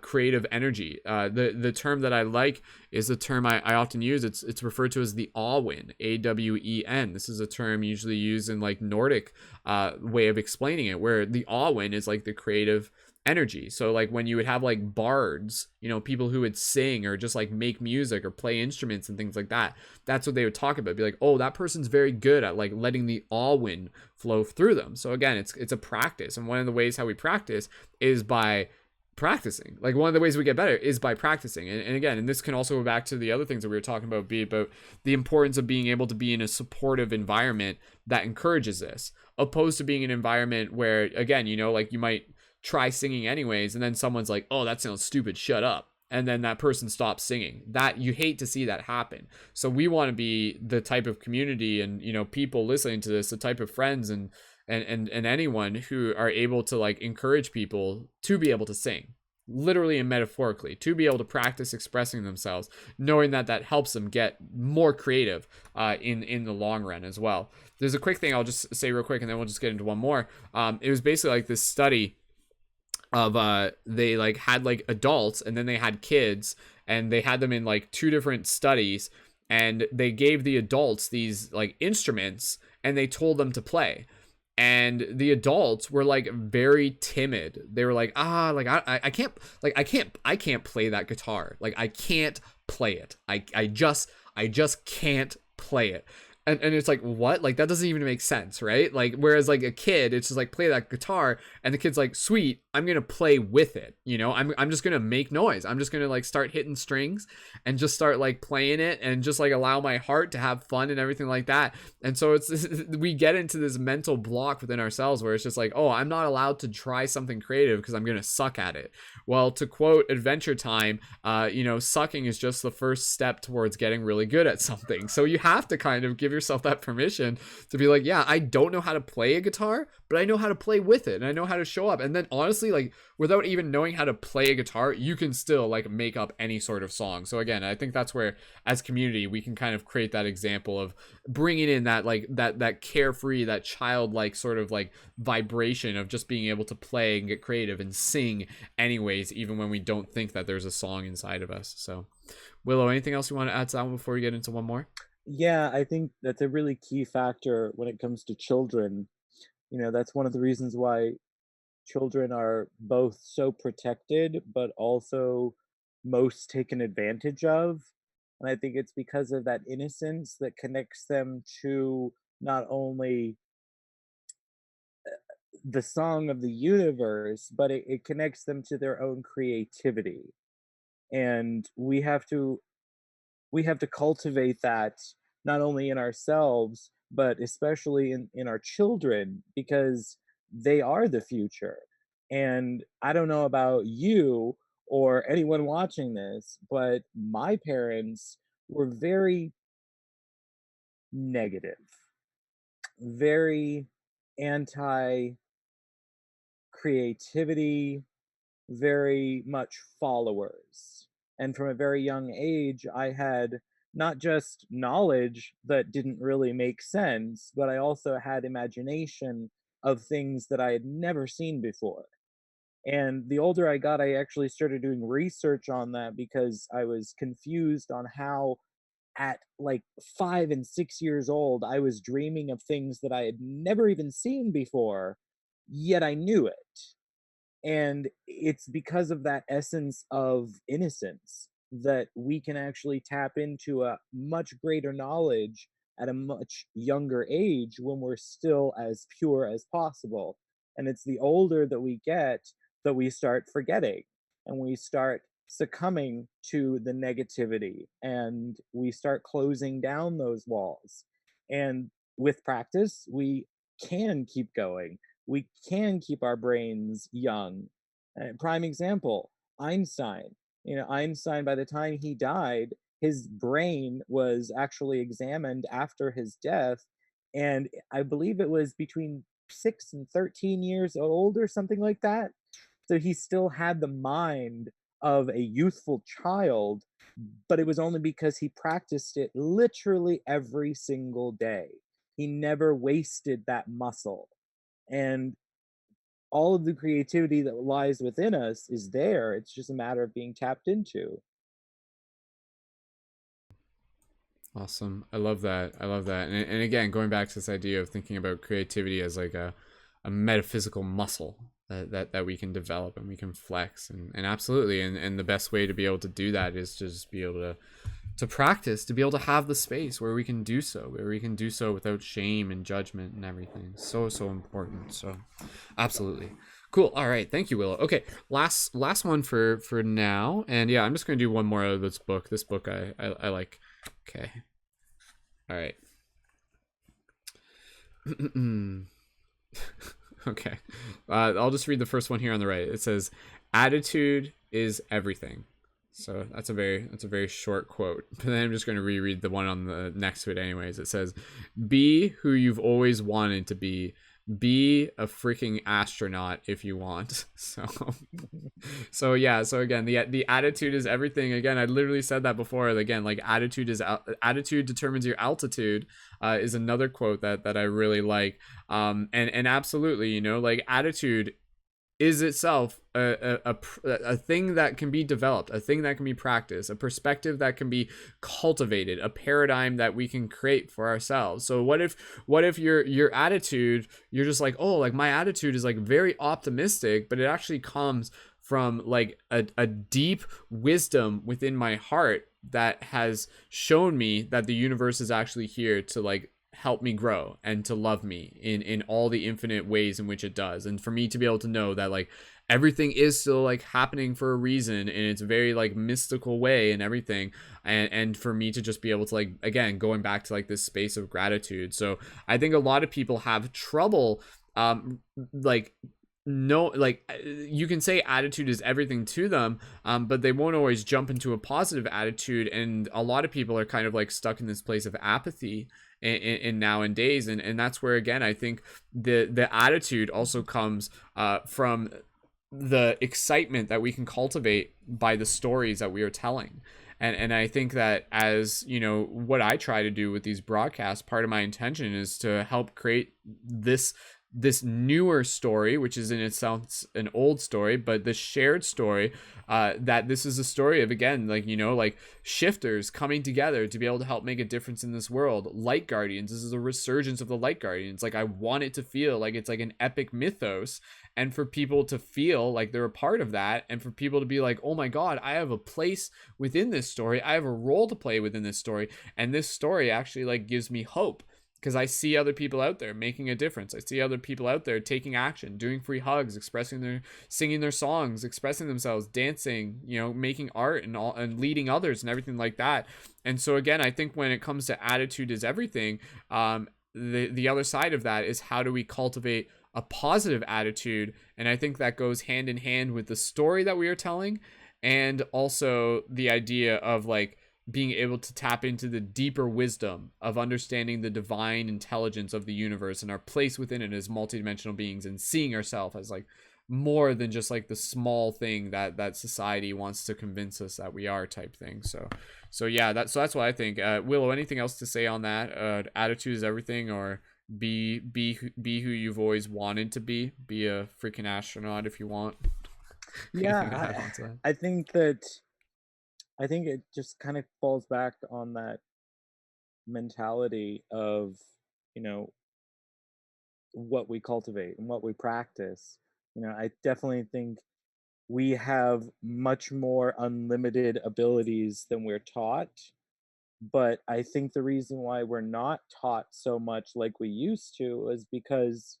creative energy. The term that I like is the term I often use. It's referred to as the Awen, Awen. This is a term usually used in like Nordic way of explaining it, where the Awen is like the creative energy. So like when you would have like bards, you know, people who would sing or just like make music or play instruments and things like that, that's what they would talk about. Be like, oh, that person's very good at like letting the Awen flow through them. So again, it's a practice, and one of the ways how we practice is by practicing. Like one of the ways we get better is by practicing. And again, and this can also go back to the other things that we were talking about, be about the importance of being able to be in a supportive environment that encourages this, opposed to being an environment where, again, you know, like you might try singing anyways, and then someone's like, oh, that sounds stupid, shut up, and then that person stops singing. That, you hate to see that happen. So we want to be the type of community, and you know, people listening to this, the type of friends and anyone who are able to like encourage people to be able to sing, literally and metaphorically, to be able to practice expressing themselves, knowing that that helps them get more creative in the long run as well. There's a quick thing I'll just say real quick, and then we'll just get into one more. It was basically like this study of they like had like adults, and then they had kids, and they had them in like two different studies, and they gave the adults these like instruments, and they told them to play. And the adults were like very timid. They were like, like I can't, like I can't play that guitar. Like I can't play it. I just can't play it. And it's like, what? Like that doesn't even make sense, right? Like whereas like a kid, it's just like, play that guitar, and the kid's like, sweet, I'm gonna play with it, you know. I'm just gonna make noise. I'm just gonna like start hitting strings and just start like playing it, and just like allow my heart to have fun and everything like that. And so it's we get into this mental block within ourselves where it's just like, oh, I'm not allowed to try something creative because I'm gonna suck at it. Well, to quote Adventure Time, you know, sucking is just the first step towards getting really good at something. So you have to kind of give yourself that permission to be like, yeah, I don't know how to play a guitar, but I know how to play with it, and I know how to show up. And then honestly, like without even knowing how to play a guitar, you can still like make up any sort of song. So again, I think that's where as community we can kind of create that example of bringing in that like that carefree, that childlike sort of like vibration of just being able to play and get creative and sing anyways, even when we don't think that there's a song inside of us. So WIllo, anything else you want to add to that one before we get into one more? Yeah, I think that's a really key factor when it comes to children. You know, that's one of the reasons why children are both so protected, but also most taken advantage of. And I think it's because of that innocence that connects them to not only the song of the universe, but it connects them to their own creativity. And we have to cultivate that not only in ourselves, but especially in our children, because they are the future. And I don't know about you or anyone watching this, but my parents were very negative, very anti creativity, very much followers. And from a very young age, I had not just knowledge that didn't really make sense, but I also had imagination of things that I had never seen before. And the older I got, I actually started doing research on that because I was confused on how, at like 5 and 6 years old, I was dreaming of things that I had never even seen before, yet I knew it. And it's because of that essence of innocence that we can actually tap into a much greater knowledge at a much younger age when we're still as pure as possible. And it's the older that we get that we start forgetting, and we start succumbing to the negativity, and we start closing down those walls. And with practice, we can keep going, we can keep our brains young. Prime example, Einstein. You know, Einstein, by the time he died, his brain was actually examined after his death. And I believe it was between 6 and 13 years old or something like that. So he still had the mind of a youthful child, but it was only because he practiced it literally every single day. He never wasted that muscle. And all of the creativity that lies within us is there. It's just a matter of being tapped into. Awesome. I love that. I love that. And again, going back to this idea of thinking about creativity as like a metaphysical muscle that we can develop and we can flex, and absolutely. And the best way to be able to do that is to just be able to practice, to be able to have the space where we can do so, without shame and judgment and everything. So, so important. So absolutely. Cool. All right. Thank you, WIllo. Okay. Last one for now. And yeah, I'm just going to do one more out of this book. This book I like. Okay. All right. Okay. I'll just read the first one here on the right. It says, "Attitude is everything." So that's a very short quote. But then I'm just going to reread the one on the next to it anyways. It says, "Be who you've always wanted to be. Be a freaking astronaut if you want." So yeah, so again, the attitude is everything. Again, I literally said that before. Again, like attitude determines your altitude, is another quote that I really like. And absolutely, you know, like attitude is itself a thing that can be developed, a thing that can be practiced, a perspective that can be cultivated, a paradigm that we can create for ourselves. So what if your attitude, you're just like, oh, like my attitude is like very optimistic, but it actually comes from like a deep wisdom within my heart that has shown me that the universe is actually here to like help me grow and to love me in all the infinite ways in which it does, and for me to be able to know that like everything is still like happening for a reason in its very like mystical way and everything, and for me to just be able to like, again, going back to like this space of gratitude. So I think a lot of people have trouble like no, like you can say attitude is everything to them, but they won't always jump into a positive attitude, and a lot of people are kind of like stuck in this place of apathy in nowadays, and that's where, again, I think the attitude also comes from the excitement that we can cultivate by the stories that we are telling. And I think that, as you know, what I try to do with these broadcasts, part of my intention is to help create this newer story, which is in itself an old story, but this shared story, that this is a story of, again, like, you know, like shifters coming together to be able to help make a difference in this world. Light Guardians, this is a resurgence of the Light Guardians. Like, I want it to feel like it's like an epic mythos, and for people to feel like they're a part of that, and for people to be like, oh my god, I have a place within this story, I have a role to play within this story, and this story actually like gives me hope, because I see other people out there making a difference. I see other people out there taking action, doing free hugs, singing their songs, expressing themselves, dancing, you know, making art and all, and leading others and everything like that. And so again, I think when it comes to attitude is everything, the other side of that is, how do we cultivate a positive attitude? And I think that goes hand in hand with the story that we are telling, and also the idea of like being able to tap into the deeper wisdom of understanding the divine intelligence of the universe and our place within it as multidimensional beings, and seeing ourselves as like more than just like the small thing that society wants to convince us that we are, type thing. So yeah, that's what I think. WIllo, anything else to say on that? Attitude is everything, or be who you've always wanted to be a freaking astronaut if you want. Yeah, I think that I think it just kind of falls back on that mentality of, you know, what we cultivate and what we practice. You know, I definitely think we have much more unlimited abilities than we're taught. But I think the reason why we're not taught so much like we used to is because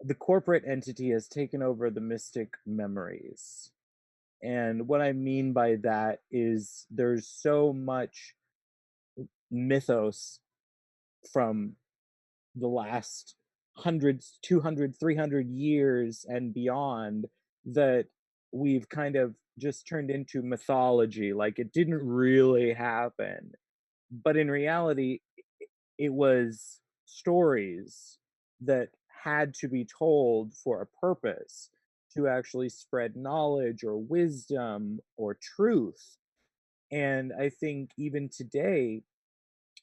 the corporate entity has taken over the mystic memories. And what I mean by that is there's so much mythos from the last hundreds, 200, 300 years and beyond that we've kind of just turned into mythology. Like it didn't really happen. But in reality, it was stories that had to be told for a purpose, to actually spread knowledge or wisdom or truth. And I think even today,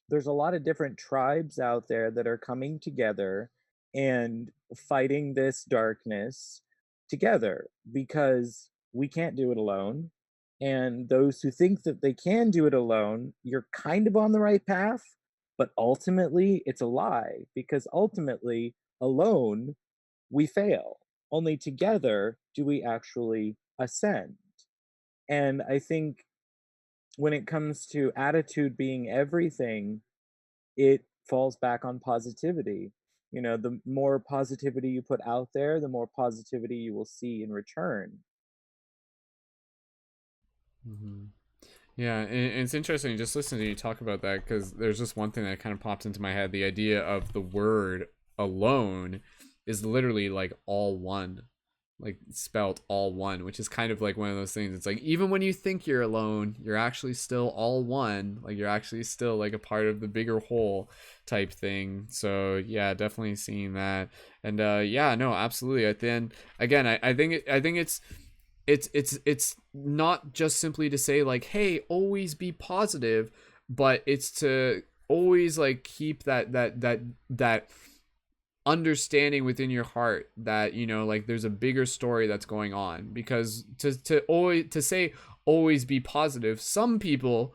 there's a lot of different tribes out there that are coming together and fighting this darkness together, because we can't do it alone. And those who think that they can do it alone, you're kind of on the right path, but ultimately it's a lie, because ultimately, alone, we fail. Only together do we actually ascend. And I think when it comes to attitude being everything, it falls back on positivity. You know, the more positivity you put out there, the more positivity you will see in return. Hmm. Yeah, and it's interesting just listening to you talk about that, because there's just one thing that kind of popped into my head. The idea of the word alone is literally like all one, like spelt all one, which is kind of like one of those things. It's like even when you think you're alone, you're actually still all one. Like you're actually still like a part of the bigger whole type thing. So yeah, definitely seeing that. And yeah, no, absolutely. At the end, again, I think it's not just simply to say like, hey, always be positive, but it's to always like keep that understanding within your heart that, you know, like there's a bigger story that's going on. Because to always to say always be positive, some people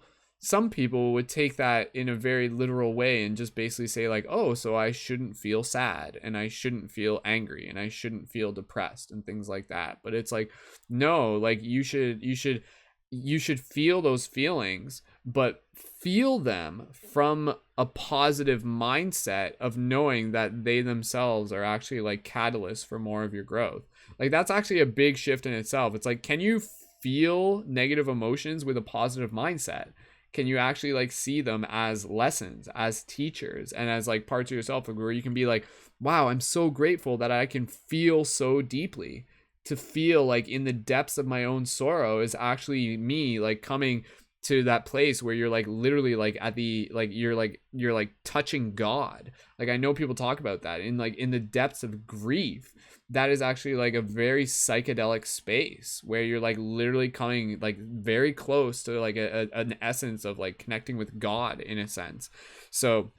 would take that in a very literal way and just basically say like, oh, so I shouldn't feel sad and I shouldn't feel angry and I shouldn't feel depressed and things like that. But it's like, no, like you should feel those feelings, but feel them from a positive mindset of knowing that they themselves are actually like catalysts for more of your growth. Like that's actually a big shift in itself. It's like, can you feel negative emotions with a positive mindset? Can you actually like see them as lessons, as teachers, and as like parts of yourself where you can be like, wow, I'm so grateful that I can feel so deeply. To feel like in the depths of my own sorrow is actually me like coming to that place where you're like literally like at the you're like touching God. Like I know people talk about that in like in the depths of grief. That is actually like a very psychedelic space where you're like literally coming like very close to like an essence of like connecting with God in a sense. So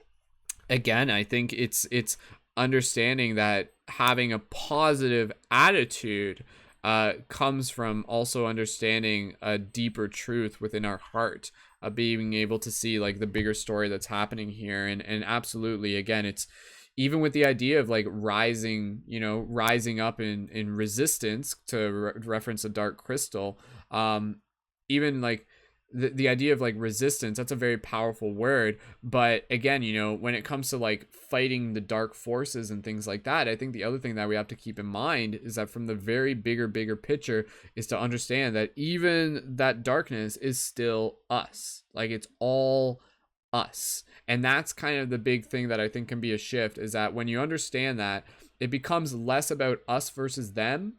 again, I think it's understanding that having a positive attitude comes from also understanding a deeper truth within our heart, being able to see like the bigger story that's happening here. And absolutely, again, it's even with the idea of like rising, you know, rising up in resistance to reference a dark crystal. Even like the idea of like resistance, that's a very powerful word. But again, you know, when it comes to like fighting the dark forces and things like that, I think the other thing that we have to keep in mind is that from the very bigger picture is to understand that even that darkness is still us. Like it's all us. And that's kind of the big thing that I think can be a shift, is that when you understand that, it becomes less about us versus them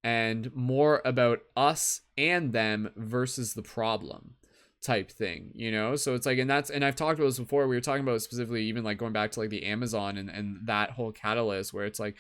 and more about us and them versus the problem type thing, you know? So it's like, and I've talked about this before. We were talking about specifically even like going back to like the Amazon and that whole catalyst, where it's like,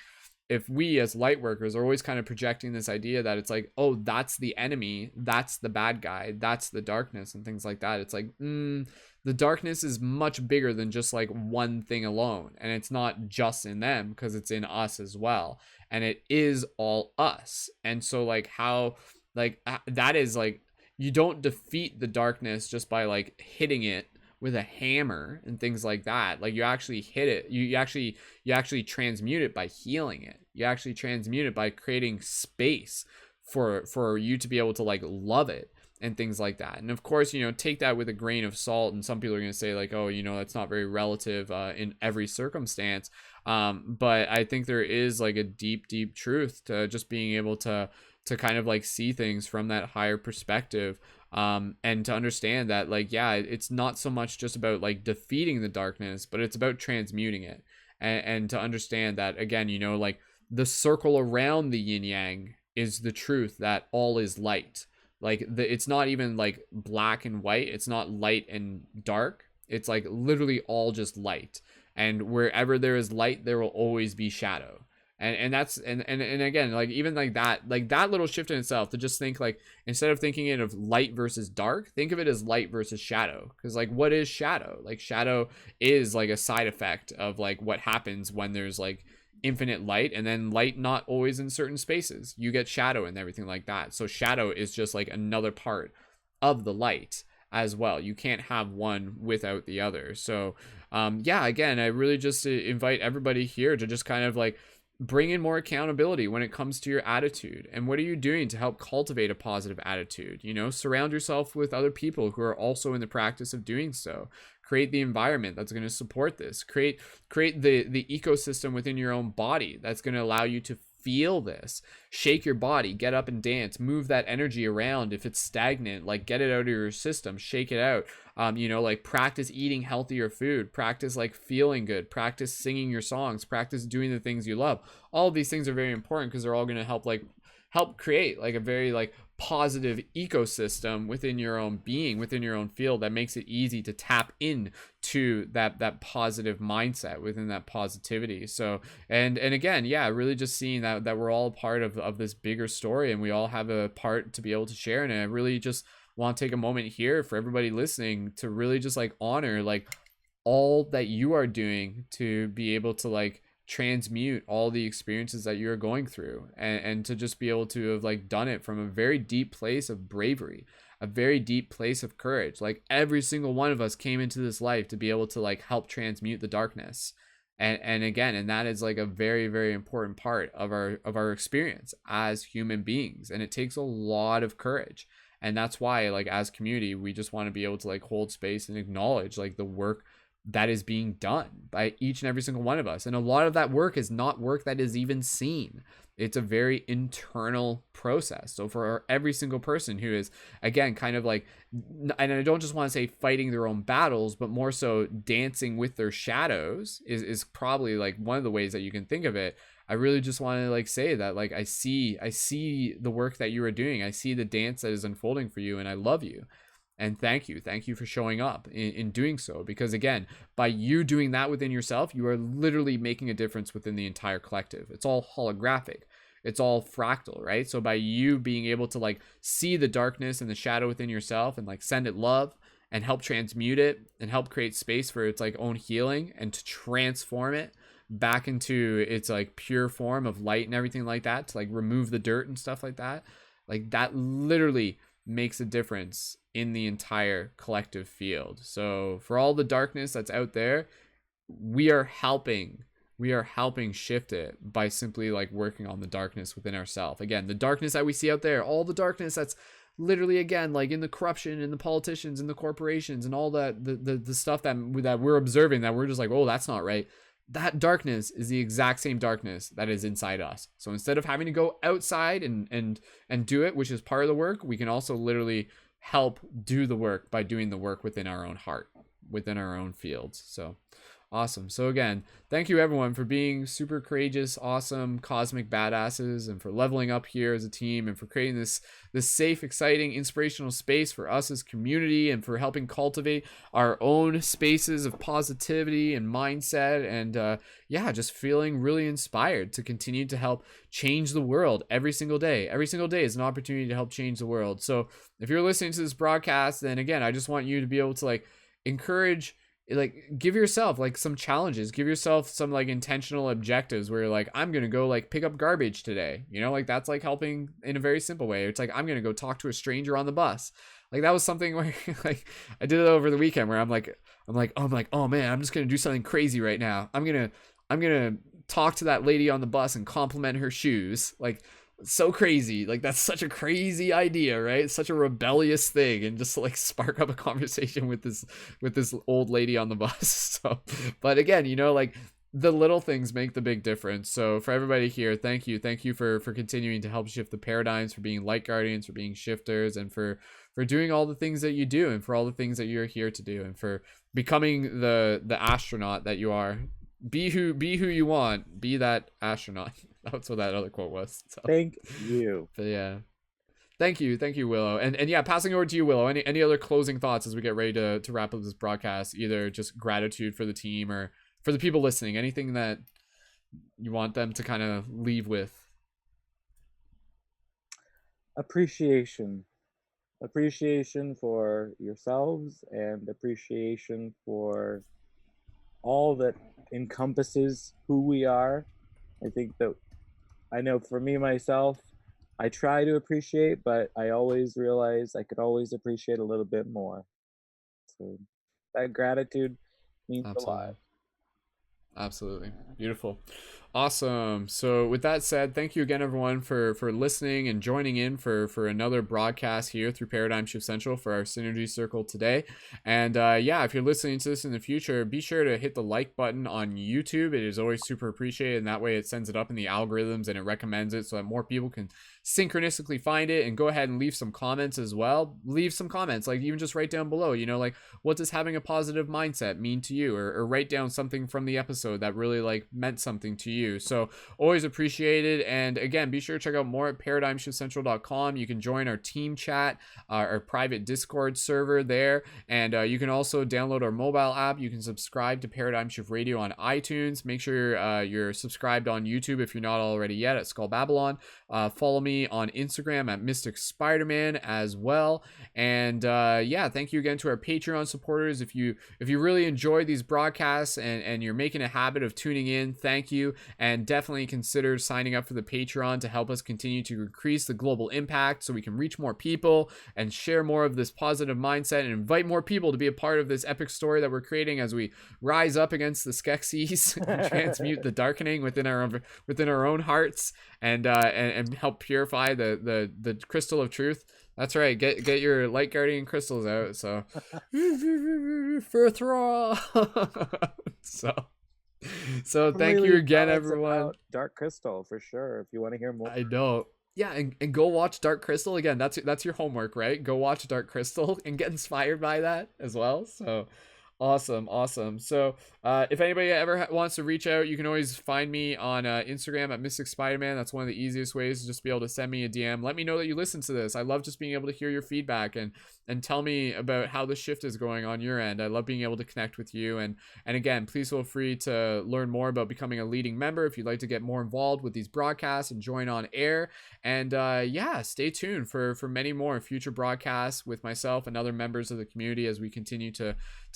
if we as light workers are always kind of projecting this idea that it's like, oh, that's the enemy, that's the bad guy, that's the darkness and things like that. It's like, the darkness is much bigger than just like one thing alone. And it's not just in them, because it's in us as well. And it is all us. And so like how, like that is like, you don't defeat the darkness just by like hitting it with a hammer and things like that. Like you actually hit it, you actually transmute it by healing it. You actually transmute it by creating space for you to be able to like love it and things like that. And of course, you know, take that with a grain of salt, and some people are going to say like, oh, you know, that's not very relative in every circumstance. But I think there is like a deep truth to just being able to kind of like see things from that higher perspective, and to understand that like, yeah, it's not so much just about like defeating the darkness, but it's about transmuting it. And to understand that, again, you know, like the circle around the yin yang is the truth that all is light. Like it's not even like black and white, it's not light and dark, it's like literally all just light. And wherever there is light, there will always be shadow. And that's and again, like even like that little shift in itself, to just think like, instead of thinking it of light versus dark, think of it as light versus shadow. Because like, what is shadow? Like shadow is like a side effect of like what happens when there's like, infinite light, and then light not always in certain spaces. You get shadow and everything like that. So shadow is just like another part of the light as well. You can't have one without the other. So yeah, again, I really just invite everybody here to just kind of like bring in more accountability when it comes to your attitude. And what are you doing to help cultivate a positive attitude? You know, surround yourself with other people who are also in the practice of doing so. Create the environment that's going to support this. Create the ecosystem within your own body that's going to allow you to feel this. Shake your body, get up and dance, move that energy around. If it's stagnant, like get it out of your system, shake it out. You know, like practice eating healthier food, practice like feeling good, practice singing your songs, practice doing the things you love. All of these things are very important because they're all going to help create like a very like positive ecosystem within your own being, within your own field, that makes it easy to tap in to that positive mindset, within that positivity. So and again, yeah, really just seeing that we're all part of this bigger story, and we all have a part to be able to share. And I really just want to take a moment here for everybody listening to really just like honor like all that you are doing to be able to like transmute all the experiences that you're going through, and to just be able to have like done it from a very deep place of bravery, a very deep place of courage. Like every single one of us came into this life to be able to like help transmute the darkness. And again, and that is like a very, very important part of our experience as human beings. And it takes a lot of courage. And that's why like as community, we just want to be able to like hold space and acknowledge like the work that is being done by each and every single one of us. And a lot of that work is not work that is even seen. It's a very internal process. So for every single person who is, again, kind of like, and I don't just want to say fighting their own battles, but more so dancing with their shadows is probably like one of the ways that you can think of it. I really just want to like say that like I see the work that you are doing. I see the dance that is unfolding for you, and I love you. And thank you for showing up in doing so, because again, by you doing that within yourself, you are literally making a difference within the entire collective. It's all holographic, it's all fractal, right? So by you being able to like see the darkness and the shadow within yourself and like send it love and help transmute it and help create space for its like own healing and to transform it back into its like pure form of light and everything like that, to like remove the dirt and stuff like that literally makes a difference in the entire collective field. So for all the darkness that's out there, we are helping shift it by simply like working on the darkness within ourselves. Again, the darkness that we see out there, all the darkness that's literally, again, like in the corruption and the politicians and the corporations and all that, the stuff that we're observing, that we're just like, oh, that's not right. That darkness is the exact same darkness that is inside us. So instead of having to go outside and do it, which is part of the work, we can also literally help do the work by doing the work within our own heart, within our own fields. So awesome. So again, thank you everyone for being super courageous, awesome, cosmic badasses, and for leveling up here as a team, and for creating this safe, exciting, inspirational space for us as community, and for helping cultivate our own spaces of positivity and mindset. And yeah, just feeling really inspired to continue to help change the world every single day. Every single day is an opportunity to help change the world. So if you're listening to this broadcast, then again, I just want you to be able to like encourage, like give yourself like some challenges, give yourself some like intentional objectives where you're like, I'm gonna go like pick up garbage today, you know, like that's like helping in a very simple way. It's like, I'm gonna go talk to a stranger on the bus. Like that was something where like I did it over the weekend where I'm like oh man, I'm just gonna do something crazy right now. I'm gonna talk to that lady on the bus and compliment her shoes. Like, so crazy. Like that's such a crazy idea, right? It's such a rebellious thing, and just to, like spark up a conversation with this old lady on the bus. So but again, you know, like the little things make the big difference. So for everybody here, thank you for continuing to help shift the paradigms, for being light guardians, for being shifters, and for doing all the things that you do, and for all the things that you're here to do, and for becoming the astronaut that you are. Be who you want, be that astronaut. That's what that other quote was. So. Thank you. But yeah, thank you, WIllo, and yeah, passing over to you, WIllo. Any other closing thoughts as we get ready to wrap up this broadcast? Either just gratitude for the team or for the people listening. Anything that you want them to kind of leave with? Appreciation for yourselves, and appreciation for all that encompasses who we are, I think that I know for me myself, I try to appreciate, but I always realize I could always appreciate a little bit more. So that gratitude means a lot. Absolutely. Absolutely. Beautiful. Awesome. So with that said, thank you again everyone for listening and joining in for another broadcast here through Paradigm Shift Central for our Synergy Circle today. And yeah, if you're listening to this in the future, be sure to hit the like button on YouTube. It is always super appreciated, and that way it sends it up in the algorithms and it recommends it so that more people can synchronistically find it. And go ahead and leave some comments as well. Leave some comments, like even just write down below, like what does having a positive mindset mean to you, or write down something from the episode that really like meant something to you. So always appreciated. And again, be sure to check out more at paradigmshiftcentral.com. You can join our team chat, our private Discord server there, and you can also download our mobile app. You can subscribe to Paradigm Shift Radio on iTunes. Make sure you're subscribed on YouTube if you're not already yet at Skull Babylon. Follow me on Instagram at Mystic Spider-Man as well. And yeah, thank you again to our Patreon supporters. If you really enjoy these broadcasts and you're making a habit of tuning in, thank you. And definitely consider signing up for the Patreon to help us continue to increase the global impact so we can reach more people and share more of this positive mindset and invite more people to be a part of this epic story that we're creating as we rise up against the Skeksis and transmute the darkening within our own hearts and help purify the crystal of truth. That's right. Get your light guardian crystals out. So for throw. So thank you again, everyone. Dark Crystal for sure. If you want to hear more, I know. Yeah, and go watch Dark Crystal again. That's your homework, right? Go watch Dark Crystal and get inspired by that as well. So awesome. So if anybody ever wants to reach out, you can always find me on Instagram at Mystic Spider-Man. That's one of the easiest ways to just be able to send me a DM. Let me know that you listen to this. I love just being able to hear your feedback and tell me about how the shift is going on your end. I love being able to connect with you. And again, please feel free to learn more about becoming a leading member if you'd like to get more involved with these broadcasts and join on air. And yeah, stay tuned for many more future broadcasts with myself and other members of the community as we continue to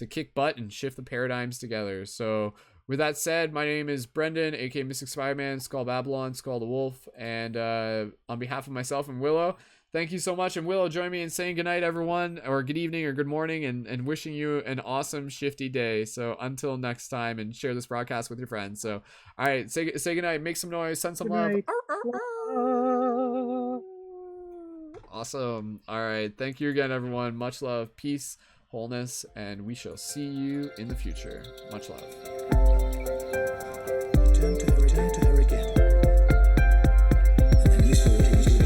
kick butt and shift the paradigms together. So with that said, my name is Brendon, aka Mystic Spider-Man, Skull Babylon, Skull the Wolf, and on behalf of myself and WIllo, thank you so much. And WIllo, join me in saying goodnight, everyone, or good evening or good morning, and wishing you an awesome shifty day. So until next time, and share this broadcast with your friends. So all right, say goodnight, make some noise, send some love. Awesome. All right, thank you again, everyone. Much love, peace, wholeness, and we shall see you in the future. Much love. Return to her again. And then you saw what he was doing.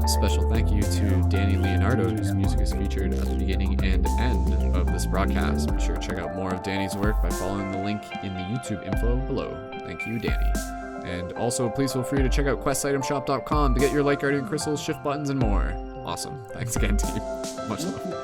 Special thank you to Danny Leonardo, whose music is featured at the beginning and end of this broadcast. Be sure to check out more of Danny's work by following the link in the YouTube info below. Thank you, Danny. And also, please feel free to check out questitemshop.com to get your Light Guardian crystals, shift buttons, and more. Awesome. Thanks again, team. Much love.